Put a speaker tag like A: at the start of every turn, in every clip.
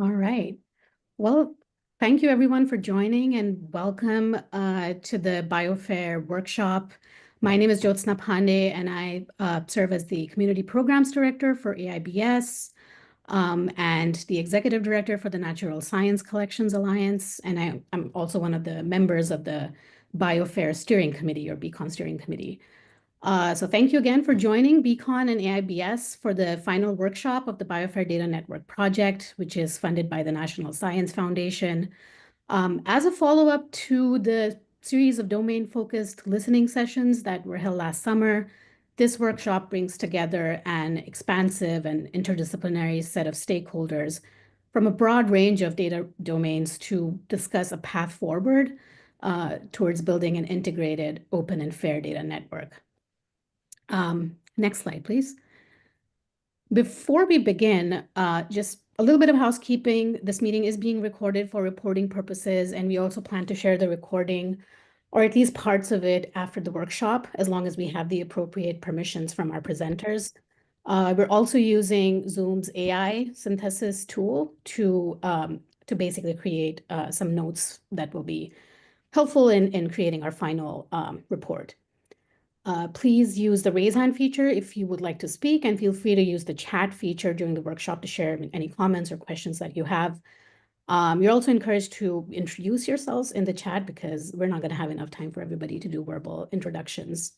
A: All right. Well, thank you everyone for joining and welcome to the BIOFAIR Workshop. My name is Jyotsna Pandey and I serve as the Community Programs Director for AIBS and the Executive Director for the Natural Science Collections Alliance. And I'm also one of the members of the BIOFAIR Steering Committee or BCoN Steering Committee. So thank you again for joining BCoN and AIBS for the final workshop of the BIOFAIR Data Network project, which is funded by the National Science Foundation. As a follow-up to the series of domain-focused listening sessions that were held last summer, this workshop brings together an expansive and interdisciplinary set of stakeholders from a broad range of data domains to discuss a path forward towards building an integrated, open, and fair data network. Next slide, please. Before we begin, just a little bit of housekeeping. This meeting is being recorded for reporting purposes, and we also plan to share the recording, or at least parts of it, after the workshop, as long as we have the appropriate permissions from our presenters. We're also using Zoom's AI synthesis tool to basically create some notes that will be helpful in creating our final report. Please use the raise hand feature if you would like to speak, and feel free to use the chat feature during the workshop to share any comments or questions that you have. You're also encouraged to introduce yourselves in the chat because we're not going to have enough time for everybody to do verbal introductions.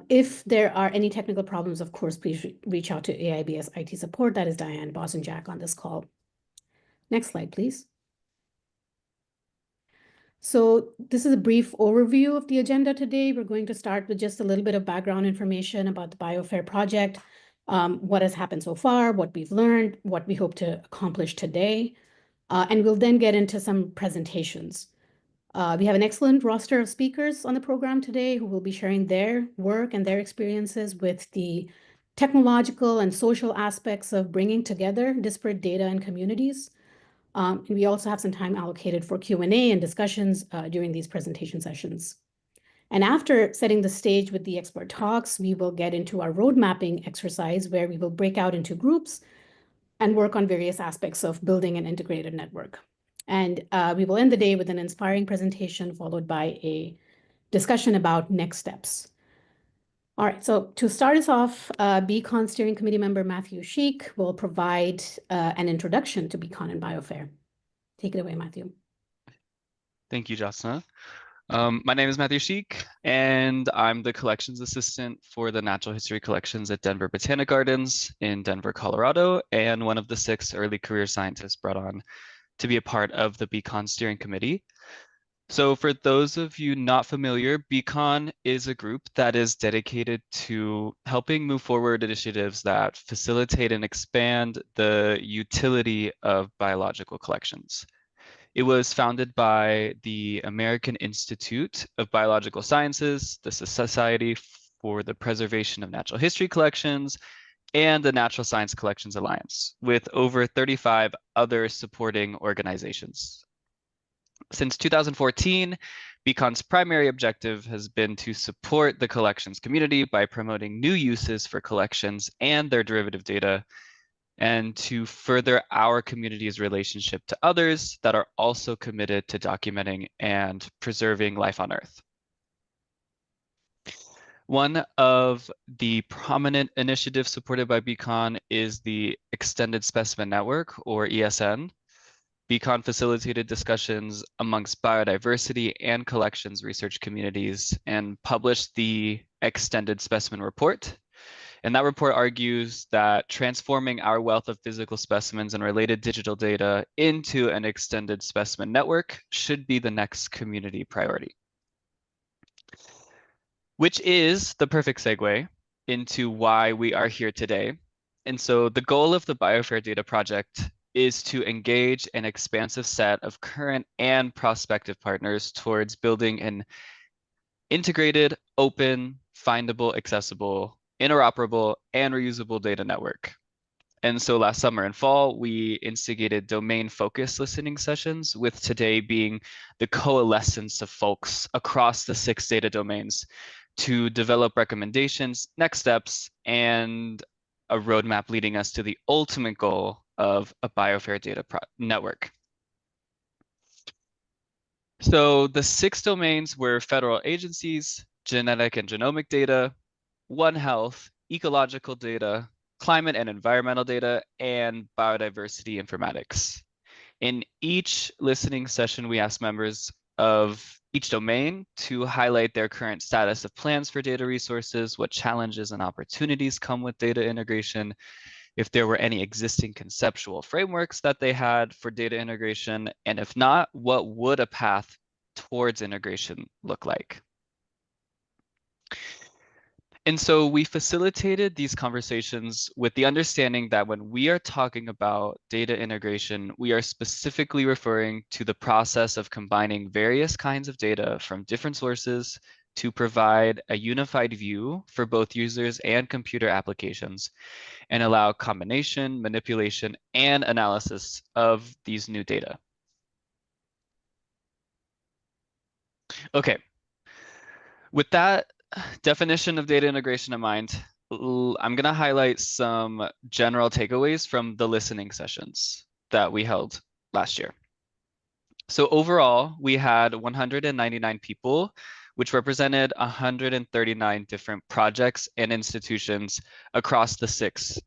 A: If there are any technical problems, of course, please reach out to AIBS IT support. That is Diane, Boss, and Jack on this call. Next slide, please. So this is a brief overview of the agenda today. We're going to start with just a little bit of background information about the BIOFAIR project, what has happened so far, what we've learned, what we hope to accomplish today, and we'll then get into some presentations. We have an excellent roster of speakers on the program today who will be sharing their work and their experiences with the technological and social aspects of bringing together disparate data and communities. And we also have some time allocated for Q&A and discussions during these presentation sessions. And after setting the stage with the expert talks, we will get into our road mapping exercise where we will break out into groups and work on various aspects of building an integrated network. And we will end the day with an inspiring presentation followed by a discussion about next steps. All right, so to start us off, BCoN Steering Committee member Matthew Sheik will provide an introduction to BCoN and BIOFAIR. Take it away, Matthew.
B: Thank you, Jyotsna. My name is Matthew Sheik, and I'm the collections assistant for the Natural History Collections at Denver Botanic Gardens in Denver, Colorado, and one of the 6 early career scientists brought on to be a part of the BCoN Steering Committee. So for those of you not familiar, BCoN is a group that is dedicated to helping move forward initiatives that facilitate and expand the utility of biological collections. It was founded by the American Institute of Biological Sciences, the Society for the Preservation of Natural History Collections, and the Natural Science Collections Alliance, with over 35 other supporting organizations. Since 2014, BCoN's primary objective has been to support the collections community by promoting new uses for collections and their derivative data, and to further our community's relationship to others that are also committed to documenting and preserving life on Earth. One of the prominent initiatives supported by BCoN is the Extended Specimen Network, or ESN. BCoN facilitated discussions amongst biodiversity and collections research communities and published the Extended Specimen Report. And that report argues that transforming our wealth of physical specimens and related digital data into an extended specimen network should be the next community priority. Which is the perfect segue into why we are here today. And so the goal of the BIOFAIR Data Project is to engage an expansive set of current and prospective partners towards building an integrated, open, findable, accessible, interoperable, and reusable data network. And so last summer and fall, we instigated domain-focused listening sessions, with today being the coalescence of folks across the 6 data domains to develop recommendations, next steps, and a roadmap leading us to the ultimate goal of a BIOFAIR data network. So the 6 domains were federal agencies, genetic and genomic data, One Health, ecological data, climate and environmental data, and biodiversity informatics. In each listening session, we asked members of each domain to highlight their current status of plans for data resources, what challenges and opportunities come with data integration, if there were any existing conceptual frameworks that they had for data integration, and if not, what would a path towards integration look like? And so we facilitated these conversations with the understanding that when we are talking about data integration, we are specifically referring to the process of combining various kinds of data from different sources to provide a unified view for both users and computer applications and allow combination, manipulation, and analysis of these new data. Okay, with that definition of data integration in mind, I'm going to highlight some general takeaways from the listening sessions that we held last year. So overall, we had 199 people, which represented 139 different projects and institutions across the 6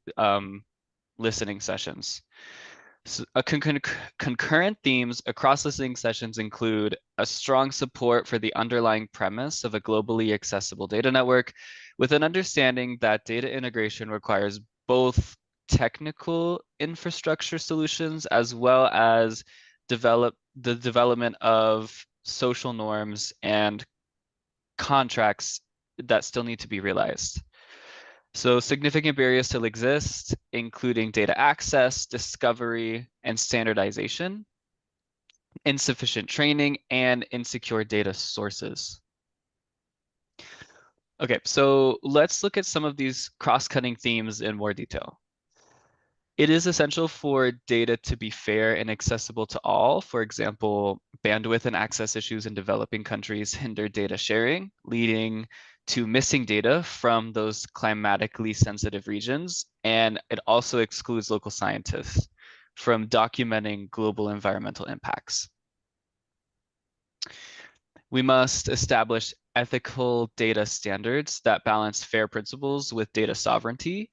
B: listening sessions. So, concurrent themes across listening sessions include a strong support for the underlying premise of a globally accessible data network, with an understanding that data integration requires both technical infrastructure solutions as well as the development of social norms and contracts that still need to be realized. So significant barriers still exist, including data access, discovery, and standardization, insufficient training, and insecure data sources. Okay, so let's look at some of these cross-cutting themes in more detail. It is essential for data to be fair and accessible to all. For example, bandwidth and access issues in developing countries hinder data sharing, leading to missing data from those climatically sensitive regions. And it also excludes local scientists from documenting global environmental impacts. We must establish ethical data standards that balance fair principles with data sovereignty,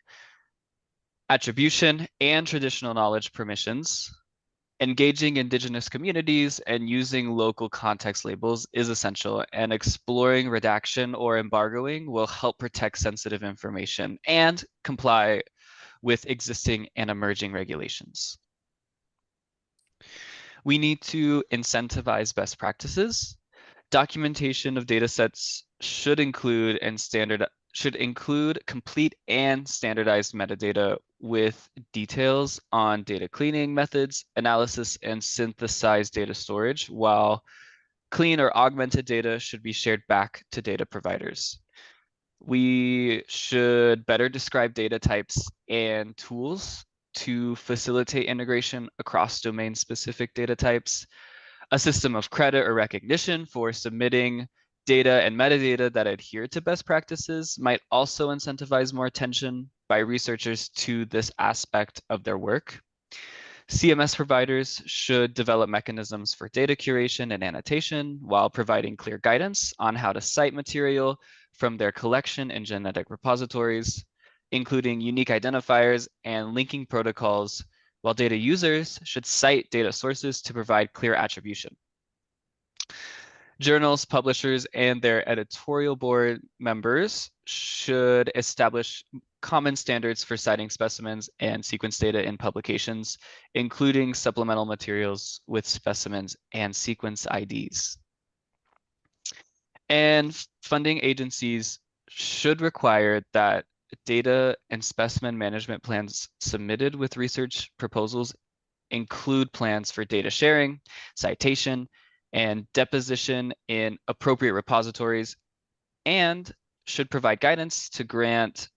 B: attribution, and traditional knowledge permissions. Engaging indigenous communities and using local context labels is essential, and exploring redaction or embargoing will help protect sensitive information and comply with existing and emerging regulations. We need to incentivize best practices. Documentation of data sets should include complete and standardized metadata with details on data cleaning methods, analysis, and synthesized data storage, while clean or augmented data should be shared back to data providers. We should better describe data types and tools to facilitate integration across domain-specific data types, a system of credit or recognition for submitting data and metadata that adhere to best practices might also incentivize more attention by researchers to this aspect of their work. CMS providers should develop mechanisms for data curation and annotation while providing clear guidance on how to cite material from their collection and genetic repositories, including unique identifiers and linking protocols, while data users should cite data sources to provide clear attribution. Journals, publishers, and their editorial board members should establish common standards for citing specimens and sequence data in publications, including supplemental materials with specimens and sequence IDs. And funding agencies should require that data and specimen management plans submitted with research proposals include plans for data sharing, citation, and deposition in appropriate repositories, and should provide guidance to grant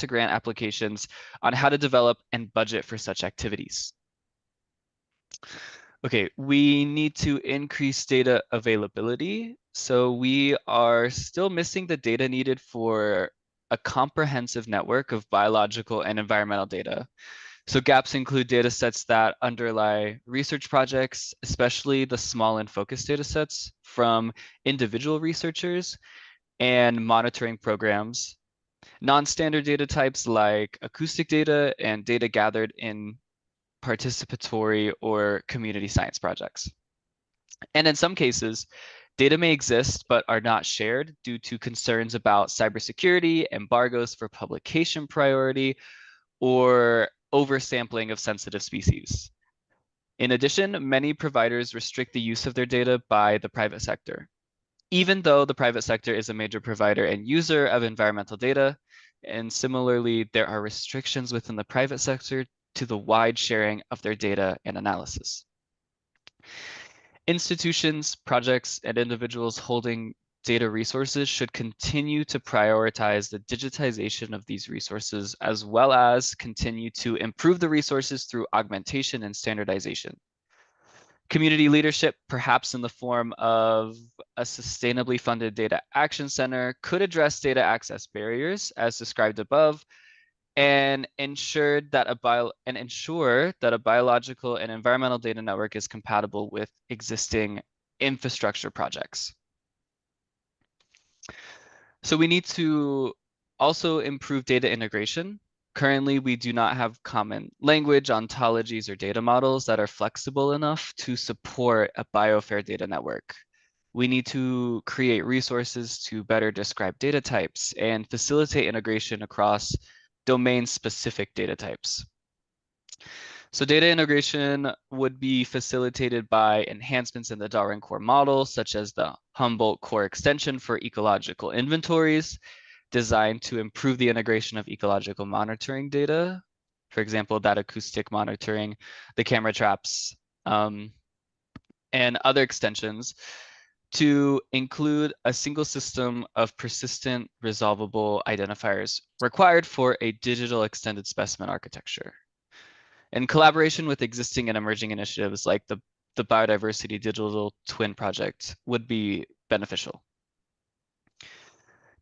B: applications on how to develop and budget for such activities. Okay, we need to increase data availability. So we are still missing the data needed for a comprehensive network of biological and environmental data. So gaps include data sets that underlie research projects, especially the small and focused data sets from individual researchers and monitoring programs. Non-standard data types like acoustic data and data gathered in participatory or community science projects. And in some cases, data may exist but are not shared due to concerns about cybersecurity, embargoes for publication priority, or oversampling of sensitive species. In addition, many providers restrict the use of their data by the private sector. Even though the private sector is a major provider and user of environmental data, and similarly, there are restrictions within the private sector to the wide sharing of their data and analysis. Institutions, projects, and individuals holding data resources should continue to prioritize the digitization of these resources, as well as continue to improve the resources through augmentation and standardization. Community leadership, perhaps in the form of a sustainably funded data action center, could address data access barriers as described above, and ensure that a biological and environmental data network is compatible with existing infrastructure projects. So we need to also improve data integration. Currently, we do not have common language, ontologies, or data models that are flexible enough to support a BIOFAIR data network. We need to create resources to better describe data types and facilitate integration across domain-specific data types. So data integration would be facilitated by enhancements in the Darwin core model, such as the Humboldt core extension for ecological inventories, designed to improve the integration of ecological monitoring data. For example, that acoustic monitoring, the camera traps, and other extensions to include a single system of persistent resolvable identifiers required for a digital extended specimen architecture. In collaboration with existing and emerging initiatives like the Biodiversity Digital Twin Project would be beneficial.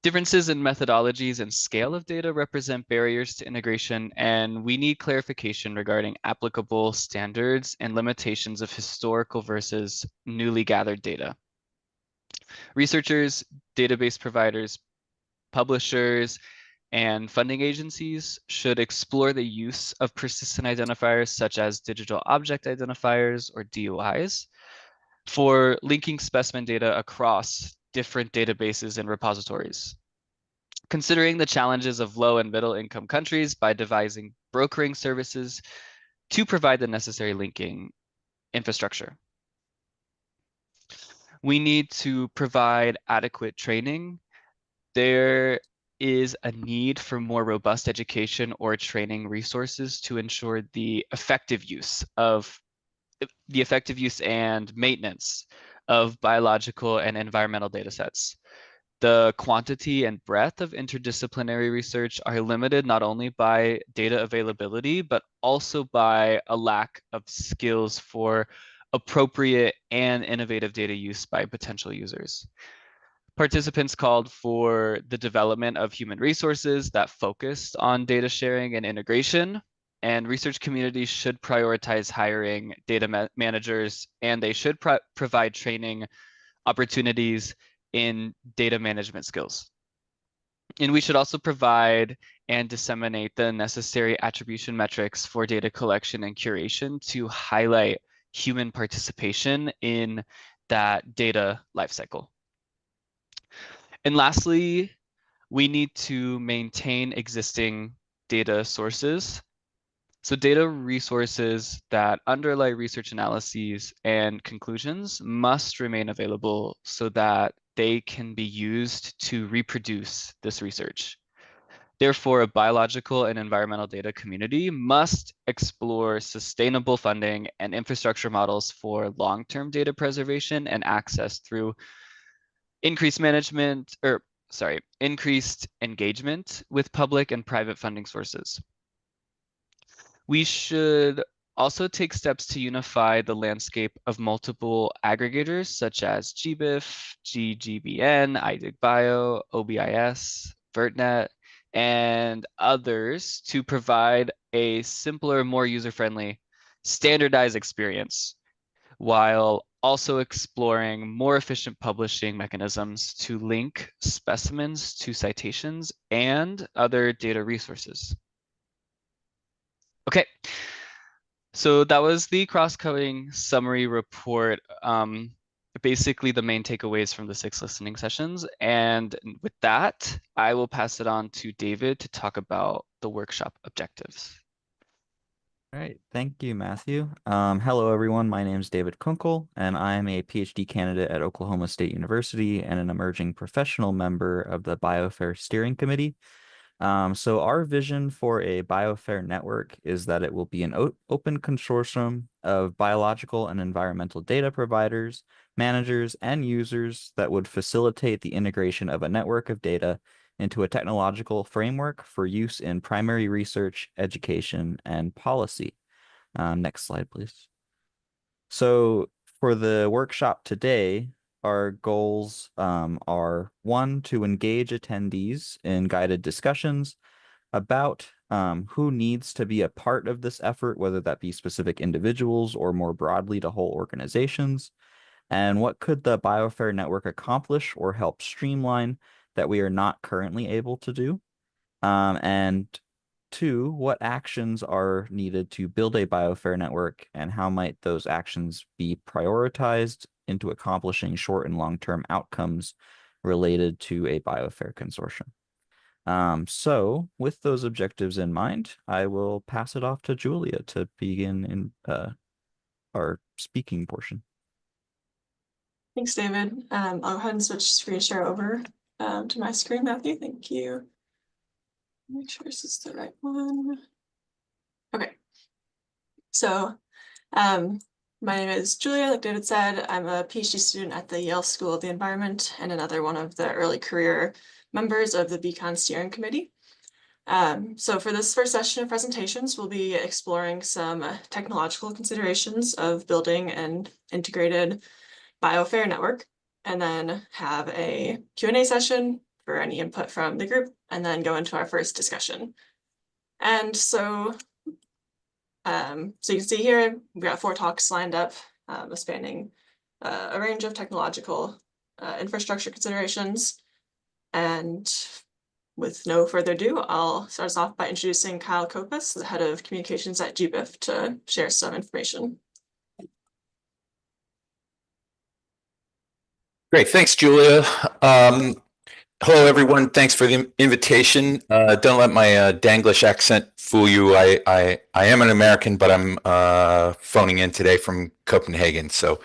B: Differences in methodologies and scale of data represent barriers to integration, and we need clarification regarding applicable standards and limitations of historical versus newly gathered data. Researchers, database providers, publishers, and funding agencies should explore the use of persistent identifiers such as digital object identifiers or DOIs for linking specimen data across different databases and repositories. Considering the challenges of low and middle income countries by devising brokering services to provide the necessary linking infrastructure. We need to provide adequate training. There is a need for more robust education or training resources to ensure the effective use and maintenance of biological and environmental data sets. The quantity and breadth of interdisciplinary research are limited not only by data availability, but also by a lack of skills for appropriate and innovative data use by potential users. Participants called for the development of human resources that focused on data sharing and integration, and research communities should prioritize hiring data managers, and they should provide training opportunities in data management skills. And we should also provide and disseminate the necessary attribution metrics for data collection and curation to highlight human participation in that data lifecycle. And lastly, we need to maintain existing data sources. So data resources that underlie research analyses and conclusions must remain available so that they can be used to reproduce this research. Therefore, a biological and environmental data community must explore sustainable funding and infrastructure models for long-term data preservation and access through increased engagement with public and private funding sources. We should also take steps to unify the landscape of multiple aggregators such as GBIF, GGBN, IDIGBio, OBIS, VertNet, and others to provide a simpler, more user-friendly, standardized experience, while also exploring more efficient publishing mechanisms to link specimens to citations and other data resources. Okay, so that was the cross-cutting summary report. Basically the main takeaways from the 6 listening sessions. And with that, I will pass it on to David to talk about the workshop objectives.
C: All right, thank you, Matthew. Hello, everyone. My name is David Kunkel, and I am a PhD candidate at Oklahoma State University and an emerging professional member of the BIOFAIR Steering Committee. So our vision for a BIOFAIR network is that it will be an open consortium of biological and environmental data providers, managers, and users that would facilitate the integration of a network of data into a technological framework for use in primary research, education, and policy. Next slide, please. So for the workshop today, our goals are 1, to engage attendees in guided discussions about who needs to be a part of this effort, whether that be specific individuals or more broadly to whole organizations, and what could the BIOFAIR network accomplish or help streamline that we are not currently able to do. And 2, what actions are needed to build a BIOFAIR network, and how might those actions be prioritized into accomplishing short and long-term outcomes related to a BIOFAIR consortium. So with those objectives in mind, I will pass it off to Julia to begin in our speaking portion.
D: Thanks, David. I'll go ahead and switch screen share over to my screen, Matthew. Thank you. Make sure this is the right one. Okay. So my name is Julia, like David said. I'm a PhD student at the Yale School of the Environment and another one of the early career members of the BCoN steering committee. So for this first session of presentations, we'll be exploring some technological considerations of building an integrated BIOFAIR network, and then have a Q&A session for any input from the group, and then go into our first discussion. And so, you can see here, we've got 4 talks lined up, spanning a range of technological infrastructure considerations. And with no further ado, I'll start us off by introducing Kyle Kopis, the head of communications at GBIF, to share some information.
E: Great, thanks, Julia. Hello, everyone. Thanks for the invitation. Don't let my Danglish accent fool you. I am an American, but I'm phoning in today from Copenhagen. So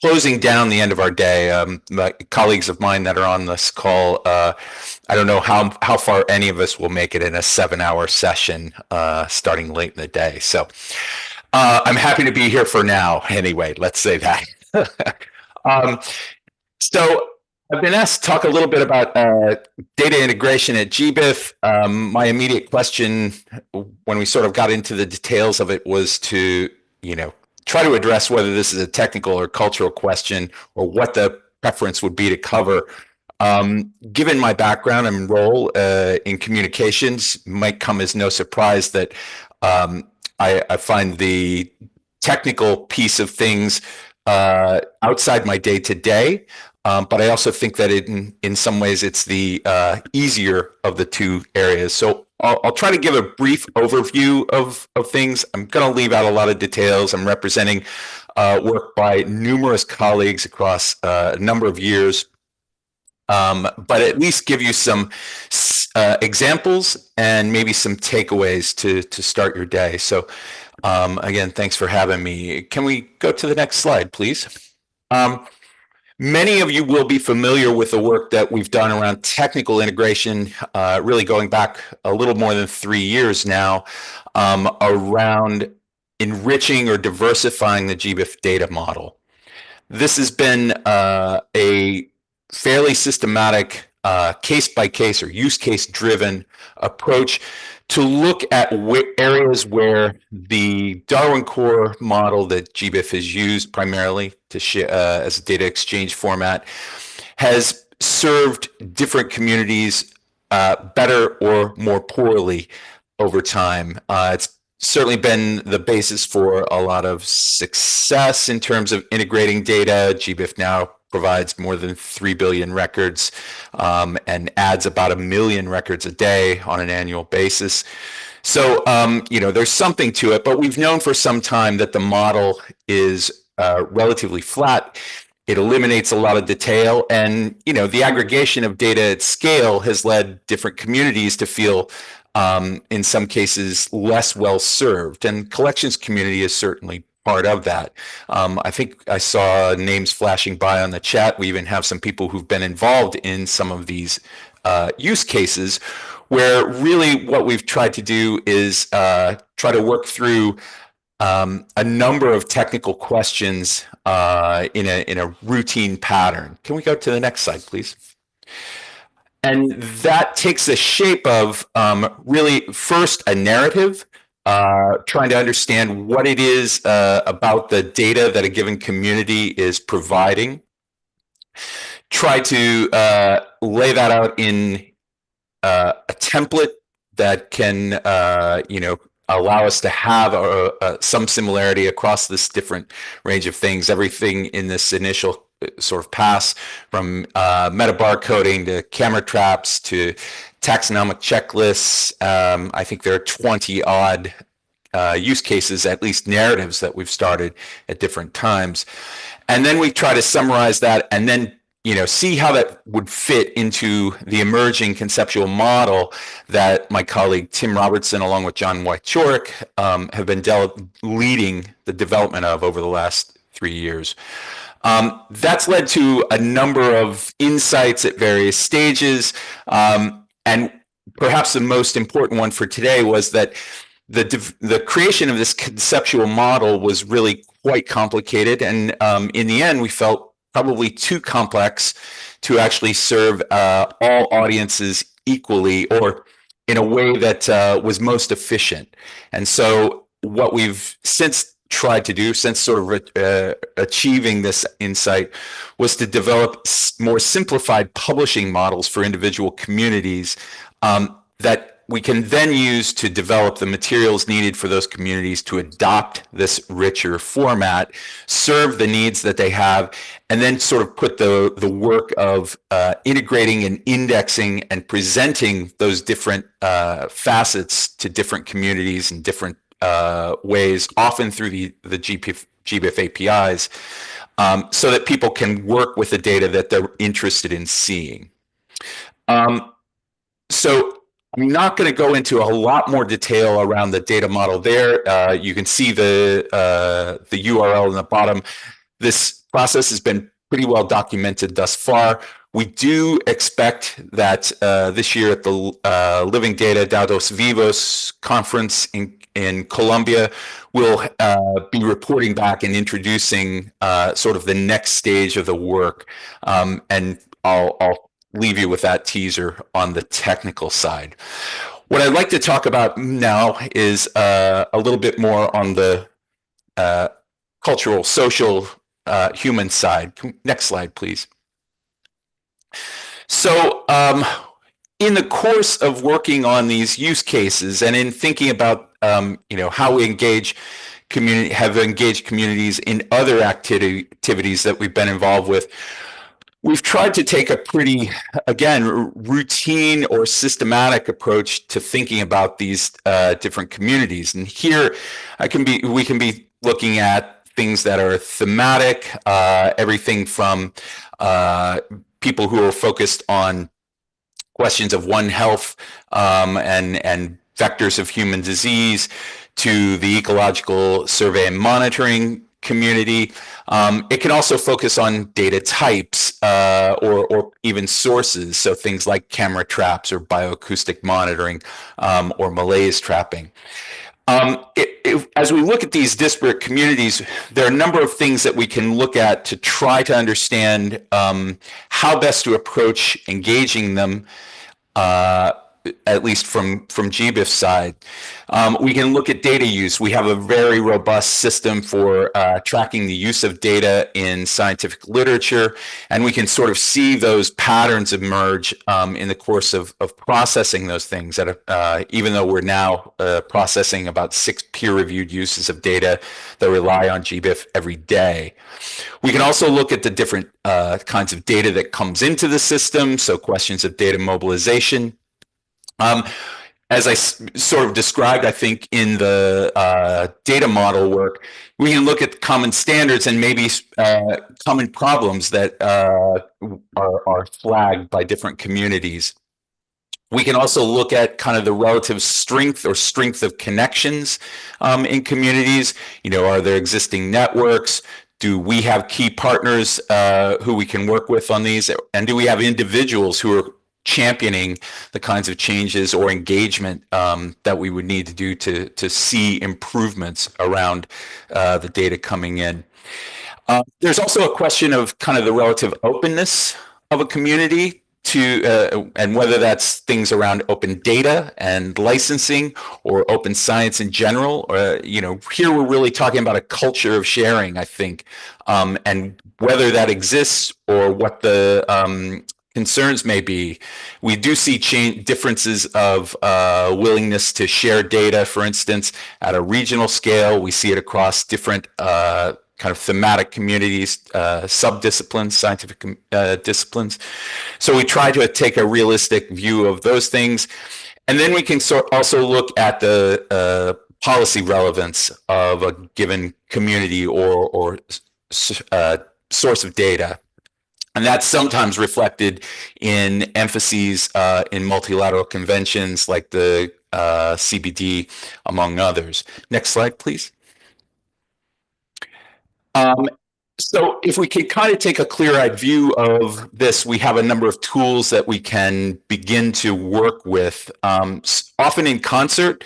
E: closing down the end of our day, my colleagues of mine that are on this call, I don't know how far any of us will make it in a 7-hour session starting late in the day. So I'm happy to be here for now. Anyway, let's say that. So I've been asked to talk a little bit about data integration at GBIF. My immediate question when we sort of got into the details of it was to, try to address whether this is a technical or cultural question, or what the preference would be to cover. Given my background and role in communications, might come as no surprise that I find the technical piece of things outside my day-to-day, but I also think that in some ways it's the easier of the 2 areas. So I'll try to give a brief overview of things. I'm going to leave out a lot of details. I'm representing work by numerous colleagues across a number of years, but at least give you some examples and maybe some takeaways to start your day. So again, thanks for having me. Can we go to the next slide, please? Many of you will be familiar with the work that we've done around technical integration, really going back a little more than 3 years now, around enriching or diversifying the GBIF data model. This has been a fairly systematic case-by-case or use case-driven approach to look at areas where the Darwin Core model that GBIF has used primarily to share as a data exchange format has served different communities better or more poorly over time. It's certainly been the basis for a lot of success in terms of integrating data. GBIF now provides more than 3 billion records and adds about 1 million records a day on an annual basis. So, there's something to it, but we've known for some time that the model is relatively flat. It eliminates a lot of detail, and the aggregation of data at scale has led different communities to feel in some cases less well served, and collections community is certainly part of that. I think I saw names flashing by on the chat. We even have some people who've been involved in some of these use cases, where really what we've tried to do is try to work through a number of technical questions in a routine pattern. Can we go to the next slide, please? And that takes the shape of really first a narrative, trying to understand what it is about the data that a given community is providing. Try to lay that out in a template that can, allow us to have some similarity across this different range of things. Everything in this initial sort of pass, from meta barcoding to camera traps to taxonomic checklists. I think there are 20 odd use cases, at least narratives, that we've started at different times. And then we try to summarize that and then see how that would fit into the emerging conceptual model that my colleague Tim Robertson, along with John Wychorik, have been leading the development of over the last 3 years. That's led to a number of insights at various stages, and perhaps the most important one for today was that the creation of this conceptual model was really quite complicated, and in the end we felt probably too complex to actually serve all audiences equally or in a way that was most efficient. And so what we've since tried to do, since sort of achieving this insight, was to develop more simplified publishing models for individual communities that we can then use to develop the materials needed for those communities to adopt this richer format, serve the needs that they have, and then sort of put the work of integrating and indexing and presenting those different facets to different communities in different ways, often through the GBIF APIs, so that people can work with the data that they're interested in seeing. So I'm not going to go into a lot more detail around the data model there. You can see the URL in the bottom. This process has been pretty well documented thus far. We do expect that this year at the Living Data Dados Vivos conference in Colombia, we'll be reporting back and introducing sort of the next stage of the work. And I'll leave you with that teaser on the technical side. What I'd like to talk about now is a little bit more on the cultural, social, human side. Next slide, please. So in the course of working on these use cases and in thinking about how we have engaged communities in other activities that we've been involved with, we've tried to take a pretty, again, routine or systematic approach to thinking about these different communities. And here we can be looking at things that are thematic, everything from people who are focused on questions of One Health and vectors of human disease, to the ecological survey and monitoring community. It can also focus on data types or even sources, so things like camera traps or bioacoustic monitoring or malaise trapping. As we look at these disparate communities, there are a number of things that we can look at to try to understand how best to approach engaging them at least from GBIF side. We can look at data use. We have a very robust system for tracking the use of data in scientific literature, and we can sort of see those patterns emerge in the course of processing those things. Even though we're now processing about 6 peer-reviewed uses of data that rely on GBIF every day. We can also look at the different kinds of data that comes into the system, so questions of data mobilization. As I sort of described, I think, in the data model work, we can look at common standards and maybe common problems that are flagged by different communities. We can also look at kind of the relative strength or strength of connections in communities. Are there existing networks? Do we have key partners who we can work with on these? And do we have individuals who are championing the kinds of changes or engagement that we would need to do to see improvements around the data coming in? There's also a question of kind of the relative openness of a community and whether that's things around open data and licensing or open science in general. Here we're really talking about a culture of sharing, I think, and whether that exists or what the concerns may be. We do see differences of willingness to share data, for instance, at a regional scale. We see it across different kind of thematic communities, sub-disciplines, scientific disciplines. So we try to take a realistic view of those things. And then we can also look at the policy relevance of a given community or source of data. And that's sometimes reflected in emphases in multilateral conventions like the CBD, among others. Next slide, please. So if we can kind of take a clear-eyed view of this, we have a number of tools that we can begin to work with, often in concert,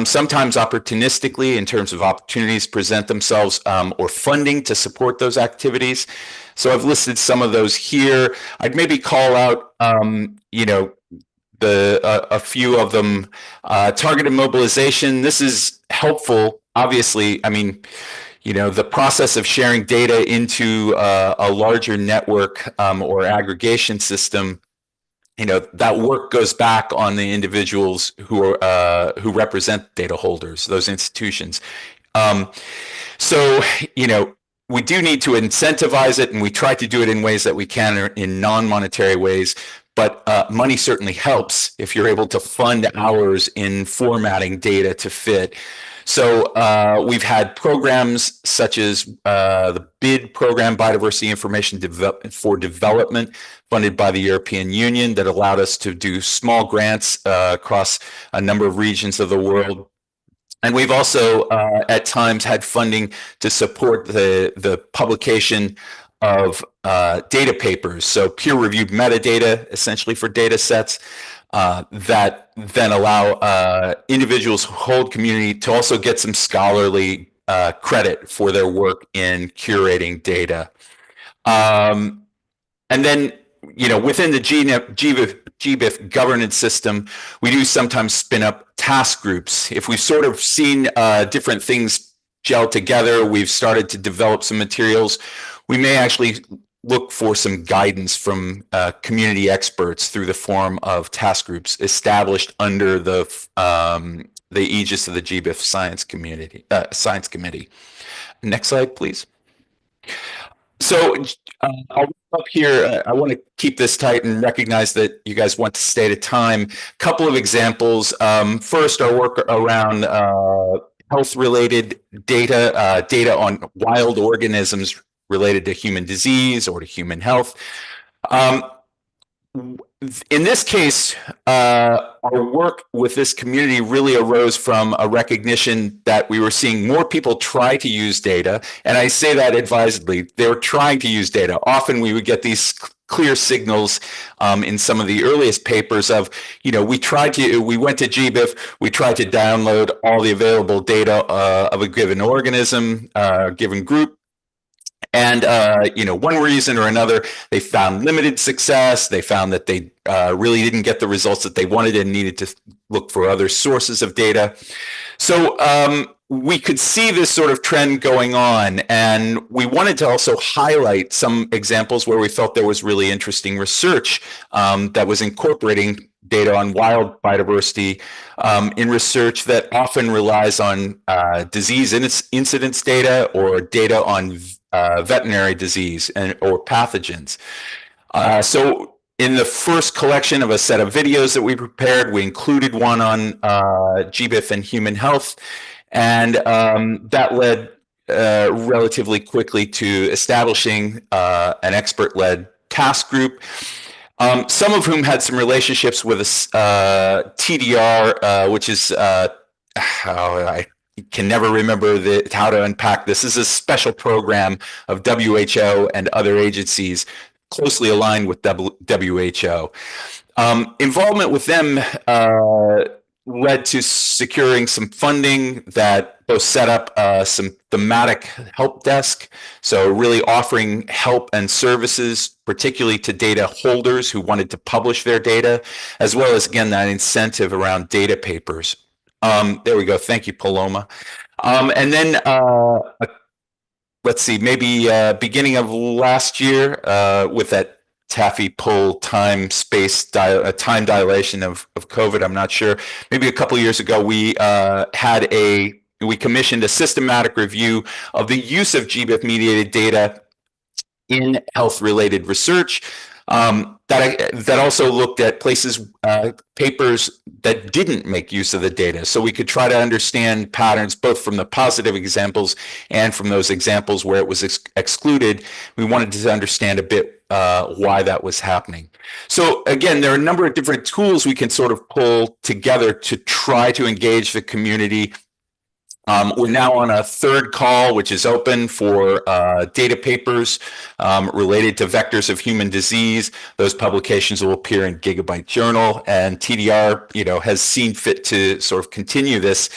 E: sometimes opportunistically in terms of opportunities present themselves or funding to support those activities. So I've listed some of those here. I'd maybe call out, a few of them. Targeted mobilization. This is helpful, obviously. I mean, the process of sharing data into a larger network or aggregation system, that work goes back on the individuals who represent data holders, those institutions. So, we do need to incentivize it, and we try to do it in ways that we can in non-monetary ways. But money certainly helps if you're able to fund hours in formatting data to fit. So we've had programs such as the BID program, Biodiversity Information for Development, funded by the European Union, that allowed us to do small grants across a number of regions of the world. And we've also at times had funding to support the publication of data papers, so peer-reviewed metadata, essentially for data sets, that then allow individuals who hold community to also get some scholarly credit for their work in curating data. And then, within the GBIF governance system, we do sometimes spin up task groups. If we've sort of seen different things gel together, we've started to develop some materials, we may actually look for some guidance from community experts through the form of task groups established under the aegis of the GBIF Science Committee. Next slide, please. So I'll wrap up here. I want to keep this tight and recognize that you guys want to stay at time. A couple of examples. First, our work around health-related data, data on wild organisms related to human disease or to human health. In this case, our work with this community really arose from a recognition that we were seeing more people try to use data. And I say that advisedly. They were trying to use data. Often we would get these clear signals in some of the earliest papers of, we went to GBIF, we tried to download all the available data of a given organism, a given group. And, one reason or another, they found limited success. They found that they really didn't get the results that they wanted and needed to look for other sources of data. So we could see this sort of trend going on, and we wanted to also highlight some examples where we felt there was really interesting research that was incorporating data on wild biodiversity in research that often relies on disease incidence data or data on veterinary disease or pathogens. So in the first collection of a set of videos that we prepared, we included one on GBIF and human health, and that led relatively quickly to establishing an expert-led task group, some of whom had some relationships with TDR, which is I can never remember how to unpack this. This is a special program of WHO and other agencies closely aligned with WHO. Involvement with them led to securing some funding that both set up some thematic help desk, so really offering help and services, particularly to data holders who wanted to publish their data, as well as, again, that incentive around data papers. There we go. Thank you, Paloma. And then let's see, maybe beginning of last year with that taffy pull time dilation of COVID, I'm not sure. Maybe a couple of years ago, we commissioned a systematic review of the use of GBIF mediated data in health-related research. That also looked at papers that didn't make use of the data. So we could try to understand patterns both from the positive examples and from those examples where it was excluded. We wanted to understand a bit why that was happening. So again, there are a number of different tools we can sort of pull together to try to engage the community. We're now on a third call, which is open for data papers related to vectors of human disease. Those publications will appear in Gigabyte Journal, and TDR, has seen fit to sort of continue this.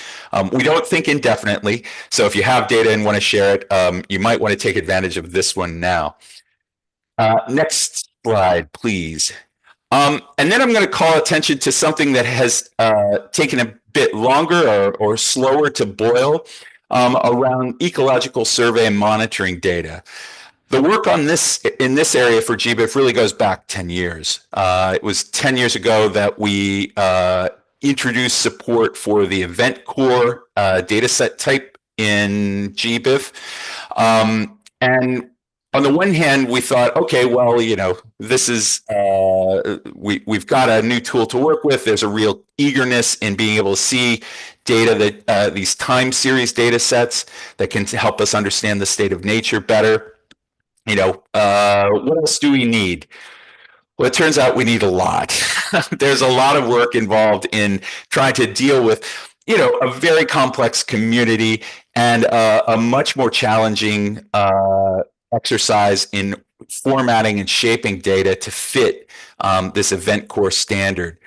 E: We don't think indefinitely, so if you have data and want to share it, you might want to take advantage of this one now. Next slide, please. And then I'm going to call attention to something that has taken a bit longer or slower to boil around ecological survey and monitoring data. The work on this in this area for GBIF really goes back 10 years. It was 10 years ago that we introduced support for the event core dataset type in GBIF. And on the one hand, we thought, okay, well, this is, we've got a new tool to work with. There's a real eagerness in being able to see data that these time series data sets that can help us understand the state of nature better. What else do we need? Well, it turns out we need a lot. There's a lot of work involved in trying to deal with, a very complex community and a much more challenging exercise in formatting and shaping data to fit this event core standard.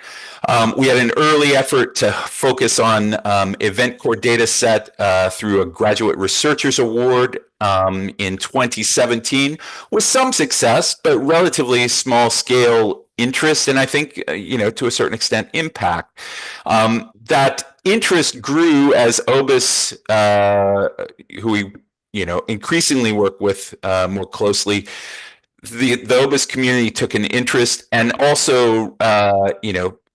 E: We had an early effort to focus on event core data set through a Graduate Researchers Award in 2017 with some success, but relatively small scale interest, and I think, to a certain extent, impact. That interest grew as OBIS, who we increasingly work with more closely. The OBIS community took an interest and also,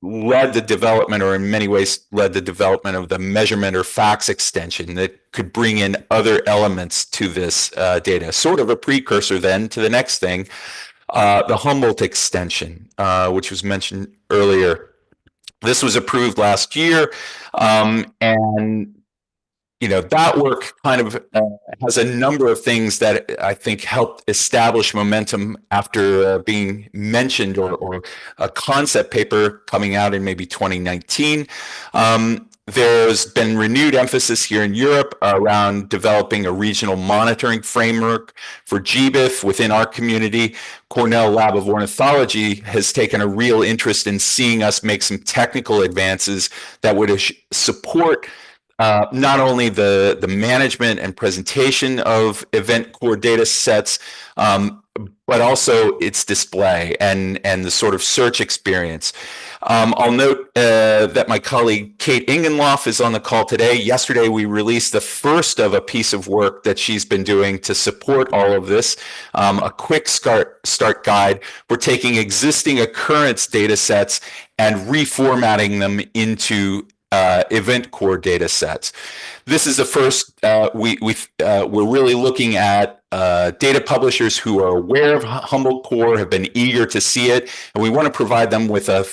E: led the development, or in many ways led the development of the measurement or facts extension that could bring in other elements to this data, sort of a precursor then to the next thing, the Humboldt extension, which was mentioned earlier. This was approved last year, and that work kind of has a number of things that I think helped establish momentum after being mentioned, or a concept paper coming out in maybe 2019. There's been renewed emphasis here in Europe around developing a regional monitoring framework for GBIF within our community. Cornell Lab of Ornithology has taken a real interest in seeing us make some technical advances that would support not only the management and presentation of event core data sets, but also its display and the sort of search experience. I'll note that my colleague Kate Ingenloff is on the call today. Yesterday, we released the first of a piece of work that she's been doing to support all of this, a quick start guide. We're taking existing occurrence data sets and reformatting them into event core data sets. This is the first. We're really looking at data publishers who are aware of Humble Core, have been eager to see it, and we want to provide them with a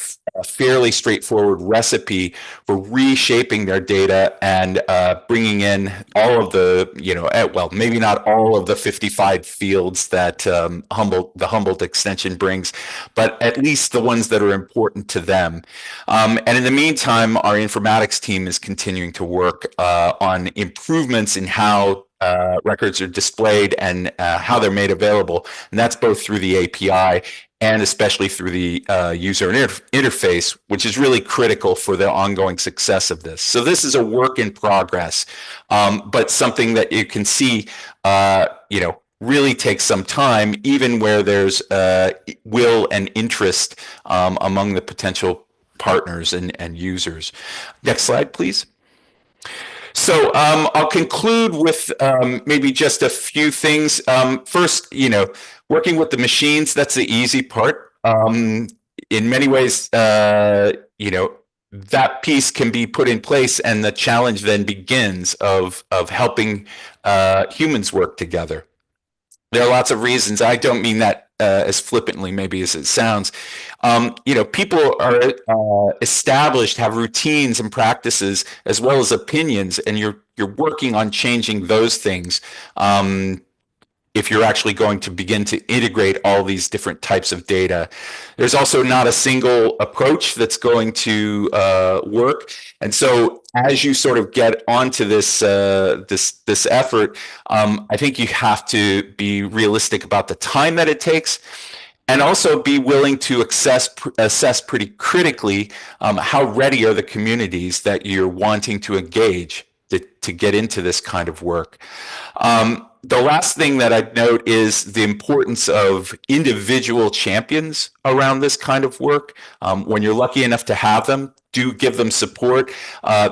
E: fairly straightforward recipe for reshaping their data and bringing in all of the, well, maybe not all of the 55 fields that the Humboldt extension brings, but at least the ones that are important to them. And in the meantime, our informatics team is continuing to work on improvements in how records are displayed and how they're made available. And that's both through the API and especially through the user interface, which is really critical for the ongoing success of this. So this is a work in progress, but something that you can see, really takes some time, even where there's will and interest among the potential partners and users. Next slide, please. So I'll conclude with maybe just a few things. First, working with the machines, that's the easy part. In many ways, that piece can be put in place, and the challenge then begins of helping humans work together. There are lots of reasons. I don't mean that as flippantly maybe as it sounds. People are established, have routines and practices as well as opinions, and you're working on changing those things. If you're actually going to begin to integrate all these different types of data. There's also not a single approach that's going to work. And so as you sort of get onto this this effort, I think you have to be realistic about the time that it takes, and also be willing to assess pretty critically how ready are the communities that you're wanting to engage to get into this kind of work. The last thing that I'd note is the importance of individual champions around this kind of work. When you're lucky enough to have them, do give them support.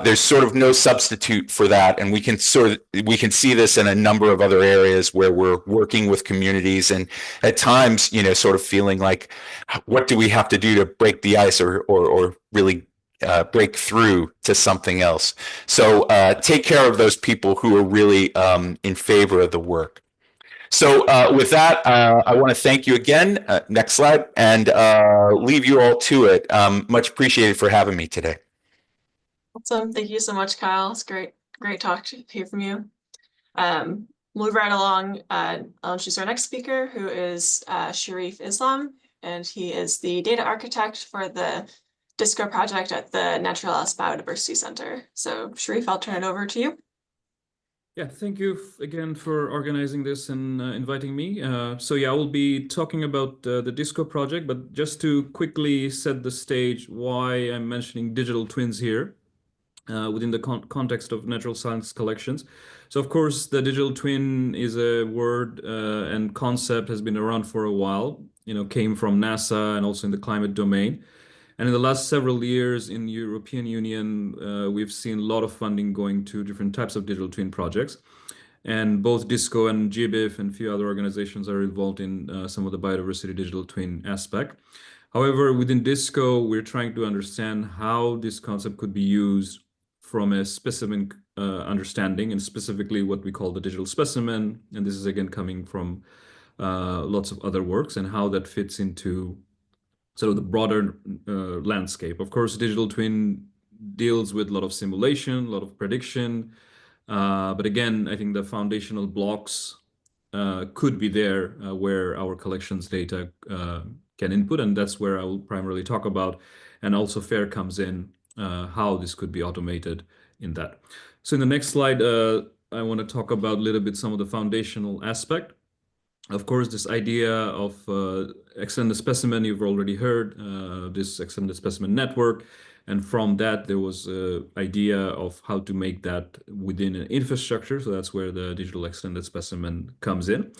E: There's sort of no substitute for that, and we can see this in a number of other areas where we're working with communities, and at times, sort of feeling like, what do we have to do to break the ice or really break through to something else? So take care of those people who are really in favor of the work. So with that, I want to thank you again. Next slide, and leave you all to it. Much appreciated for having me today.
D: Awesome. Thank you so much, Kyle. It's great talk to hear from you. Move right along. I'll introduce our next speaker, who is Sharif Islam, and he is the data architect for the DISCO project at the Naturalis Biodiversity Center. So Sharif, I'll turn it over to you.
F: Yeah, thank you again for organizing this and inviting me. So yeah, I will be talking about the DISCO project, but just to quickly set the stage why I'm mentioning digital twins here within the context of natural science collections. So of course, the digital twin is a word and concept has been around for a while, came from NASA and also in the climate domain. And in the last several years in the European Union, we've seen a lot of funding going to different types of digital twin projects. And both DISCO and GBIF and a few other organizations are involved in some of the biodiversity digital twin aspect. However, within DISCO, we're trying to understand how this concept could be used from a specimen understanding, and specifically what we call the digital specimen. And this is again coming from lots of other works, and how that fits into sort of the broader landscape. Of course, digital twin deals with a lot of simulation, a lot of prediction. But again, I think the foundational blocks could be there where our collections data can input, and that's where I will primarily talk about. And also FAIR comes in, how this could be automated in that. So in the next slide, I want to talk about a little bit some of the foundational aspect. Of course, this idea of extended specimen, you've already heard, this extended specimen network. And from that, there was an idea of how to make that within an infrastructure. So that's where the digital extended specimen comes in.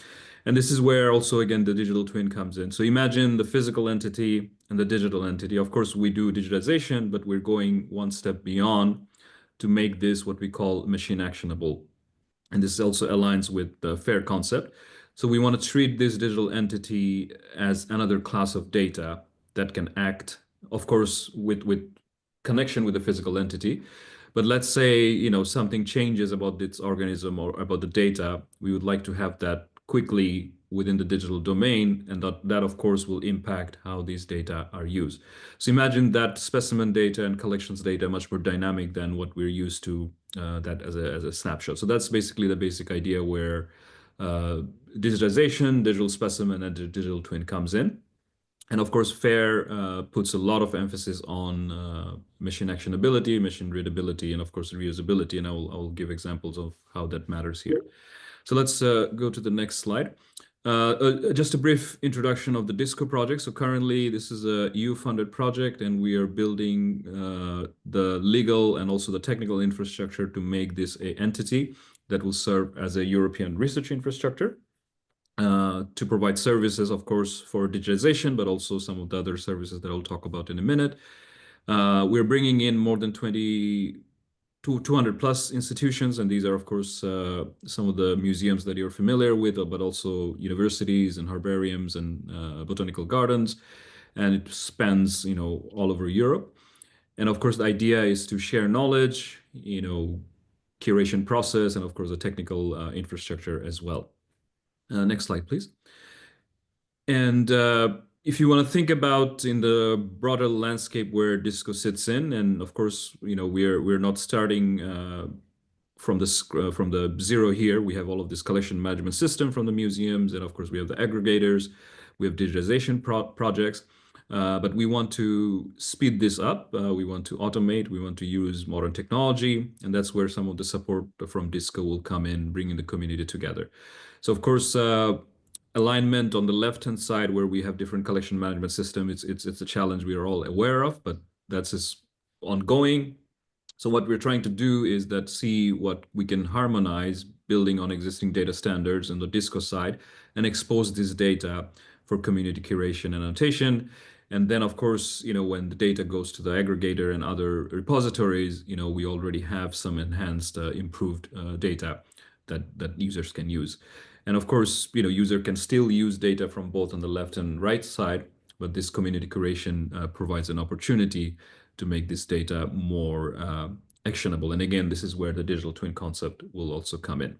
F: And this is where also, again, the digital twin comes in. So imagine the physical entity and the digital entity. Of course, we do digitization, but we're going one step beyond to make this what we call machine actionable. And this also aligns with the FAIR concept. So we want to treat this digital entity as another class of data that can act, of course, with connection with the physical entity. But let's say, something changes about its organism or about the data. We would like to have that quickly within the digital domain, and that of course will impact how these data are used. So imagine that specimen data and collections data much more dynamic than what we're used to, that as a snapshot. So that's basically the basic idea where digitization, digital specimen, and the digital twin comes in. And of course, FAIR puts a lot of emphasis on machine actionability, machine readability, and of course, reusability. And I will give examples of how that matters here. So let's go to the next slide. Just a brief introduction of the DISCO project. So currently, this is a EU-funded project, and we are building the legal and also the technical infrastructure to make this an entity that will serve as a European research infrastructure to provide services, of course, for digitization, but also some of the other services that I'll talk about in a minute. We're bringing in more than 200 plus institutions, and these are, of course, some of the museums that you're familiar with, but also universities and herbariums and botanical gardens, and it spans, all over Europe. And of course, the idea is to share knowledge, curation process, and of course, the technical infrastructure as well. Next slide, please. And if you want to think about in the broader landscape where DISCO sits in, and of course, we're not starting from the zero here. We have all of this collection management system from the museums, and of course, we have the aggregators, we have digitization projects. But we want to speed this up. We want to automate. We want to use modern technology, and that's where some of the support from DISCO will come in, bringing the community together. So of course, alignment on the left-hand side where we have different collection management system, it's a challenge we are all aware of, but that's just ongoing. So what we're trying to do is that see what we can harmonize building on existing data standards on the DISCO side and expose this data for community curation and annotation. And then, of course, when the data goes to the aggregator and other repositories, we already have some enhanced, improved data that users can use. And of course, user can still use data from both on the left and right side, but this community curation provides an opportunity to make this data more actionable. And again, this is where the digital twin concept will also come in.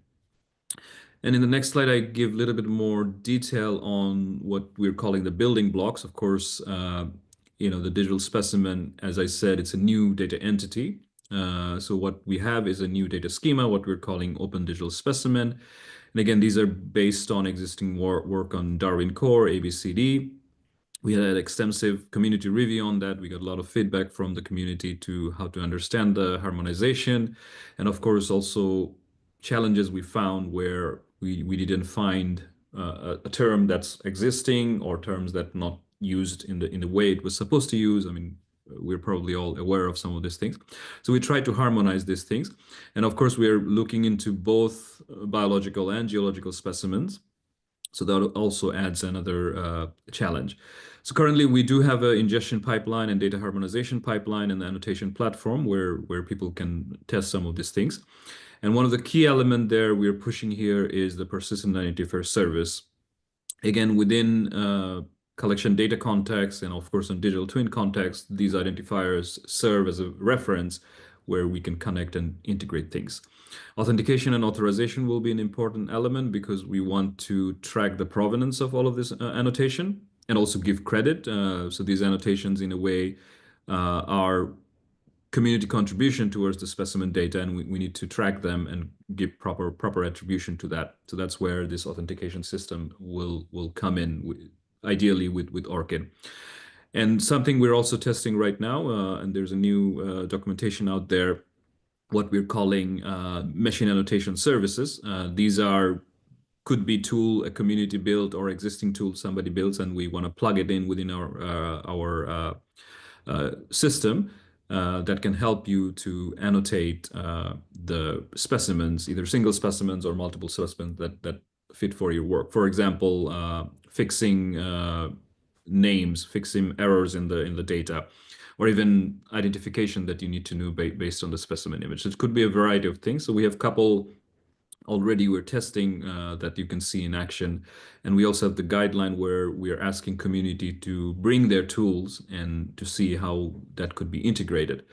F: And in the next slide, I give a little bit more detail on what we're calling the building blocks. Of course, the digital specimen, as I said, it's a new data entity. So what we have is a new data schema, what we're calling open digital specimen. And again, these are based on existing work on Darwin Core, ABCD. We had an extensive community review on that. We got a lot of feedback from the community to how to understand the harmonization. And of course, also challenges we found where we didn't find a term that's existing or terms that not used in the way it was supposed to use. I mean, we're probably all aware of some of these things. So we try to harmonize these things. And of course, we're looking into both biological and geological specimens. So that also adds another challenge. So currently we do have an ingestion pipeline and data harmonization pipeline and the annotation platform where people can test some of these things. And one of the key elements there we're pushing here is the persistent identifier service. Again, within collection data context and of course in digital twin context, these identifiers serve as a reference where we can connect and integrate things. Authentication and authorization will be an important element because we want to track the provenance of all of this annotation and also give credit. So these annotations in a way are community contribution towards the specimen data, and we need to track them and give proper attribution to that. So that's where this authentication system will come in, ideally with ORCID. And something we're also testing right now, and there's a new documentation out there, what we're calling machine annotation services. These are could be tool a community built or existing tool somebody builds, and we want to plug it in within our system that can help you to annotate the specimens, either single specimens or multiple specimens that fit for your work. For example, fixing names, fixing errors in the data, or even identification that you need to know based on the specimen image. It could be a variety of things. So we have a couple already we're testing that you can see in action. And we also have the guideline where we are asking community to bring their tools and to see how that could be integrated.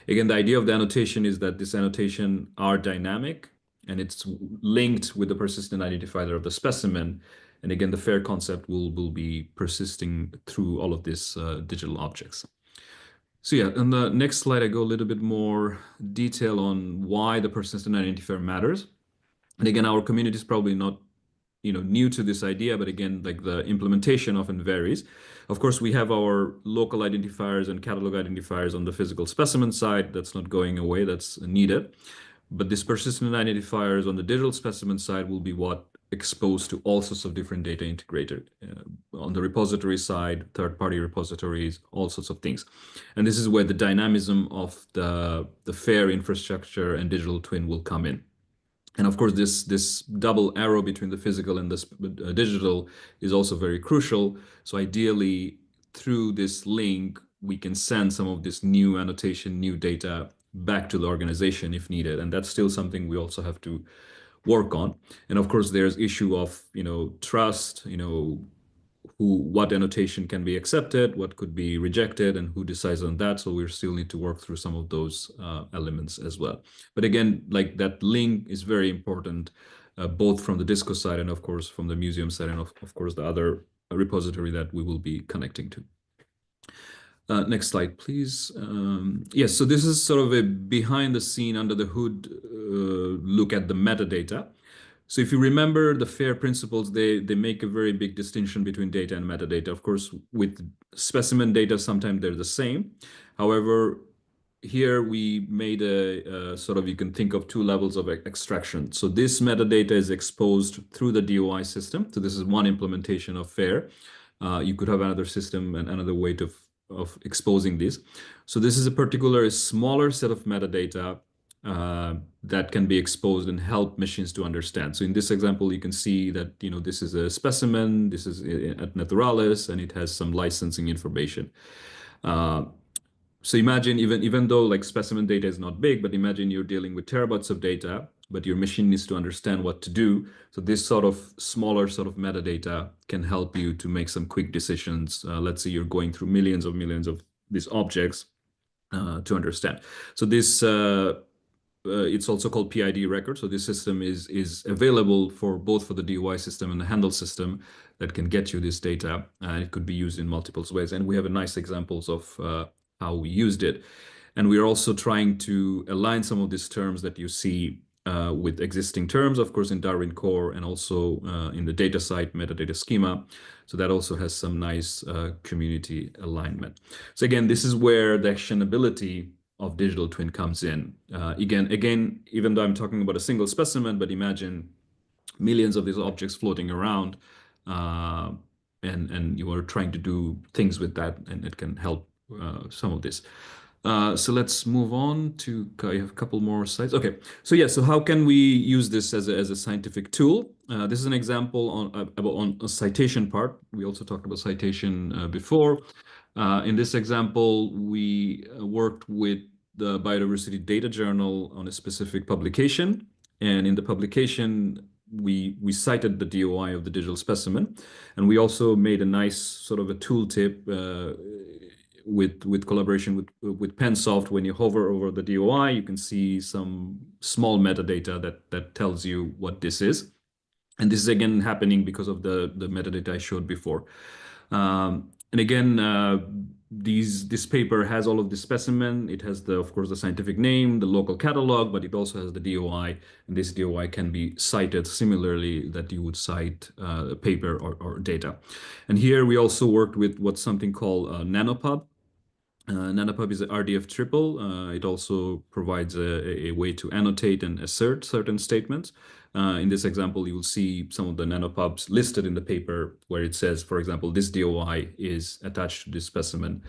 F: Again, the idea of the annotation is that this annotation are dynamic and it's linked with the persistent identifier of the specimen. And again, the FAIR concept will be persisting through all of these digital objects. So yeah, on the next slide, I go a little bit more detail on why the persistent identifier matters. And again, our community is probably not, new to this idea, but again, like the implementation often varies. Of course, we have our local identifiers and catalog identifiers on the physical specimen side. That's not going away, that's needed. But this persistent identifiers on the digital specimen side will be what exposed to all sorts of different data integrated on the repository side, third-party repositories, all sorts of things. And this is where the dynamism of the FAIR infrastructure and digital twin will come in. And of course, this double arrow between the physical and the digital is also very crucial. So ideally, through this link, we can send some of this new annotation, new data back to the organization if needed. And that's still something we also have to work on. And of course, there's issue of, trust, what annotation can be accepted, what could be rejected, and who decides on that. So we still need to work through some of those elements as well. But again, like that link is very important, both from the Disco side and of course from the museum side, and of course the other repository that we will be connecting to. Next slide, please. Yes, so this is sort of a behind the scene, under the hood look at the metadata. So if you remember the FAIR principles, they make a very big distinction between data and metadata. Of course, with specimen data, sometimes they're the same. However, here we made a sort of, you can think of two levels of extraction. So this metadata is exposed through the DOI system. So this is one implementation of FAIR. You could have another system and another way of exposing this. So this is a particular smaller set of metadata that can be exposed and help machines to understand. So in this example, you can see that, this is a specimen, this is at Naturalis, and it has some licensing information. So imagine even though like specimen data is not big, but imagine you're dealing with terabytes of data, but your machine needs to understand what to do. So this sort of smaller sort of metadata can help you to make some quick decisions. Let's say you're going through millions of these objects to understand. So this it's also called PID record. So this system is available for both for the DOI system and the handle system that can get you this data. It could be used in multiple ways. And we have a nice examples of how we used it. And we're also trying to align some of these terms that you see with existing terms, of course, in Darwin Core and also in the data site metadata schema. So that also has some nice community alignment. So again, this is where the actionability of digital twin comes in. Again, even though I'm talking about a single specimen, but imagine millions of these objects floating around, and you are trying to do things with that, and it can help some of this. So let's move on to, I have a couple more slides. Okay, so yeah, so how can we use this as a scientific tool? This is an example on a citation part. We also talked about citation before. In this example, we worked with the Biodiversity Data Journal on a specific publication. And in the publication, we cited the DOI of the digital specimen. And we also made a nice sort of a tooltip with collaboration with Pensoft. When you hover over the DOI, you can see some small metadata that tells you what this is. And this is again happening because of the metadata I showed before. And again, this paper has all of the specimen. It has of course, the scientific name, the local catalog, but it also has the DOI. And this DOI can be cited similarly that you would cite a paper or data. And here we also worked with what's something called NanoPub. NanoPub is an RDF triple. It also provides a way to annotate and assert certain statements. In this example, you will see some of the nanopubs listed in the paper where it says, for example, this DOI is attached to this specimen,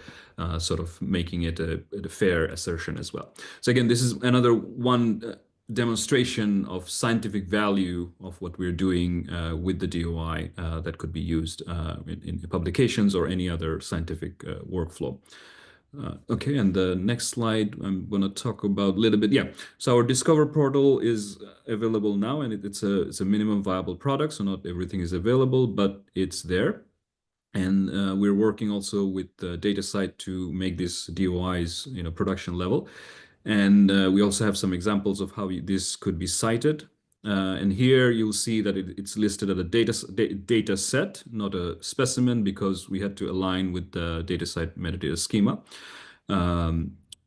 F: sort of making it a fair assertion as well. So again, this is another one demonstration of scientific value of what we're doing with the DOI that could be used in publications or any other scientific workflow. Okay, and the next slide, I'm going to talk about a little bit. Yeah, so our Discover portal is available now, and it's a minimum viable product, so not everything is available, but it's there. And we're working also with DataCite to make this DOIs, production level. And we also have some examples of how this could be cited. And here you'll see that it's listed as a data set, not a specimen, because we had to align with the DataCite metadata schema.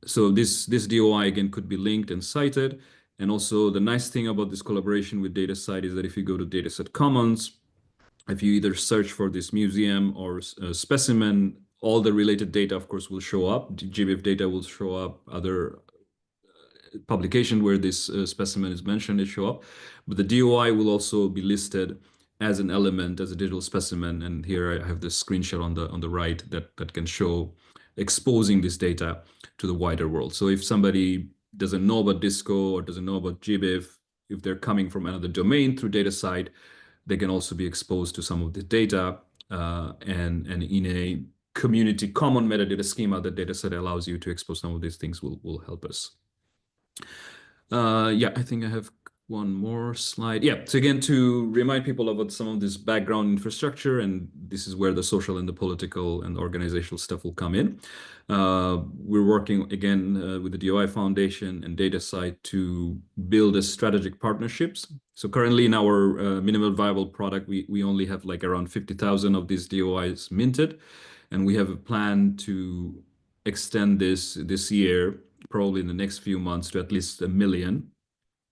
F: So this DOI again could be linked and cited. And also the nice thing about this collaboration with DataCite is that if you go to Dataset Commons, if you either search for this museum or specimen, all the related data, of course, will show up. GBIF data will show up. Other publication where this specimen is mentioned, it show up. But the DOI will also be listed as an element, as a digital specimen. And here I have this screenshot on the right that can show exposing this data to the wider world. So if somebody doesn't know about DISCO or doesn't know about GBIF, if they're coming from another domain through DataCite, they can also be exposed to some of the data and in a community common metadata schema that DataCite allows you to expose some of these things will help us. Yeah, I think I have one more slide. Yeah, so again, to remind people about some of this background infrastructure, and this is where the social and the political and organizational stuff will come in. We're working again with the DOI Foundation and DataCite to build a strategic partnerships. So currently in our minimal viable product, we only have like around 50,000 of these DOIs minted, and we have a plan to extend this year, probably in the next few months, to at least 1 million.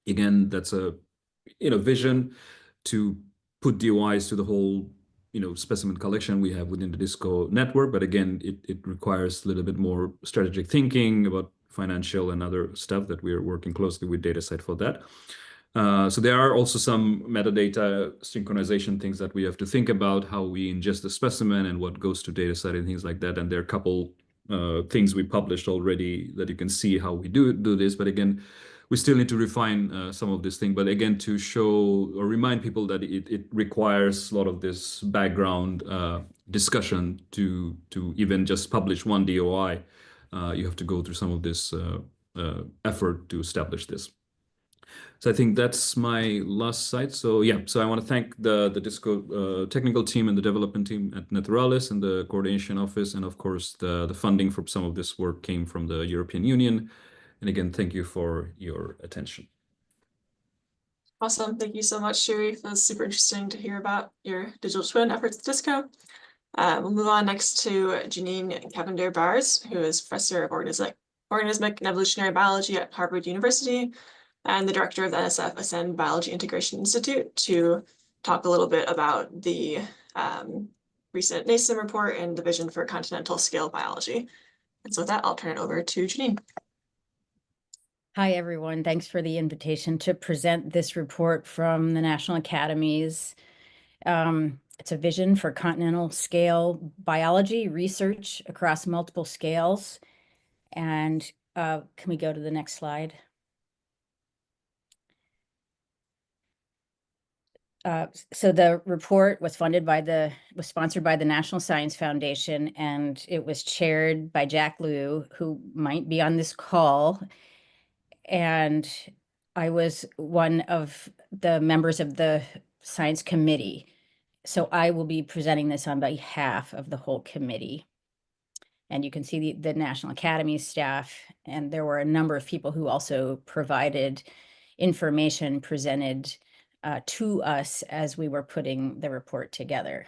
F: Again, that's a vision to put DOIs to the whole specimen collection we have within the DISCO network. But again, it requires a little bit more strategic thinking about financial and other stuff that we're working closely with DataCite for that. So there are also some metadata synchronization things that we have to think about, how we ingest the specimen and what goes to DataCite and things like that. And there are a couple things we published already that you can see how we do this. But again, we still need to refine some of this thing. But again, to show or remind people that it requires a lot of this background discussion to even just publish one DOI. You have to go through some of this effort to establish this. So I think that's my last slide. So yeah, so I want to thank the DISCO technical team and the development team at Naturalis and the coordination office. And of course, the funding for some of this work came from the European Union. And again, thank you for your attention.
D: Awesome. Thank you so much, Sherif. That was super interesting to hear about your digital twin efforts at DISCO. We'll move on next to Janine Cavender-Bars, who is professor of organismic and evolutionary biology at Harvard University and the director of the NSF Ascend Biology Integration Institute, to talk a little bit about the recent NASEM report and the vision for continental scale biology. And so with that, I'll turn it over to Janine.
G: Hi, everyone. Thanks for the invitation to present this report from the National Academies. It's a vision for continental scale biology research across multiple scales. And can we go to the next slide? So the report was sponsored by the National Science Foundation, and it was chaired by Jack Liu, who might be on this call. And I was one of the members of the science committee. So I will be presenting this on behalf of the whole committee. And you can see the National Academy staff, and there were a number of people who also provided information presented to us as we were putting the report together.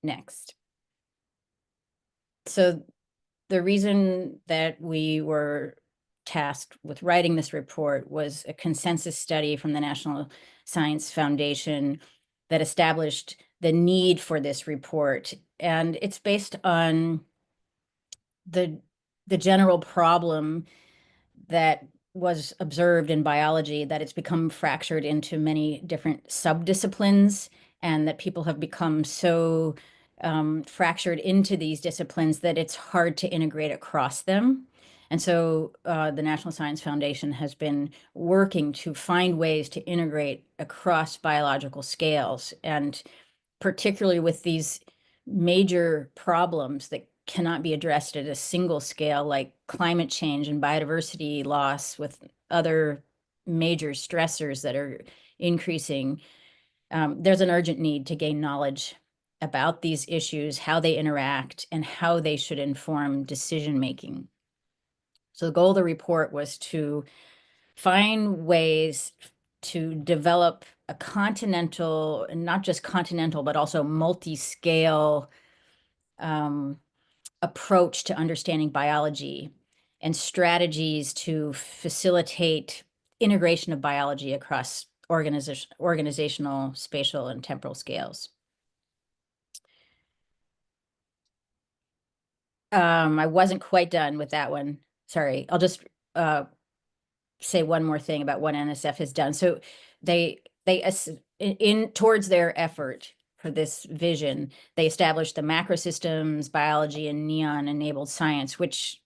G: Next. So the reason that we were tasked with writing this report was a consensus study from the National Science Foundation that established the need for this report. And it's based on the the general problem that was observed in biology, that it's become fractured into many different subdisciplines, and that people have become so fractured into these disciplines that it's hard to integrate across them. And so the National Science Foundation has been working to find ways to integrate across biological scales, and particularly with these major problems that cannot be addressed at a single scale, like climate change and biodiversity loss, with other major stressors that are increasing. There's an urgent need to gain knowledge about these issues, how they interact, and how they should inform decision making. So the goal of the report was to find ways to develop a continental, not just continental, but also multi-scale approach to understanding biology, and strategies to facilitate integration of biology across organizational, spatial, and temporal scales. I wasn't quite done with that one. Sorry, I'll just say one more thing about what NSF has done. So they towards their effort for this vision, they established the macrosystems, biology, and neon-enabled science, which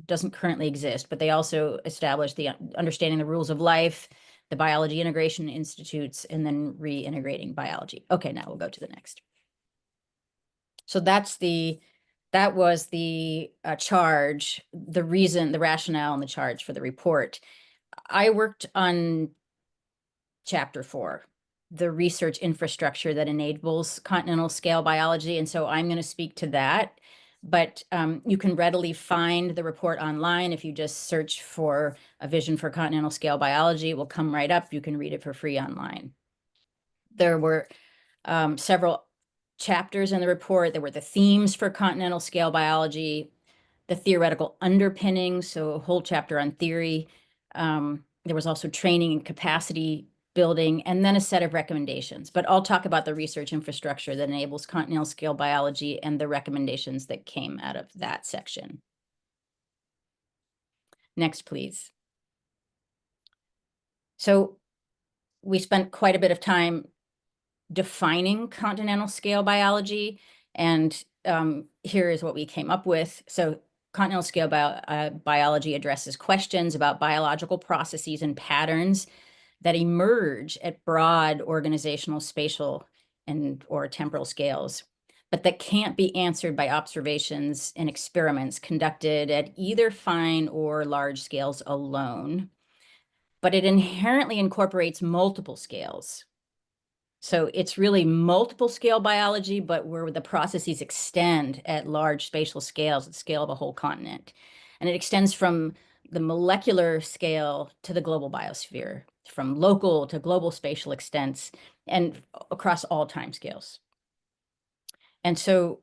G: doesn't currently exist, but they also established the understanding the rules of life, the biology integration institutes, and then reintegrating biology. Okay, now we'll go to the next. So that was the charge, the reason, the rationale, and the charge for the report. I worked on chapter 4, the research infrastructure that enables continental scale biology. And so I'm going to speak to that, but you can readily find the report online. If you just search for a vision for continental scale biology, it will come right up. You can read it for free online. There were several chapters in the report. There were the themes for continental scale biology, the theoretical underpinnings, so a whole chapter on theory. There was also training and capacity building, and then a set of recommendations. But I'll talk about the research infrastructure that enables continental scale biology and the recommendations that came out of that section. Next, please. So we spent quite a bit of time defining continental scale biology, and here is what we came up with. So continental scale biology addresses questions about biological processes and patterns that emerge at broad organizational, spatial, or temporal scales, but that can't be answered by observations and experiments conducted at either fine or large scales alone. But it inherently incorporates multiple scales. So it's really multiple scale biology, but where the processes extend at large spatial scales, the scale of a whole continent. And it extends from the molecular scale to the global biosphere, from local to global spatial extents, and across all time scales. And so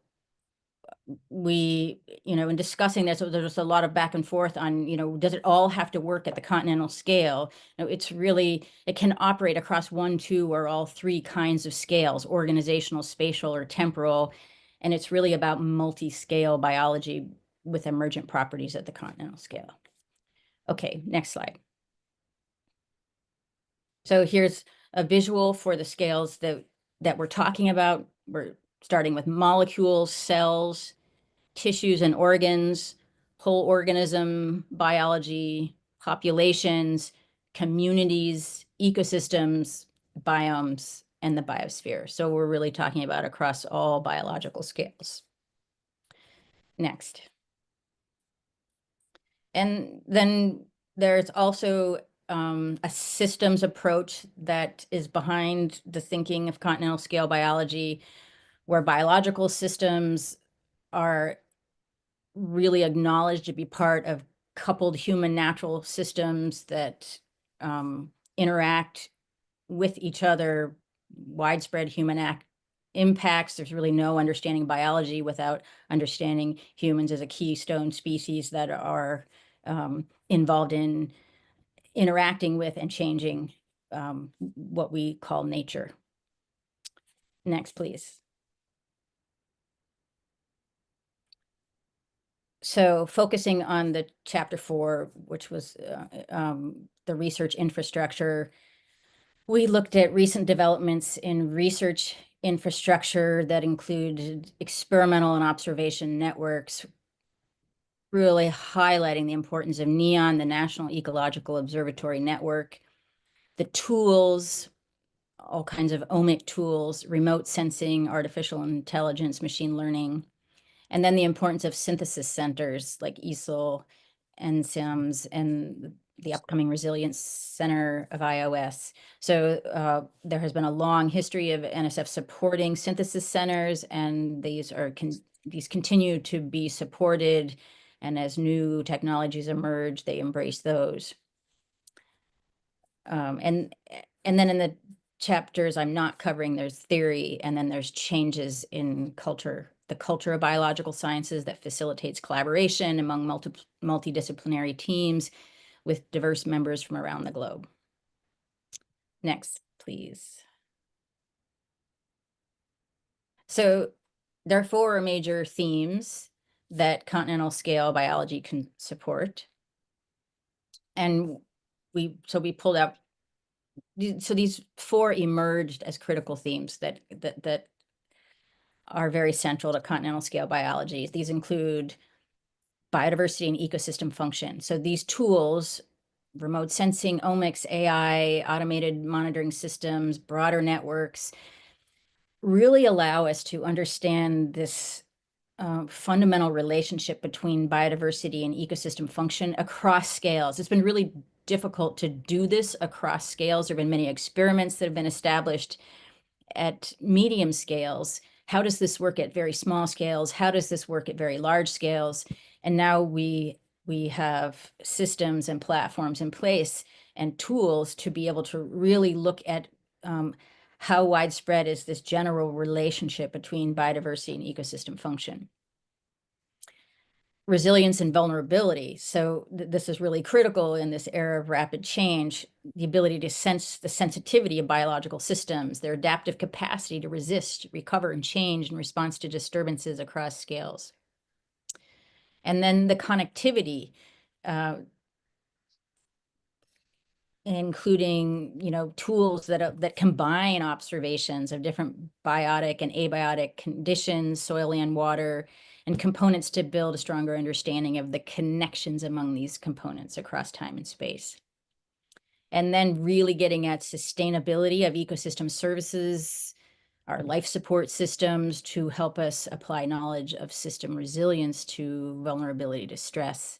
G: we, in discussing this, there's a lot of back and forth on, does it all have to work at the continental scale? It's really, it can operate across 1, 2, or all 3 kinds of scales, organizational, spatial, or temporal. And it's really about multi-scale biology with emergent properties at the continental scale. Okay, next slide. So here's a visual for the scales that we're talking about. We're starting with molecules, cells, tissues and organs, whole organism biology, populations, communities, ecosystems, biomes, and the biosphere. So we're really talking about across all biological scales. Next. And then there's also a systems approach that is behind the thinking of continental scale biology, where biological systems are really acknowledged to be part of coupled human natural systems that interact with each other, widespread human impacts. There's really no understanding biology without understanding humans as a keystone species that are involved in interacting with and changing what we call nature. Next, please. So focusing on the chapter 4, which was the research infrastructure, we looked at recent developments in research infrastructure that included experimental and observation networks, really highlighting the importance of NEON, the National Ecological Observatory Network, the tools, all kinds of omic tools, remote sensing, artificial intelligence, machine learning, and then the importance of synthesis centers like ESOL, NSIMS, and the upcoming Resilience Center of iOS. So there has been a long history of NSF supporting synthesis centers, and these continue to be supported. And as new technologies emerge, they embrace those. And then in the chapters I'm not covering, there's theory, and then there's changes in culture, the culture of biological sciences that facilitates collaboration among multidisciplinary teams with diverse members from around the globe. Next, please. So there are 4 major themes that continental scale biology can support. And we pulled out, so these 4 emerged as critical themes that are very central to continental scale biology. These include biodiversity and ecosystem function. So these tools, remote sensing, omics, AI, automated monitoring systems, broader networks, really allow us to understand this fundamental relationship between biodiversity and ecosystem function across scales. It's been really difficult to do this across scales. There have been many experiments that have been established at medium scales. How does this work at very small scales? How does this work at very large scales? And now we have systems and platforms in place and tools to be able to really look at how widespread is this general relationship between biodiversity and ecosystem function. Resilience and vulnerability. So this is really critical in this era of rapid change, the ability to sense the sensitivity of biological systems, their adaptive capacity to resist, recover, and change in response to disturbances across scales. And then the connectivity, including, tools that combine observations of different biotic and abiotic conditions, soil, land, water, and components to build a stronger understanding of the connections among these components across time and space. And then really getting at sustainability of ecosystem services, our life support systems, to help us apply knowledge of system resilience to vulnerability to stress,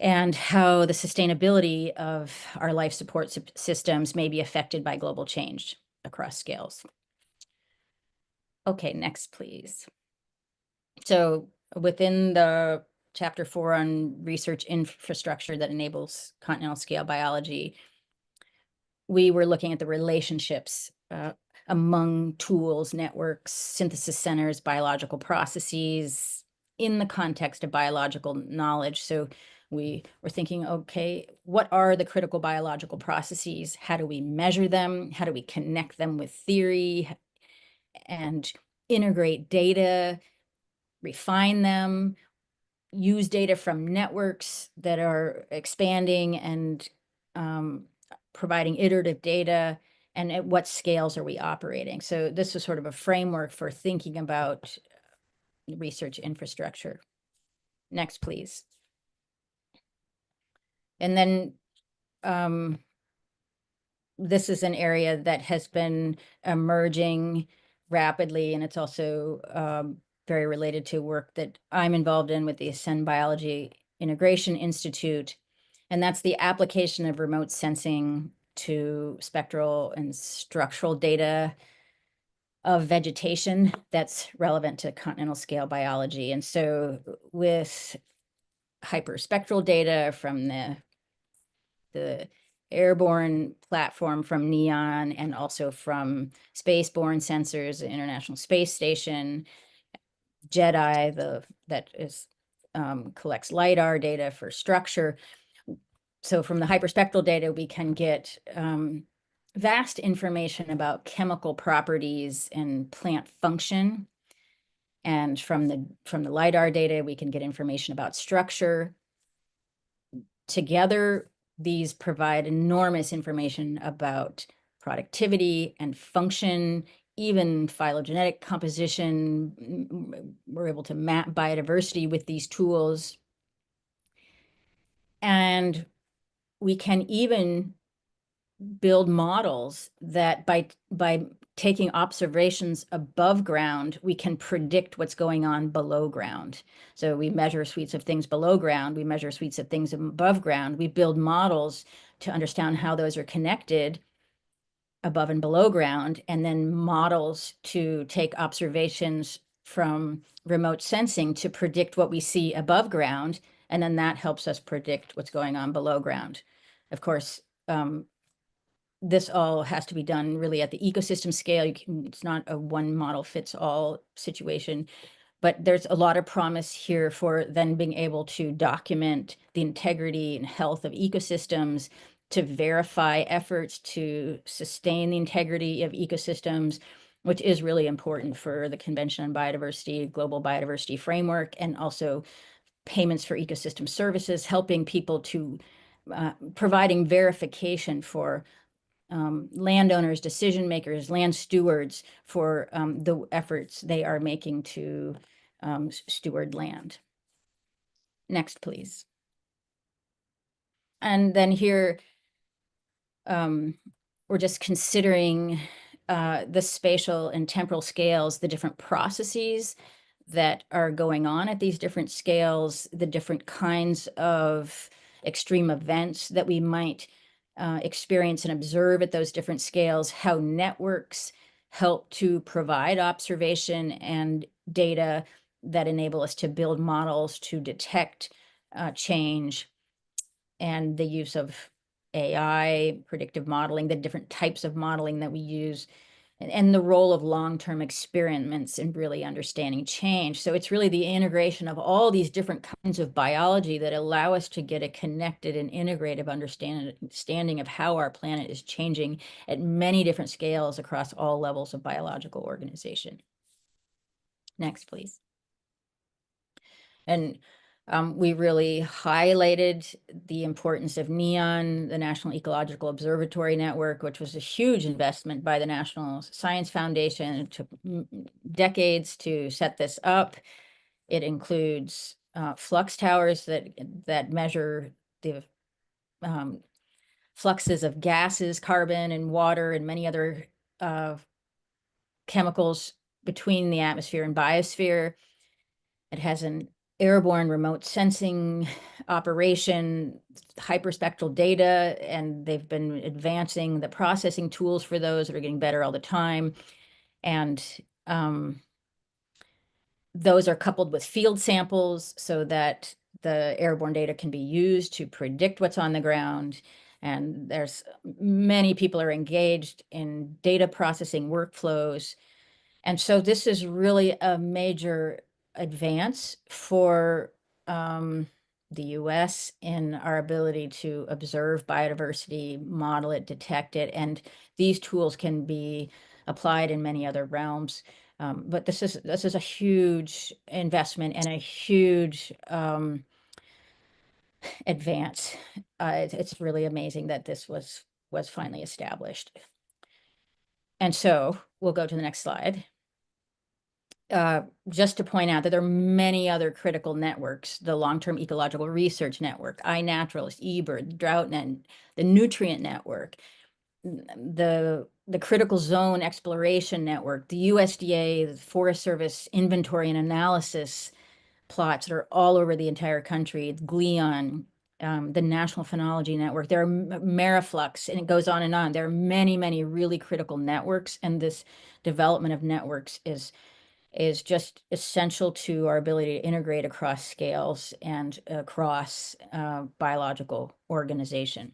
G: and how the sustainability of our life support systems may be affected by global change across scales. Okay, next, please. So within the chapter 4 on research infrastructure that enables continental scale biology, we were looking at the relationships among tools, networks, synthesis centers, biological processes in the context of biological knowledge. So we were thinking, okay, what are the critical biological processes? How do we measure them? How do we connect them with theory and integrate data, refine them, use data from networks that are expanding and providing iterative data, and at what scales are we operating? So this was sort of a framework for thinking about research infrastructure. Next, please. And then this is an area that has been emerging rapidly, and it's also very related to work that I'm involved in with the Ascend Biology Integration Institute, and that's the application of remote sensing to spectral and structural data of vegetation that's relevant to continental scale biology. And so with hyperspectral data from the airborne platform from NEON, and also from spaceborne sensors, the International Space Station, JEDI, that collects LiDAR data for structure. So from the hyperspectral data, we can get vast information about chemical properties and plant function. And from the LiDAR data, we can get information about structure. Together, these provide enormous information about productivity and function, even phylogenetic composition. We're able to map biodiversity with these tools. And we can even build models that by taking observations above ground, we can predict what's going on below ground. So we measure suites of things below ground, we measure suites of things above ground, we build models to understand how those are connected above and below ground, and then models to take observations from remote sensing to predict what we see above ground, and then that helps us predict what's going on below ground. Of course, this all has to be done really at the ecosystem scale. It's not a one model fits all situation, but there's a lot of promise here for then being able to document the integrity and health of ecosystems, to verify efforts to sustain the integrity of ecosystems, which is really important for the Convention on Biodiversity, Global Biodiversity Framework, and also payments for ecosystem services, helping people to providing verification for landowners, decision makers, land stewards for the efforts they are making to steward land. Next, please. And then here, we're just considering the spatial and temporal scales, the different processes that are going on at these different scales, the different kinds of extreme events that we might experience and observe at those different scales, how networks help to provide observation and data that enable us to build models to detect change, and the use of AI, predictive modeling, the different types of modeling that we use, and the role of long-term experiments in really understanding change. So it's really the integration of all these different kinds of biology that allow us to get a connected and integrative understanding of how our planet is changing at many different scales across all levels of biological organization. Next, please. And we really highlighted the importance of NEON, the National Ecological Observatory Network, which was a huge investment by the National Science Foundation. It took decades to set this up. It includes flux towers that measure the fluxes of gases, carbon and water, and many other chemicals between the atmosphere and biosphere. It has an airborne remote sensing operation, hyperspectral data, and they've been advancing the processing tools for those that are getting better all the time. And those are coupled with field samples so that the airborne data can be used to predict what's on the ground. And there's many people are engaged in data processing workflows. And so this is really a major advance for the US in our ability to observe biodiversity, model it, detect it, and these tools can be applied in many other realms. But this is a huge investment and a huge advance. It's really amazing that this was finally established. And so we'll go to the next slide. Just to point out that there are many other critical networks: the Long-Term Ecological Research Network, iNaturalist, eBird, DroughtNet, the Nutrient Network, the Critical Zone Exploration Network, the USDA, the Forest Service inventory and analysis plots that are all over the entire country, GLEON, the National Phenology Network, there are Mariflux, and it goes on and on. There are many, many really critical networks, and this development of networks is just essential to our ability to integrate across scales and across biological organization.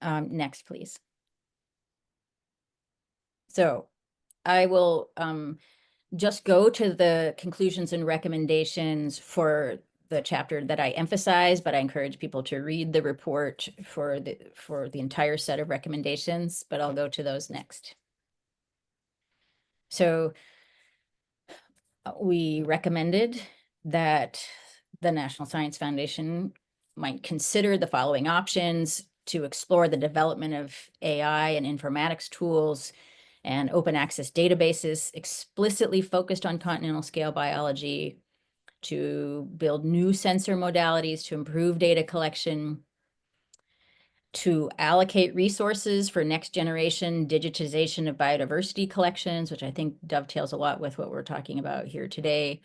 G: Next, please. So I will just go to the conclusions and recommendations for the chapter that I emphasize, but I encourage people to read the report for the entire set of recommendations, but I'll go to those next. So we recommended that the National Science Foundation might consider the following options to explore the development of AI and informatics tools and open access databases explicitly focused on continental scale biology, to build new sensor modalities to improve data collection, to allocate resources for next generation digitization of biodiversity collections, which I think dovetails a lot with what we're talking about here today,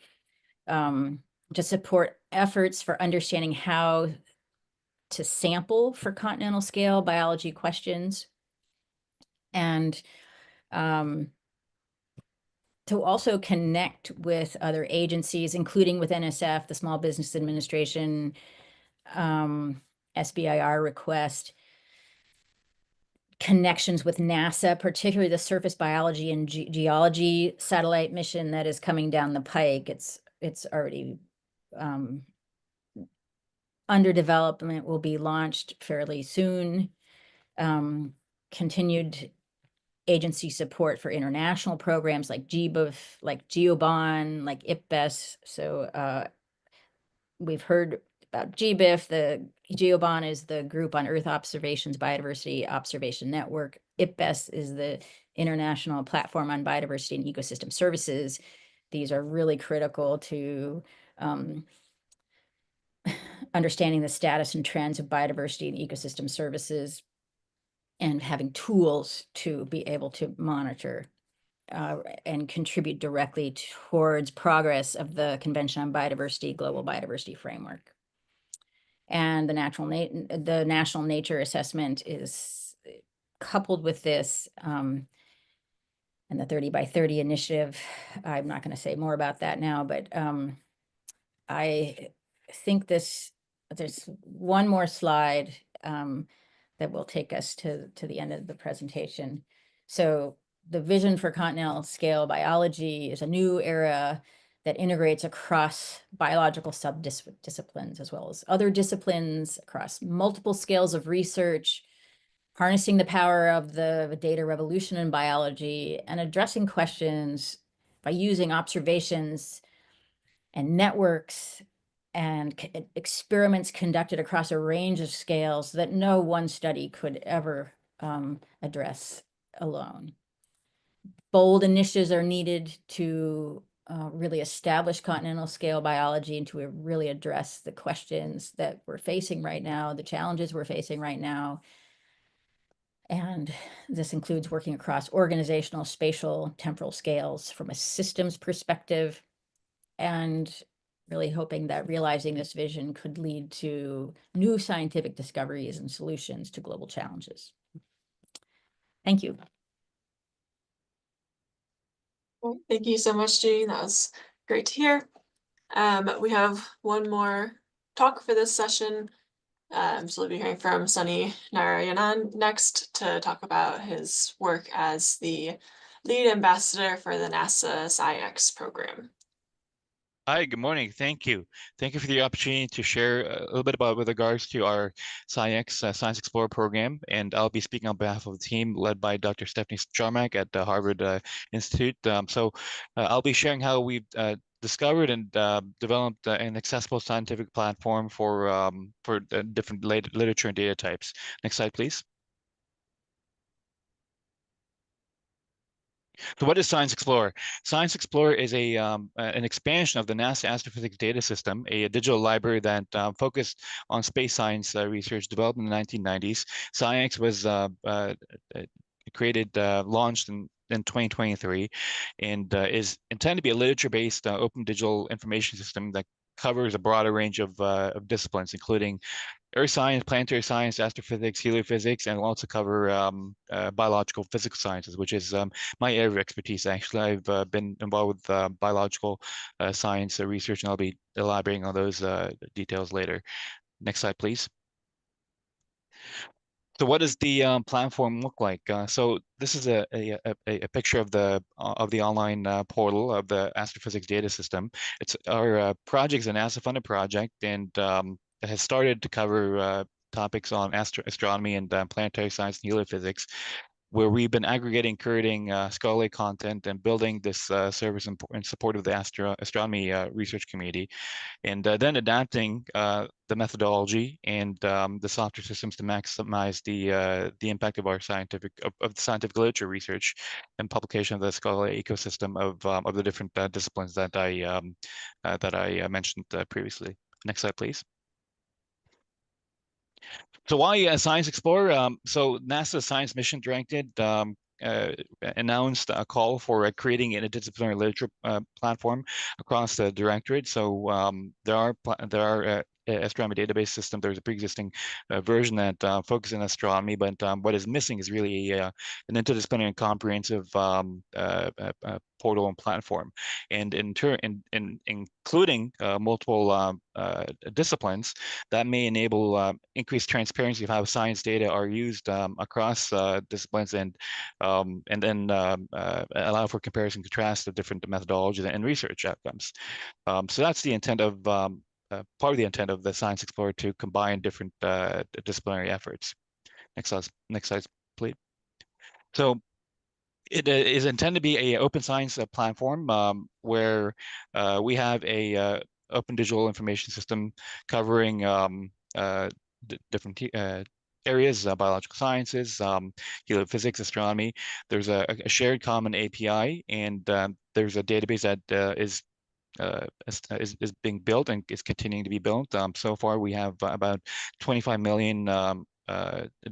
G: to support efforts for understanding how to sample for continental scale biology questions, and to also connect with other agencies, including with NSF, the Small Business Administration, SBIR request, connections with NASA, particularly the surface biology and geology satellite mission that is coming down the pike. It's already under development, will be launched fairly soon. Continued agency support for international programs like GBIF, like GEOBON, like IPBES. So we've heard about GBIF. The GEOBON is the Group on Earth Observations Biodiversity Observation Network. IPBES is the International Platform on Biodiversity and Ecosystem Services. These are really critical to understanding the status and trends of biodiversity and ecosystem services, and having tools to be able to monitor and contribute directly towards progress of the Convention on Biodiversity, Global Biodiversity Framework. And the National Nature Assessment is coupled with this, and the 30 by 30 initiative. I'm not going to say more about that now, but I think there's one more slide that will take us to the end of the presentation. So the vision for continental scale biology is a new era that integrates across biological subdisciplines as well as other disciplines across multiple scales of research, harnessing the power of the data revolution in biology and addressing questions by using observations and networks and experiments conducted across a range of scales that no one study could ever address alone. Bold initiatives are needed to really establish continental scale biology and to really address the questions that we're facing right now, the challenges we're facing right now. And this includes working across organizational, spatial, temporal scales from a systems perspective, and really hoping that realizing this vision could lead to new scientific discoveries and solutions to global challenges. Thank you.
D: Well, thank you so much, Jean. That was great to hear. We have one more talk for this session. So we'll be hearing from Sunny Narayanan next to talk about his work as the lead ambassador for the NASA SciEx program.
H: Hi, good morning. Thank you. Thank you for the opportunity to share a little bit about with regards to our SciEx Science Explorer program. And I'll be speaking on behalf of the team led by Dr. Stephanie Charmack at the Harvard Institute. I'll be sharing how we've discovered and developed an accessible scientific platform for different literature and data types. Next slide, please. So what is Science Explorer? Science Explorer is an expansion of the NASA Astrophysics Data System, a digital library that focused on space science research developed in the 1990s. SciEx was launched in 2023, and is intended to be a literature-based open digital information system that covers a broader range of disciplines, including earth science, planetary science, astrophysics, heliophysics, and will also cover biological physical sciences, which is my area of expertise. Actually, I've been involved with biological science research, and I'll be elaborating on those details later. Next slide, please. So what does the platform look like? So this is a picture of the online portal of the Astrophysics Data System. It's our project is a NASA-funded project, and it has started to cover topics on astronomy and planetary science and heliophysics. where we've been aggregating, curating scholarly content and building this service in support of the astronomy research community, and then adapting the methodology and the software systems to maximize the impact of our scientific literature research and publication of the scholarly ecosystem of the different disciplines that I mentioned previously. Next slide, please. So why Science Explorer? So NASA's Science Mission Directed announced a call for creating an interdisciplinary literature platform across the directorate. So there are astronomy database system. There's a pre-existing version that focuses on astronomy, but what is missing is really an interdisciplinary and comprehensive portal and platform, and including multiple disciplines that may enable increased transparency of how science data are used across disciplines, and then allow for comparison and contrast of different methodologies and research outcomes. So that's the intent of part of the intent of the Science Explorer, to combine different disciplinary efforts. Next slide, please. So it is intended to be an open science platform where we have a open digital information system covering different areas, biological sciences, physics, astronomy. There's a shared common API, and there's a database that is being built and is continuing to be built. So far, we have about 25 million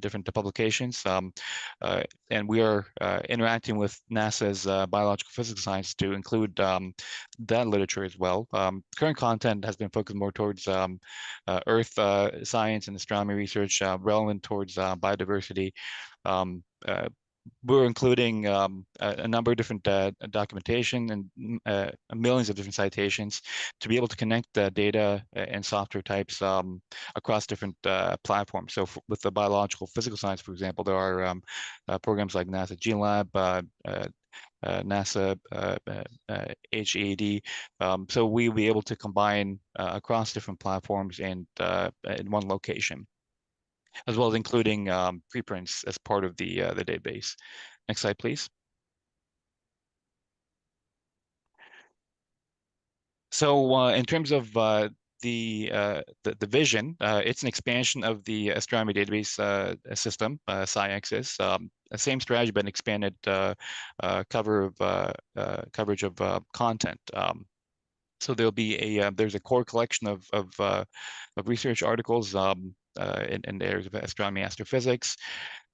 H: different publications, and we are interacting with NASA's biological physics science to include that literature as well. Current content has been focused more towards Earth science and astronomy research, relevant towards biodiversity. We're including a number of different documentation and millions of different citations to be able to connect data and software types across different platforms. So with the biological physical science, for example, there are programs like NASA GeneLab, NASA HAD. So we'll be able to combine across different platforms and in one location, as well as including preprints as part of the database. Next slide, please. So in terms of the vision, it's an expansion of the astronomy database system, SciAxis. The same strategy, but an expanded coverage of content. So there'll be there's a core collection of research articles in the areas of astronomy, astrophysics,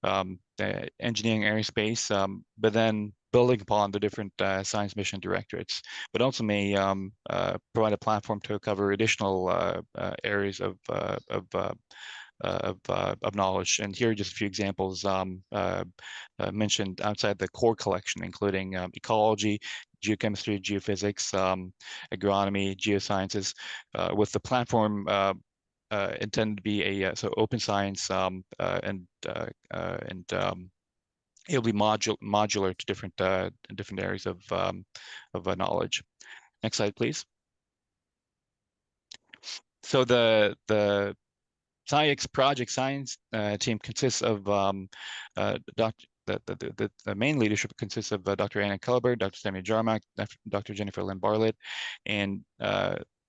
H: engineering, aerospace, but then building upon the different science mission directorates, but also may provide a platform to cover additional areas of knowledge. And here are just a few examples mentioned outside the core collection, including ecology, geochemistry, geophysics, agronomy, geosciences, with the platform intended to be a so open science and it'll be modular to different areas of knowledge. Next slide, please. So the SciAx project science team consists of the main leadership consists of Dr. Anna Kelleber, Dr. Samuel Jarmak, Dr. Jennifer Lynn Bartlett, and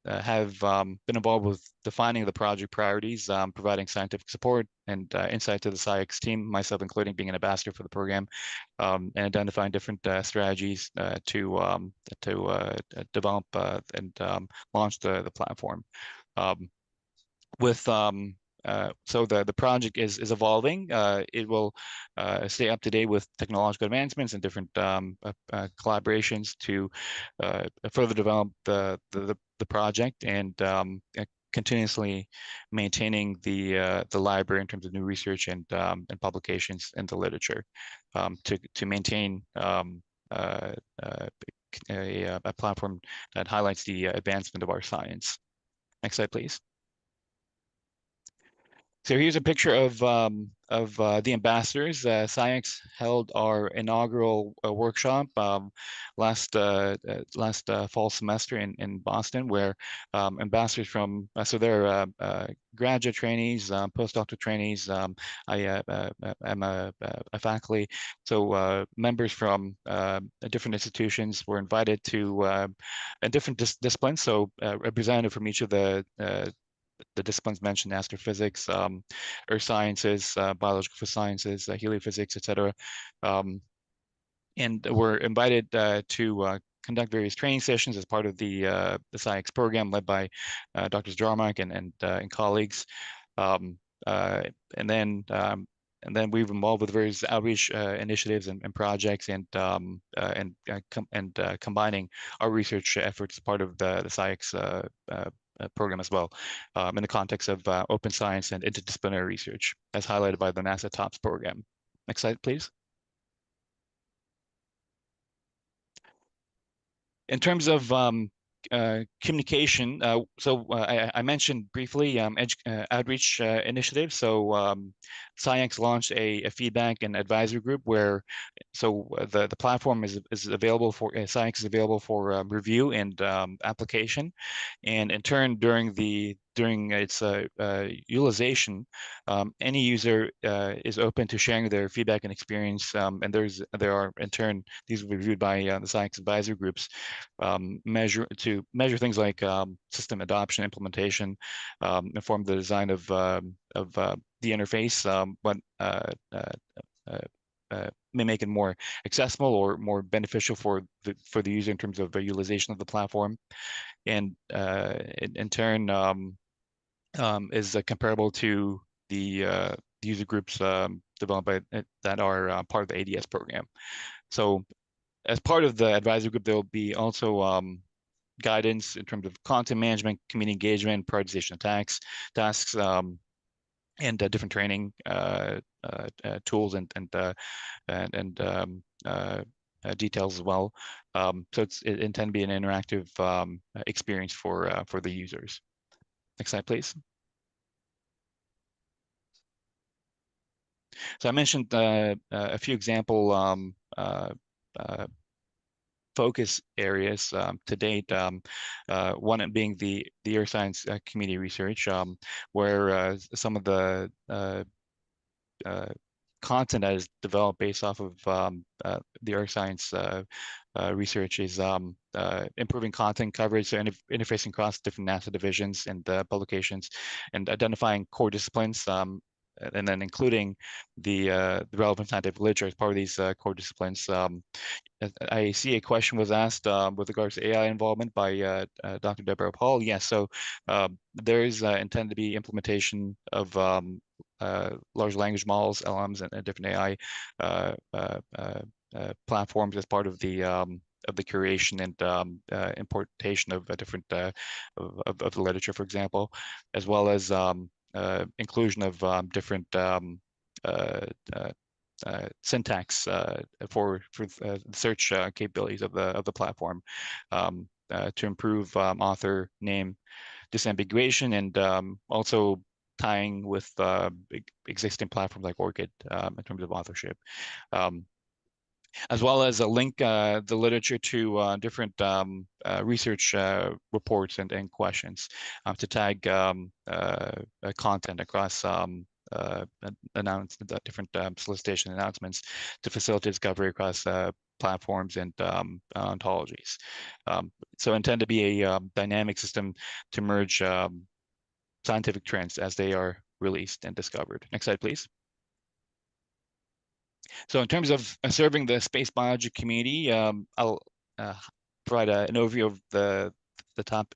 H: have been involved with defining the project priorities, providing scientific support and insight to the SciAx team, myself including being an ambassador for the program, and identifying different strategies to develop and launch the platform. So the project is evolving. It will stay up to date with technological advancements and different collaborations to further develop the project, and continuously maintaining the library in terms of new research and publications in the literature, to maintain a platform that highlights the advancement of our science. Next slide, please. So here's a picture of the ambassadors, SciEx held our inaugural workshop last fall semester in Boston, where ambassadors from so they're graduate trainees, postdoctoral trainees. I am a faculty, so members from different institutions were invited to different disciplines. So a representative from each of the disciplines mentioned: astrophysics, earth sciences, biological sciences, heliophysics, etc. And were invited to conduct various training sessions as part of the SciEx program led by Drs. Jarmark and colleagues. And then we've involved with various outreach initiatives and projects, and combining our research efforts as part of the SciEx program as well, in the context of open science and interdisciplinary research, as highlighted by the NASA TOPS program. Next slide, please. In terms of communication, I mentioned briefly outreach initiatives. So SciEx launched a feedback and advisory group where the platform is available for SciEx is available for review and application, and in turn during its utilization, any user is open to sharing their feedback and experience, and there are in turn these reviewed by the SciEx advisory groups, measure things like system adoption, implementation, inform the design of the interface, but may make it more accessible or more beneficial for the user in terms of the utilization of the platform, and in turn is comparable to the user groups developed by that are part of the ADS program. So as part of the advisory group, there will be also guidance in terms of content management, community engagement, prioritization of tasks, and different training tools and details as well. So it's intended to be an interactive experience for the users. Next slide, please. So I mentioned a few example focus areas to date. One being the earth science community research, where some of the content that is developed based off of the earth science research is improving content coverage, so interfacing across different NASA divisions and publications, and identifying core disciplines, and then including the relevant scientific literature as part of these core disciplines. I see a question was asked with regards to AI involvement by Dr. Deborah Paul. Yes, so there is intended to be implementation of large language models, LLMs, and different AI platforms as part of the curation and importation of different of the literature, for example, as well as inclusion of different syntax for the search capabilities of the platform, to improve author name disambiguation, and also tying with existing platforms like ORCID in terms of authorship, as well as a link the literature to different research reports and questions, to tag content across different solicitation announcements to facilitate discovery across platforms and ontologies. So intend to be a dynamic system to merge scientific trends as they are released and discovered. Next slide, please. So in terms of serving the space biology community, I'll provide an overview of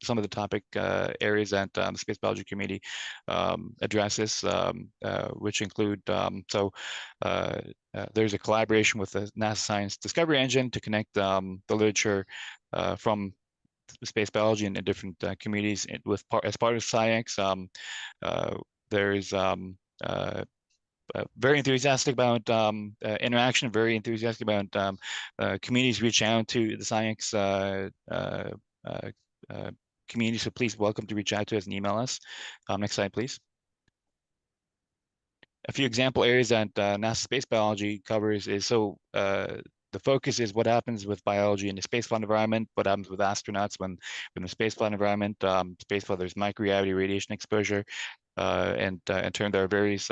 H: some of the topic areas that the space biology community addresses, which include there's a collaboration with the NASA Science Discovery Engine to connect the literature from space biology and different communities as part of SciEx. There's very enthusiastic about interaction, very enthusiastic about communities reaching out to the SciEx community. So please welcome to reach out to us and email us. Next slide, please. a few example areas that NASA space biology covers is the focus is what happens with biology in the spaceflight environment, what happens with astronauts when in the spaceflight environment. Spaceflight, there's microgravity radiation exposure, and in turn there are various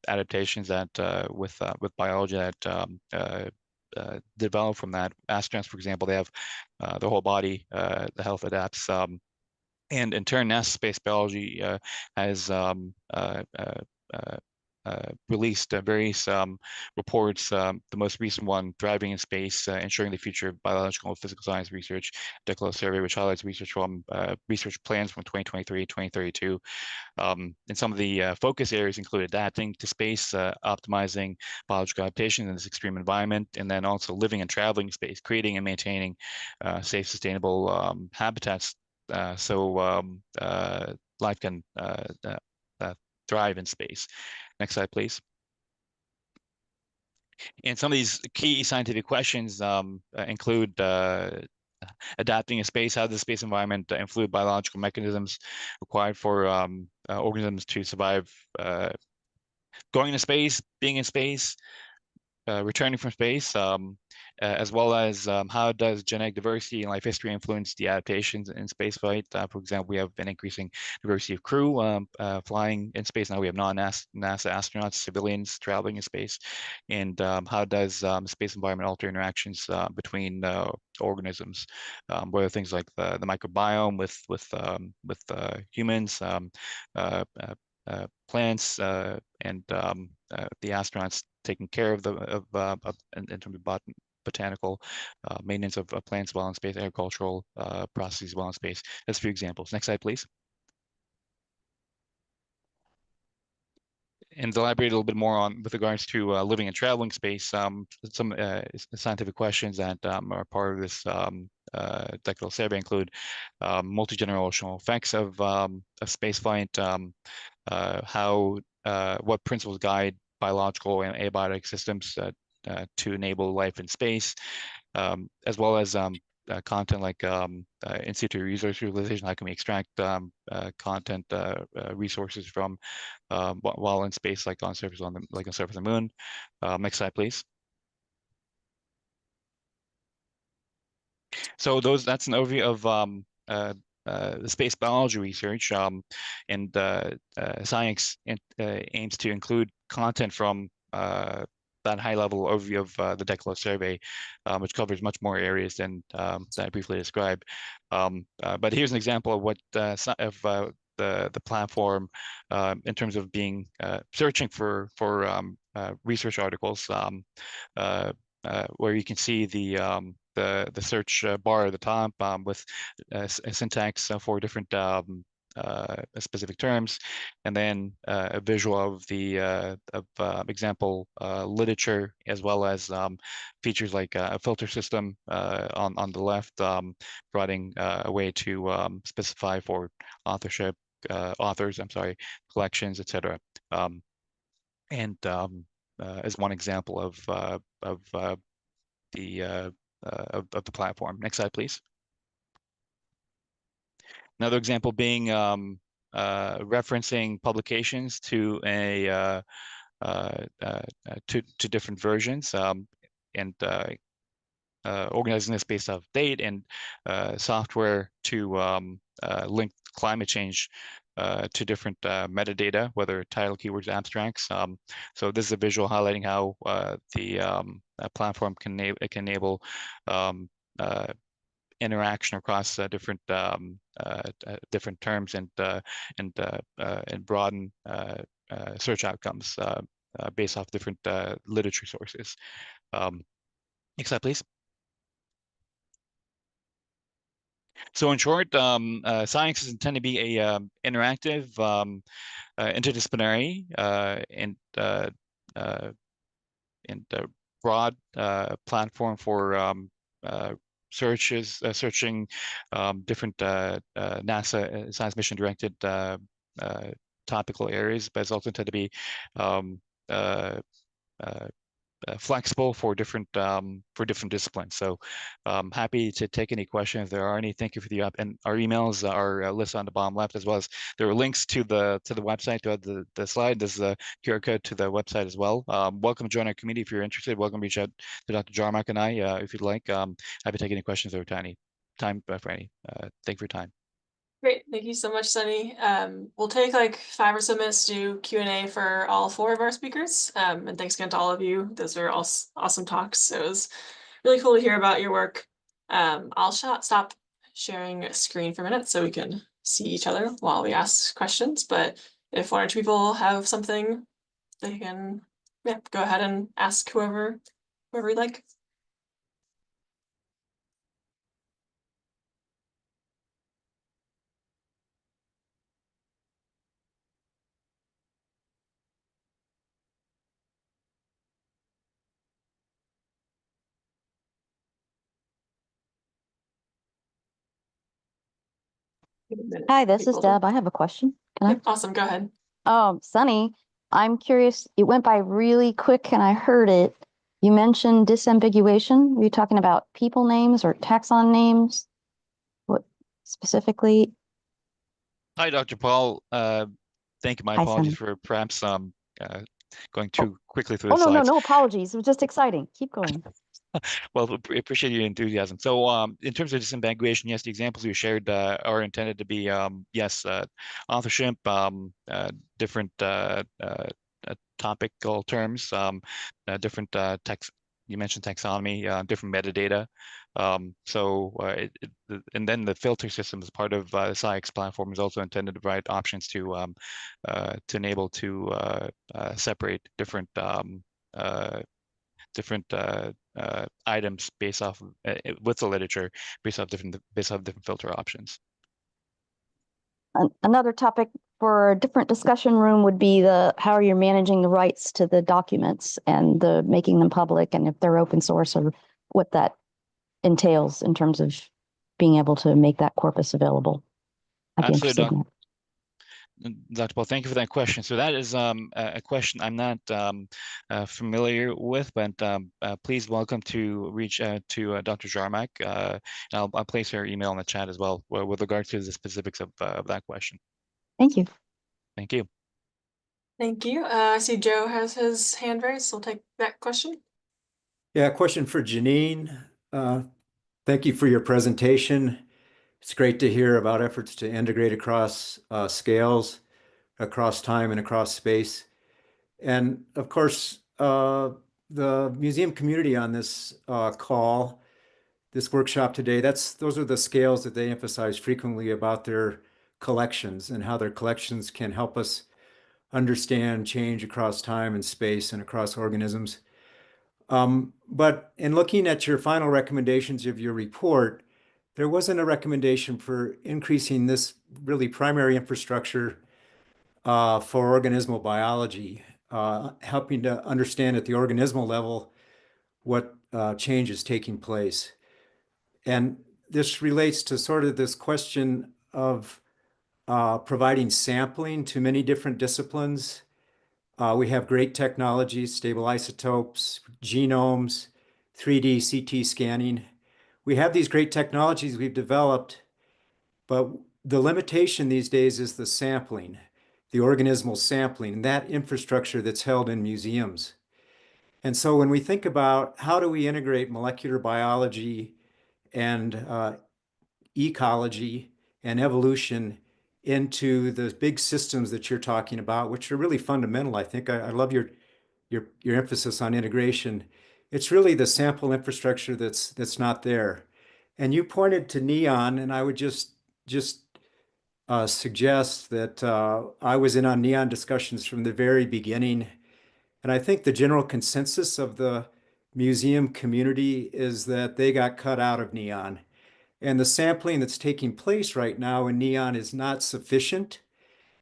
H: adaptations that with biology that develop from that. Astronauts, for example, they have their whole body, the health adapts. And in turn, NASA space biology has released various reports. The most recent one, Thriving in Space, Ensuring the Future of Biological and Physical Science Research, Declo Survey, which highlights research plans from 2023 2032. And some of the focus areas include adapting to space, optimizing biological adaptation in this extreme environment, and then also living and traveling in space, creating and maintaining safe, sustainable habitats so life can thrive in space. Next slide, please. And some of these key scientific questions include adapting in space. How does the space environment influence biological mechanisms required for organisms to survive going into space, being in space, returning from space, as well as how does genetic diversity and life history influence the adaptations in spaceflight? For example, we have an increasing diversity of crew flying in space. Now we have non-NASA astronauts, civilians traveling in space. And how does space environment alter interactions between organisms? Whether things like the microbiome with humans, plants, and the astronauts taking care of in terms of botanical maintenance of plants while in space, agricultural processes while in space. That's a few examples. Next slide, please. And to elaborate a little bit more on with regards to living and traveling space, some scientific questions that are part of this decadal survey include multi-generational effects of spaceflight, what principles guide biological and abiotic systems to enable life in space, as well as content like in situ resource utilization. How can we extract content resources from while in space, like on surface on the moon? Next slide, please. So that's an overview of the space biology research, and science aims to include content from that high-level overview of the Declo survey, which covers much more areas than that I briefly described. But here's an example of what the platform in terms of being searching for research articles, where you can see the search bar at the top with a syntax for different specific terms, and then a visual of the example literature, as well as features like a filter system on the left, providing a way to specify for authorship, authors, collections, etc. And as one example of the platform. Next slide, please. Another example being referencing publications to to different versions, and organizing this based off date and software to link climate change to different metadata, whether title, keywords, abstracts. So this is a visual highlighting how the platform can enable interaction across different terms and broaden search outcomes based off different literature sources. Next slide, please. So in short, science is intended to be a interactive, interdisciplinary, and broad platform for searching different NASA science mission directed topical areas, but it's also intended to be flexible for different disciplines. So happy to take any questions if there are any. Thank you for the and our emails are listed on the bottom left, as well as there are links to the website, to the slide. There's a QR code to the website as well. Welcome to join our community if you're interested. Welcome to reach out to Dr. Jarmak and I if you'd like. Happy to take any questions or any time for any. Thank you for your time.
D: Great, thank you so much, Sunny. We'll take like 5 or so minutes to do Q&A for all 4 of our speakers. And thanks again to all of you. Those were all awesome talks. It was really cool to hear about your work. I'll stop sharing a screen for a minute so we can see each other while we ask questions. But if 1 or 2 people have something, they can go ahead and ask whoever you'd like.
I: Hi, this is Deb. I have a question. Can I?
D: Awesome, go ahead.
I: Sunny, I'm curious. It went by really quick and I heard it. You mentioned disambiguation. Were you talking about people names or taxon names? What specifically?
H: Hi, Dr. Paul. Thank you. My
I: Hi,
H: apologies
I: Sunny.
H: for perhaps going too quickly through the
I: Oh,
H: slides.
I: no apologies. It was just exciting. Keep going.
H: Well, appreciate your enthusiasm. So, in terms of disambiguation, yes, the examples you shared are intended to be, yes, authorship, different topical terms, different text. You mentioned taxonomy, different metadata. And then the filter system as part of the SciX platform is also intended to provide options to enable to separate different items based off with the literature based off different filter options.
I: Another topic for a different discussion room would be how you're managing the rights to the documents and making them public, and if they're open source, or what that entails in terms of being able to make that corpus available. I'd be interested in that.
H: Dr. Paul, thank you for that question. So that is a question I'm not familiar with, but please welcome to reach out to Dr. Jarmak. And I'll place her email in the chat as well with regard to the specifics of that question.
I: Thank you.
H: Thank you.
D: Thank you. I see Joe has his hand raised, so we'll take that question.
J: Yeah, question for Janine. Thank you for your presentation. It's great to hear about efforts to integrate across scales, across time and across space. And of course, the museum community on this call, this workshop today, those are the scales that they emphasize frequently about their collections and how their collections can help us understand change across time and space and across organisms. But in looking at your final recommendations of your report, there wasn't a recommendation for increasing this really primary infrastructure for organismal biology, helping to understand at the organismal level what change is taking place. And this relates to sort of this question of providing sampling to many different disciplines. We have great technologies, stable isotopes, genomes, 3D CT scanning. We have these great technologies we've developed, but the limitation these days is the sampling, the organismal sampling, and that infrastructure that's held in museums. And so when we think about how do we integrate molecular biology and ecology and evolution into the big systems that you're talking about, which are really fundamental, I think. I love your emphasis on integration. It's really the sample infrastructure that's not there. And you pointed to NEON, and I would just suggest that I was in on NEON discussions from the very beginning. And I think the general consensus of the museum community is that they got cut out of NEON. And the sampling that's taking place right now in NEON is not sufficient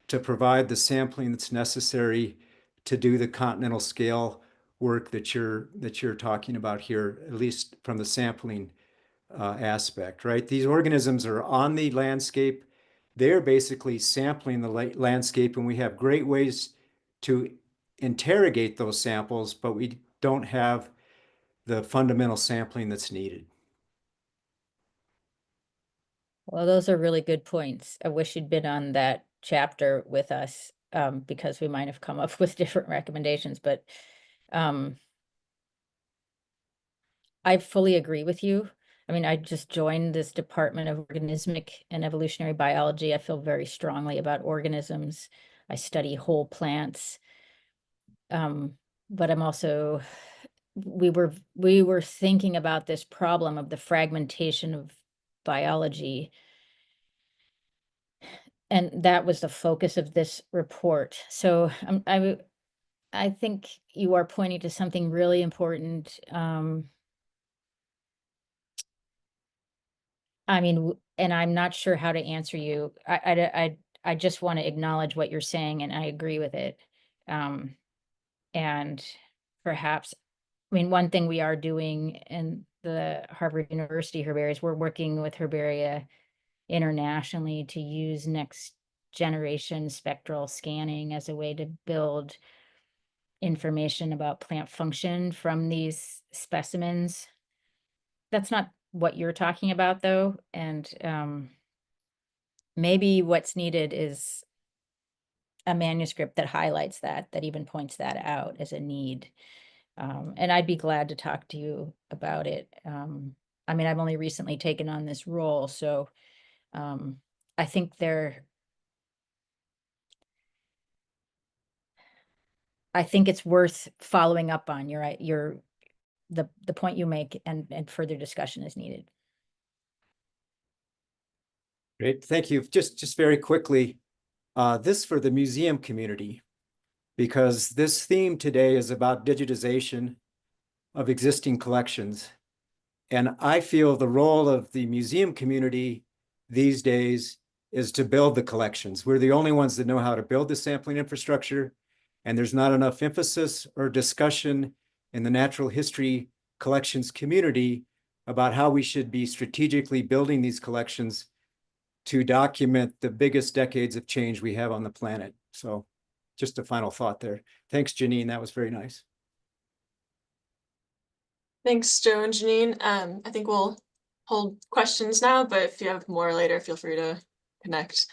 J: to provide the sampling that's necessary to do the continental scale work that you're talking about here, at least from the sampling aspect, right? These organisms are on the landscape. They're basically sampling the landscape, and we have great ways to interrogate those samples, but we don't have the fundamental sampling that's needed.
G: Well, those are really good points. I wish you'd been on that chapter with us, because we might have come up with different recommendations, but I fully agree with you. I mean, I just joined this Department of Organismic and Evolutionary Biology. I feel very strongly about organisms. I study whole plants. But I'm also, we were thinking about this problem of the fragmentation of biology. And that was the focus of this report. So I think you are pointing to something really important. I mean, and I'm not sure how to answer you. I just want to acknowledge what you're saying, and I agree with it. And perhaps, I mean, one thing we are doing in the Harvard University Herbaria is we're working with Herbaria internationally to use next generation spectral scanning as a way to build information about plant function from these specimens. That's not what you're talking about, though, and maybe what's needed is a manuscript that highlights that even points that out as a need. And I'd be glad to talk to you about it. I mean, I've only recently taken on this role, so I think I think it's worth following up on. You're right. The point you make, and further discussion is needed.
J: Great, thank you. Just very quickly, this for the museum community, because this theme today is about digitization of existing collections. And I feel the role of the museum community these days is to build the collections. We're the only ones that know how to build the sampling infrastructure, and there's not enough emphasis or discussion in the natural history collections community about how we should be strategically building these collections to document the biggest decades of change we have on the planet. So just a final thought there. Thanks, Janine. That was very nice.
D: Thanks, Joe and Janine. I think we'll hold questions now, but if you have more later, feel free to connect.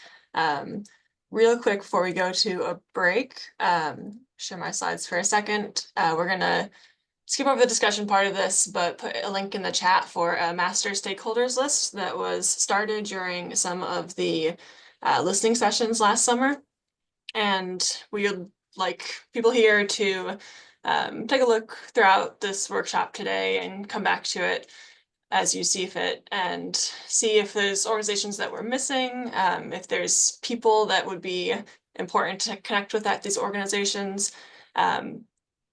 D: Real quick before we go to a break, share my slides for a second. We're gonna skip over the discussion part of this, but put a link in the chat for a master stakeholders list that was started during some of the listening sessions last summer. And we would like people here to take a look throughout this workshop today and come back to it as you see fit, and see if there's organizations that we're missing, if there's people that would be important to connect with at these organizations.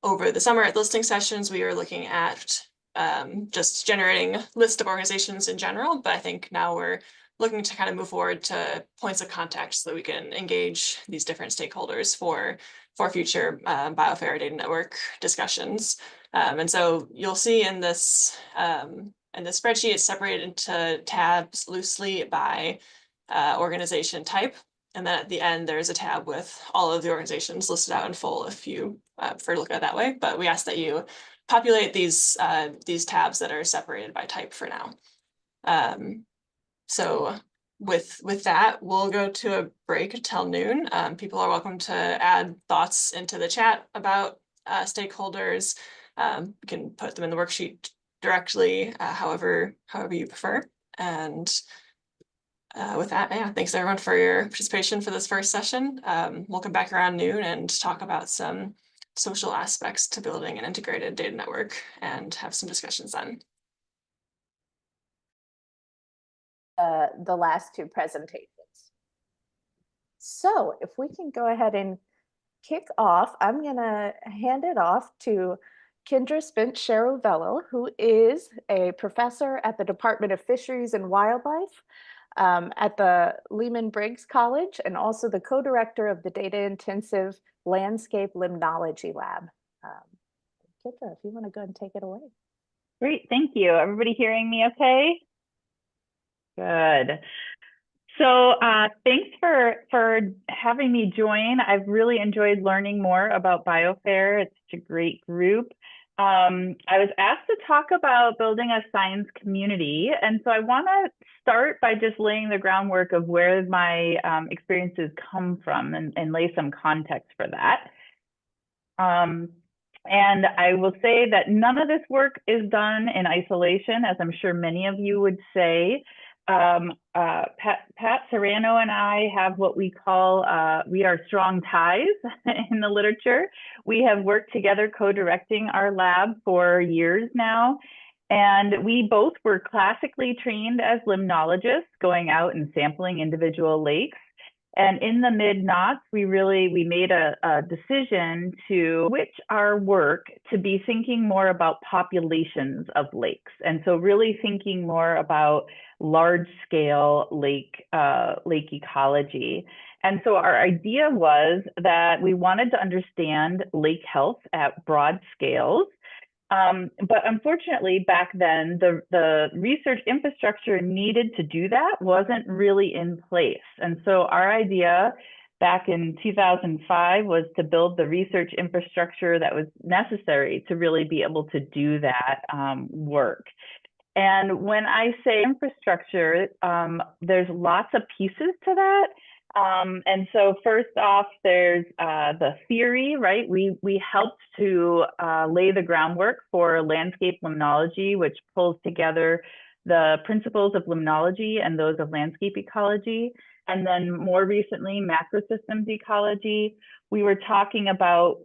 D: Over the summer at listening sessions, we were looking at just generating a list of organizations in general, but I think now we're looking to kind of move forward to points of contact so that we can engage these different stakeholders for future BIOFAIR Data Network discussions. And so you'll see in this spreadsheet, it's separated into tabs loosely by organization type. And then at the end, there's a tab with all of the organizations listed out in full if you prefer to look at it that way. But we ask that you populate these tabs that are separated by type for now. So with that, we'll go to a break until noon. People are welcome to add thoughts into the chat about stakeholders. You can put them in the worksheet directly, however you prefer. And with that, yeah, thanks everyone for your participation for this first session. We'll come back around noon and talk about some social aspects to building an integrated data network and have some discussions then.
K: The last two presentations. So if we can go ahead and kick off, I'm gonna hand it off to Kendra Spence-Sharovello, who is a professor at the Department of Fisheries and Wildlife at the Lehman Briggs College, and also the co-director of the Data Intensive Landscape Limnology Lab. Kendra, if you wanna go and take it away.
L: Great, thank you. Everybody hearing me okay? Good. So thanks for having me join. I've really enjoyed learning more about BIOFAIR. It's such a great group. I was asked to talk about building a science community. And so I want to start by just laying the groundwork of where my experiences come from and lay some context for that. And I will say that none of this work is done in isolation, as I'm sure many of you would say. Pat Serrano and I have what we call, we are strong ties in the literature. We have worked together co-directing our lab for years now. And we both were classically trained as limnologists, going out and sampling individual lakes. And in the mid-noughts, we made a decision to switch our work to be thinking more about populations of lakes. And so really thinking more about large-scale lake ecology. And so our idea was that we wanted to understand lake health at broad scales. But unfortunately, back then, the research infrastructure needed to do that wasn't really in place. And so our idea back in 2005 was to build the research infrastructure that was necessary to really be able to do that work. And when I say infrastructure, there's lots of pieces to that. And so first off, there's the theory, right? We helped to lay the groundwork for landscape limnology, which pulls together the principles of limnology and those of landscape ecology. And then more recently, macrosystems ecology. We were talking about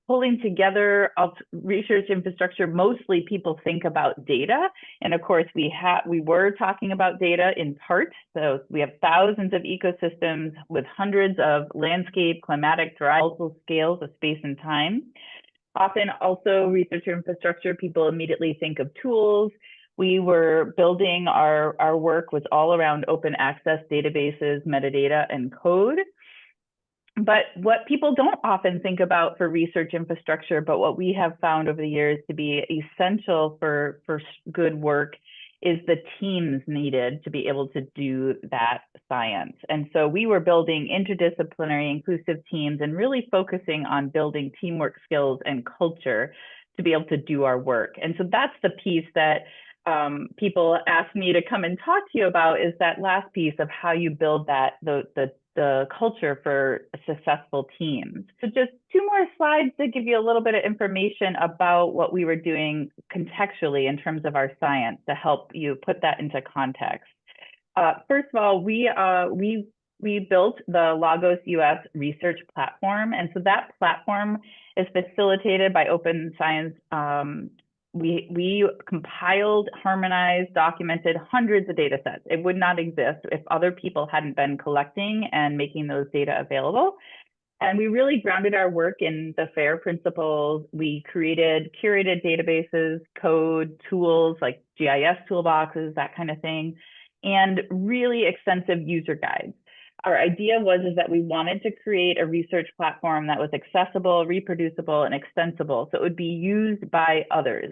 L: pulling together of research infrastructure. Mostly people think about data. And of course, we were talking about data in part. So we have thousands of ecosystems with hundreds of landscape, climatic, multiple scales of space and time. Often also research infrastructure, people immediately think of tools. We were building our work was all around open access databases, metadata, and code. But what people don't often think about for research infrastructure, but what we have found over the years to be essential for good work is the teams needed to be able to do that science. And so we were building interdisciplinary inclusive teams and really focusing on building teamwork skills and culture to be able to do our work. And so that's the piece that people ask me to come and talk to you about, is that last piece of how you build that, the culture for successful teams. So just two more slides to give you a little bit of information about what we were doing contextually in terms of our science to help you put that into context. First of all, we built the Lagos US research platform. And so that platform is facilitated by Open Science. We compiled, harmonized, documented hundreds of data sets. It would not exist if other people hadn't been collecting and making those data available. And we really grounded our work in the FAIR principles. We created curated databases, code, tools like GIS toolboxes, that kind of thing, and really extensive user guides. Our idea was that we wanted to create a research platform that was accessible, reproducible, and extensible, so it would be used by others.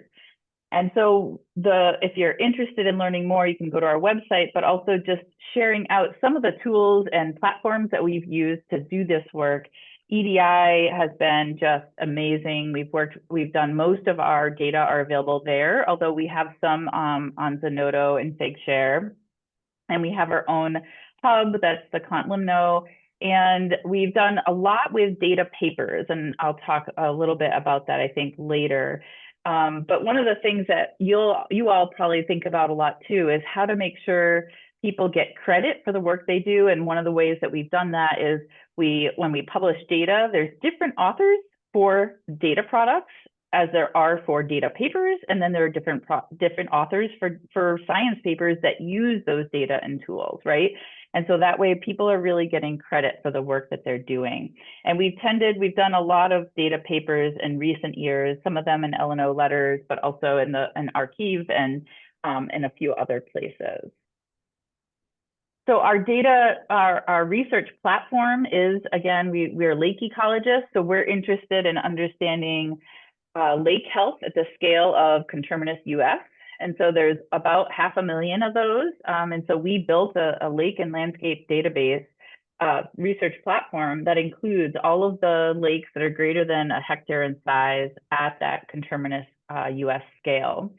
L: And so if you're interested in learning more, you can go to our website, but also just sharing out some of the tools and platforms that we've used to do this work. EDI has been just amazing. We've done most of our data are available there, although we have some on Zenodo and Figshare. And we have our own hub, that's the Limno. And we've done a lot with data papers, and I'll talk a little bit about that, I think, later. But one of the things that you all probably think about a lot too is how to make sure people get credit for the work they do. And one of the ways that we've done that is when we publish data, there's different authors for data products as there are for data papers, and then there are different authors for science papers that use those data and tools, right? And so that way people are really getting credit for the work that they're doing. And we've done a lot of data papers in recent years, some of them in L&O letters, but also in Archive and in a few other places. So our data, our research platform is, again, we're lake ecologists, so we're interested in understanding lake health at the scale of conterminous US. And so there's about 500,000 of those. And so we built a lake and landscape database research platform that includes all of the lakes that are greater than a hectare in size at that conterminous US scale.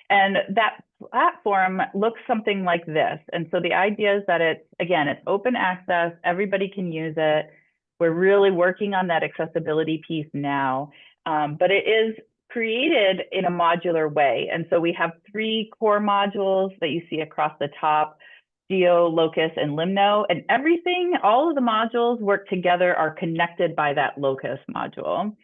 L: And that platform looks something like this. And so the idea is that it's open access, everybody can use it. We're really working on that accessibility piece now, but it is created in a modular way. And so we have 3 core modules that you see across the top: Geo, Locus, and Limno. And everything, all of the modules work together, are connected by that Locus module.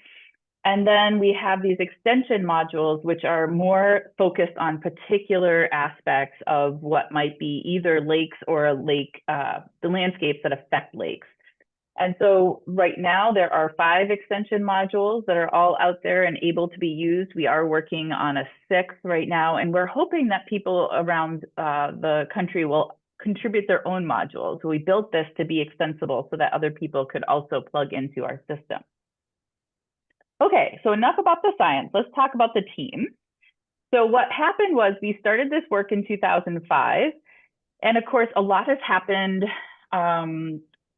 L: And then we have these extension modules, which are more focused on particular aspects of what might be either lakes or the landscapes that affect lakes. And so right now there are 5 extension modules that are all out there and able to be used. We are working on a 6th right now, and we're hoping that people around the country will contribute their own modules. So we built this to be extensible so that other people could also plug into our system. Okay, so enough about the science. Let's talk about the team. So what happened was we started this work in 2005. And of course, a lot has happened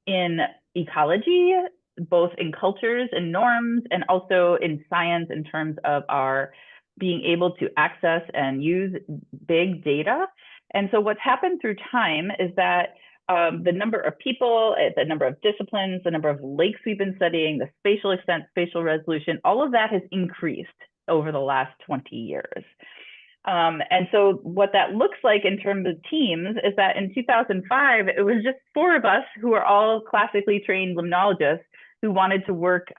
L: in ecology, both in cultures and norms, and also in science in terms of our being able to access and use big data. And so what's happened through time is that the number of people, the number of disciplines, the number of lakes we've been studying, the spatial extent, spatial resolution, all of that has increased over the last 20 years. And so what that looks like in terms of teams is that in 2005, it was just 4 of us who are all classically trained limnologists who wanted to work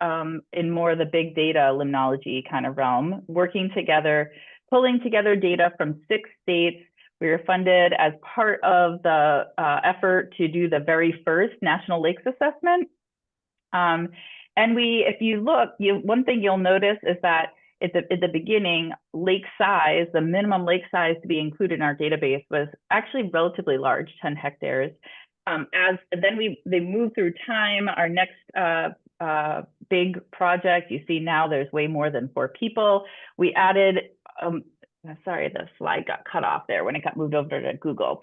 L: in more of the big data limnology kind of realm, working together, pulling together data from 6 states. We were funded as part of the effort to do the very first National Lakes Assessment. And if you look, one thing you'll notice is that at the beginning, lake size, the minimum lake size to be included in our database was actually relatively large, 10 hectares. They moved through time. Our next big project, you see now there's way more than 4 people. We added, sorry, the slide got cut off there when it got moved over to Google.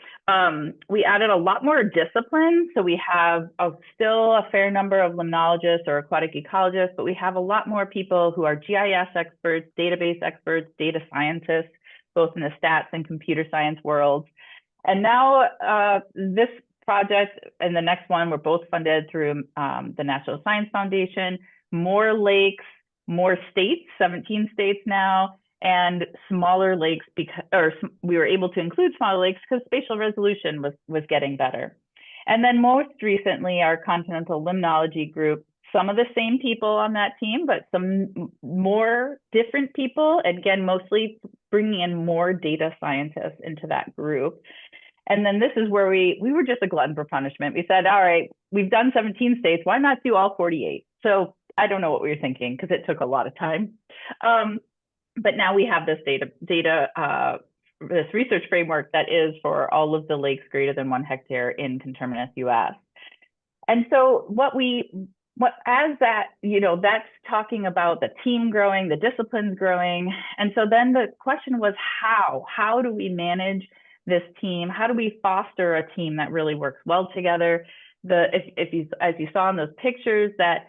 L: We added a lot more disciplines. So we have still a fair number of limnologists or aquatic ecologists, but we have a lot more people who are GIS experts, database experts, data scientists, both in the stats and computer science worlds. And now this project and the next one were both funded through the National Science Foundation, more lakes, more states, 17 states now, and smaller lakes, we were able to include smaller lakes because spatial resolution was getting better. And then most recently, our continental limnology group, some of the same people on that team, but some more different people, again, mostly bringing in more data scientists into that group. And then this is where we were just a glutton for punishment. We said, all right, we've done 17 states, why not do all 48? So I don't know what we were thinking because it took a lot of time. But now we have this this research framework that is for all of the lakes greater than 1 hectare in conterminous US. And so that's talking about the team growing, the disciplines growing. And so then the question was how do we manage this team? How do we foster a team that really works well together? As you saw in those pictures, that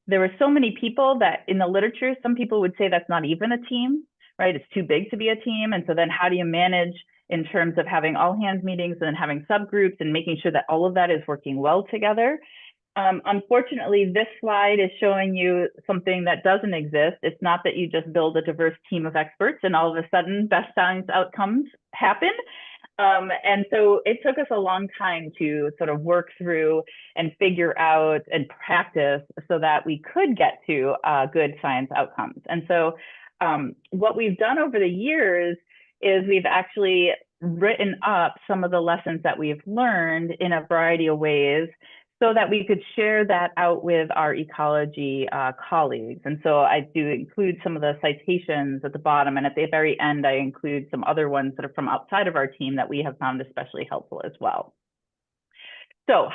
L: there were so many people that in the literature, some people would say that's not even a team, right? It's too big to be a team. And so then how do you manage in terms of having all hands meetings and then having subgroups and making sure that all of that is working well together? Unfortunately, this slide is showing you something that doesn't exist. It's not that you just build a diverse team of experts and all of a sudden best science outcomes happen. And so it took us a long time to sort of work through and figure out and practice so that we could get to good science outcomes. And so what we've done over the years is we've actually written up some of the lessons that we've learned in a variety of ways so that we could share that out with our ecology colleagues. And so I do include some of the citations at the bottom, and at the very end, I include some other ones that are from outside of our team that we have found especially helpful as well. So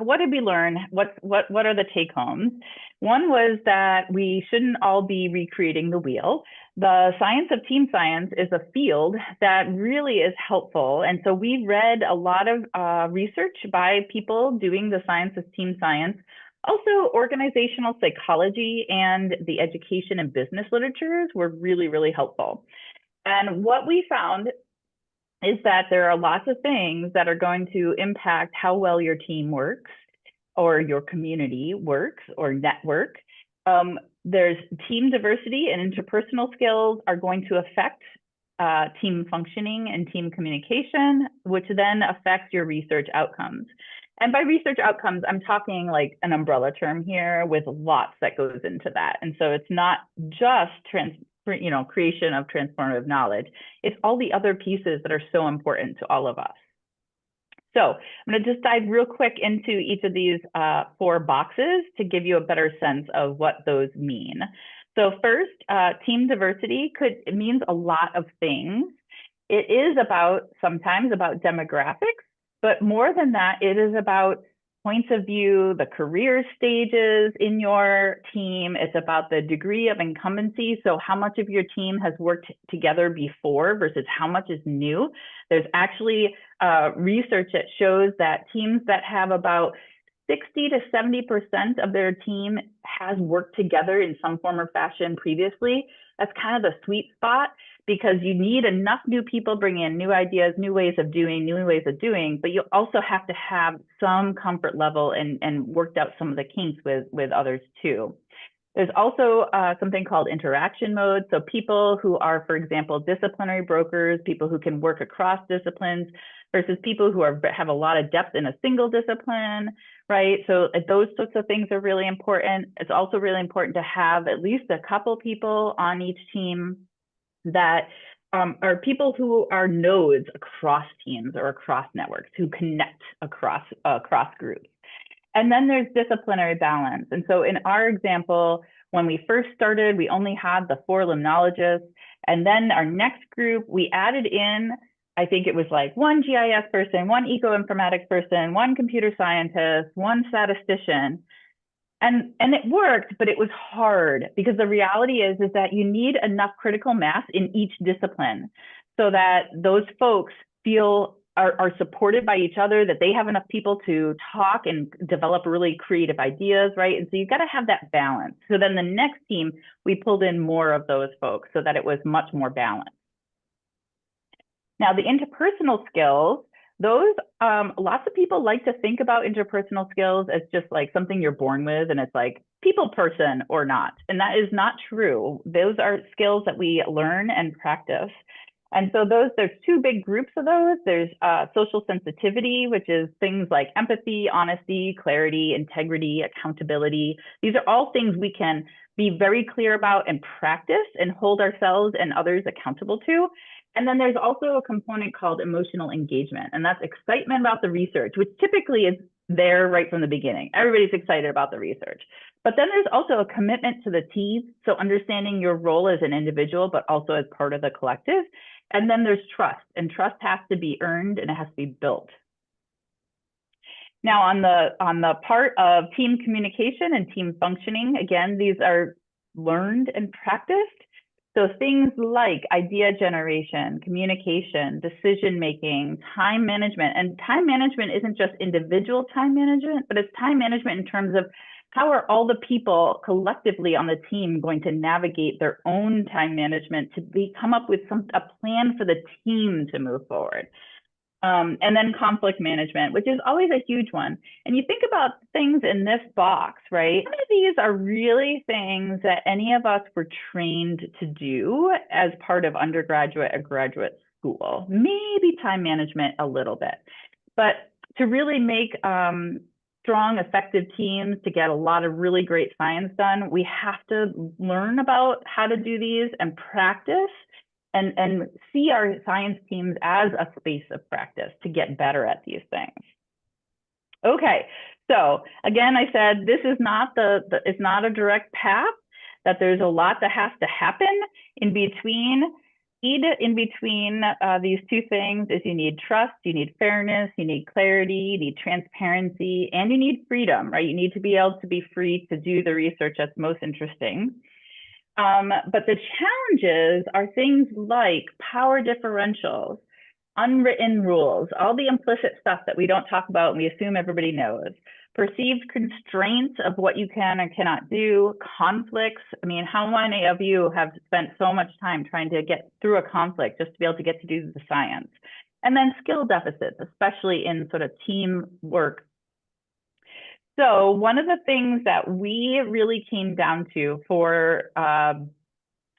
L: what did we learn? What are the take homes? One was that we shouldn't all be recreating the wheel. The science of team science is a field that really is helpful. And so we read a lot of research by people doing the science of team science Also, organizational psychology and the education and business literatures were really, really helpful. And what we found is that there are lots of things that are going to impact how well your team works or your community works or network. There's team diversity and interpersonal skills are going to affect team functioning and team communication, which then affects your research outcomes. And by research outcomes, I'm talking like an umbrella term here with lots that goes into that. And so it's not just creation of transformative knowledge. It's all the other pieces that are so important to all of us. So I'm going to just dive real quick into each of these 4 boxes to give you a better sense of what those mean. So first, team diversity means a lot of things. It is sometimes about demographics, but more than that, it is about points of view, the career stages in your team. It's about the degree of incumbency. So how much of your team has worked together before versus how much is new. There's actually research that shows that teams that have about 60 to 70% of their team has worked together in some form or fashion previously. That's kind of the sweet spot, because you need enough new people bringing in new ideas, new ways of doing, but you also have to have some comfort level and worked out some of the kinks with others too. There's also something called interaction mode. So people who are, for example, disciplinary brokers, people who can work across disciplines versus people who have a lot of depth in a single discipline, right? So those sorts of things are really important. It's also really important to have at least a couple people on each team that are people who are nodes across teams or across networks, who connect across groups. And then there's disciplinary balance. And so in our example, when we first started, we only had the 4 limnologists. And then our next group, we added in, I think it was like 1 GIS person, 1 eco-informatics person, 1 computer scientist, 1 statistician. And it worked, but it was hard, because the reality is that you need enough critical mass in each discipline so that those folks are supported by each other, that they have enough people to talk and develop really creative ideas, right? And so you've got to have that balance. So then the next team, we pulled in more of those folks so that it was much more balanced. Now, the interpersonal skills, those, lots of people like to think about interpersonal skills as just like something you're born with, and it's like people person or not. And that is not true. Those are skills that we learn and practice. And so there's 2 big groups of those. There's social sensitivity, which is things like empathy, honesty, clarity, integrity, accountability. These are all things we can be very clear about and practice and hold ourselves and others accountable to. And then there's also a component called emotional engagement, and that's excitement about the research, which typically is there right from the beginning. Everybody's excited about the research. But then there's also a commitment to the team, so understanding your role as an individual, but also as part of the collective. And then there's trust, and trust has to be earned and it has to be built. Now, on the part of team communication and team functioning, again, these are learned and practiced. So things like idea generation, communication, decision-making, time management. And time management isn't just individual time management, but it's time management in terms of how are all the people collectively on the team going to navigate their own time management to come up with a plan for the team to move forward. And then conflict management, which is always a huge one. And you think about things in this box, right? Some of these are really things that any of us were trained to do as part of undergraduate or graduate school, maybe time management a little bit. But to really make strong, effective teams, to get a lot of really great science done, we have to learn about how to do these and practice and see our science teams as a space of practice to get better at these things. Okay, so again, I said this is not it's not a direct path, that there's a lot that has to happen in between. These 2 things is you need trust, you need fairness, you need clarity, you need transparency, and you need freedom, right? You need to be able to be free to do the research that's most interesting. But the challenges are things like power differentials, unwritten rules, all the implicit stuff that we don't talk about and we assume everybody knows. perceived constraints of what you can and cannot do, conflicts. I mean, how many of you have spent so much time trying to get through a conflict just to be able to get to do the science? And then skill deficits, especially in sort of team work. So one of the things that we really came down to for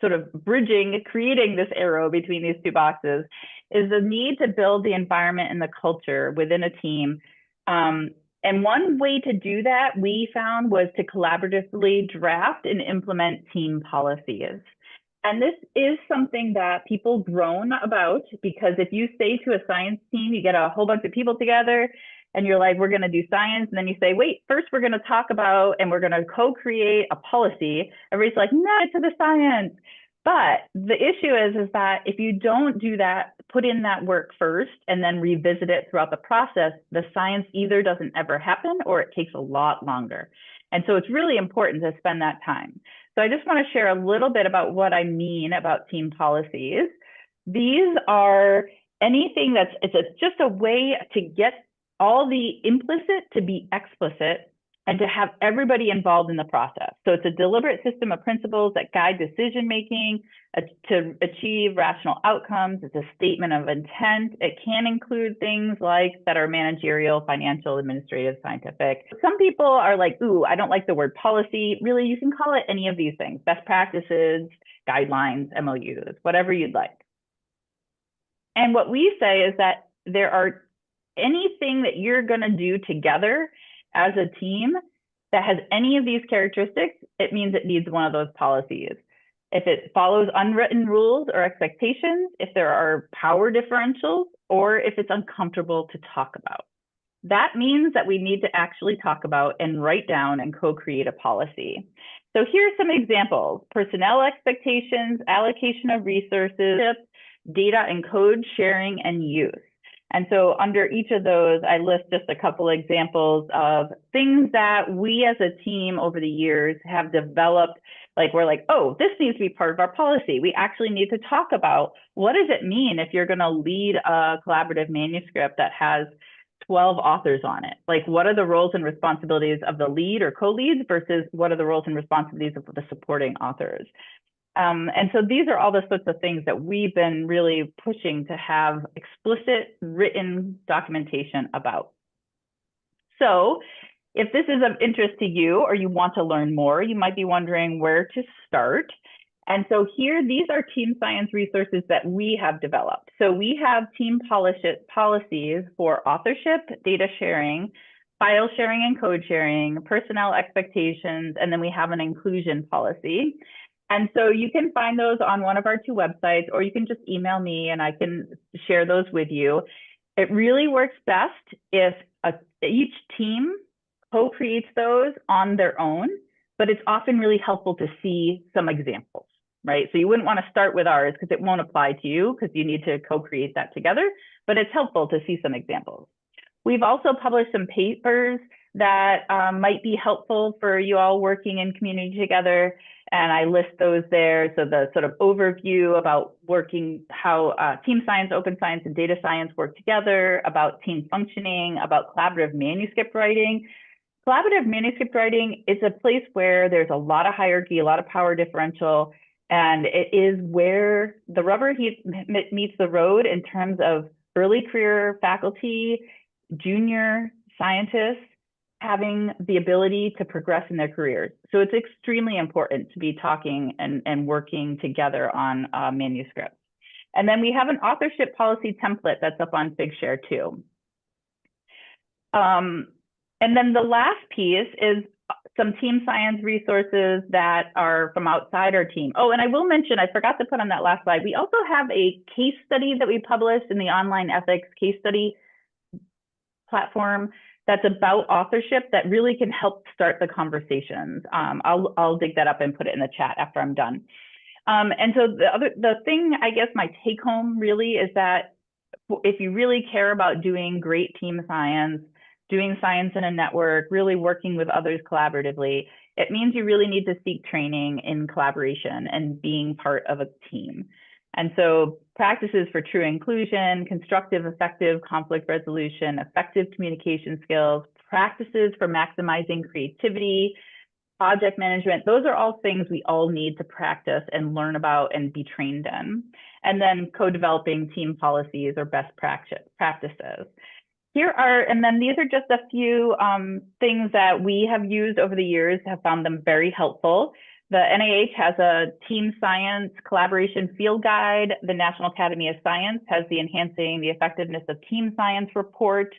L: sort of creating this arrow between these two boxes is the need to build the environment and the culture within a team. And one way to do that we found was to collaboratively draft and implement team policies. And this is something that people groan about, because if you say to a science team, you get a whole bunch of people together and you're like, we're going to do science. And then you say, wait, first we're going to talk about and we're going to co-create a policy. Everybody's like, no, to the science. But the issue is that if you don't do that, put in that work first and then revisit it throughout the process, the science either doesn't ever happen or it takes a lot longer. And so it's really important to spend that time. So I just want to share a little bit about what I mean about team policies. These are anything it's just a way to get all the implicit to be explicit and to have everybody involved in the process. So it's a deliberate system of principles that guide decision-making to achieve rational outcomes. It's a statement of intent. It can include things like that are managerial, financial, administrative, scientific. Some people are like, ooh, I don't like the word policy. Really, you can call it any of these things: best practices, guidelines, MOUs, whatever you'd like. And what we say is that there are anything that you're going to do together as a team that has any of these characteristics, it means it needs one of those policies. If it follows unwritten rules or expectations, if there are power differentials, or if it's uncomfortable to talk about. That means that we need to actually talk about and write down and co-create a policy. So here's some examples: personnel expectations, allocation of resources, data and code sharing and use. And so under each of those, I list just a couple examples of things that we as a team over the years have developed. Like, we're like, oh, this needs to be part of our policy. We actually need to talk about, what does it mean if you're going to lead a collaborative manuscript that has 12 authors on it? Like, what are the roles and responsibilities of the lead or co-leads versus what are the roles and responsibilities of the supporting authors? And so these are all the sorts of things that we've been really pushing to have explicit written documentation about. So if this is of interest to you or you want to learn more, you might be wondering where to start. And so here, these are team science resources that we have developed. So we have team policies for authorship, data sharing, file sharing and code sharing, personnel expectations, and then we have an inclusion policy. And so you can find those on one of our two websites, or you can just email me and I can share those with you. It really works best if each team co-creates those on their own, but it's often really helpful to see some examples, right? So you wouldn't want to start with ours because it won't apply to you because you need to co-create that together, but it's helpful to see some examples. We've also published some papers that might be helpful for you all working in community together. And I list those there. So the sort of overview about working, how team science, open science, and data science work together, about team functioning, about collaborative manuscript writing. Collaborative manuscript writing is a place where there's a lot of hierarchy, a lot of power differential, and it is where the rubber meets the road in terms of early career faculty, junior scientists, having the ability to progress in their careers. So it's extremely important to be talking and working together on manuscripts. And then we have an authorship policy template that's up on Figshare too. And then the last piece is some team science resources that are from outside our team. Oh, and I will mention, I forgot to put on that last slide, we also have a case study that we published in the online ethics case study platform that's about authorship that really can help start the conversations. I'll dig that up and put it in the chat after I'm done. And so the thing, I guess my take home really is that if you really care about doing great team science, doing science in a network, really working with others collaboratively, it means you really need to seek training in collaboration and being part of a team. And so practices for true inclusion, constructive, effective conflict resolution, effective communication skills, practices for maximizing creativity, project management. Those are all things we all need to practice and learn about and be trained in. And then co-developing team policies or best practices. And then these are just a few things that we have used over the years, have found them very helpful. The NIH has a team science collaboration field guide. The National Academy of Science has the Enhancing the Effectiveness of Team Science report.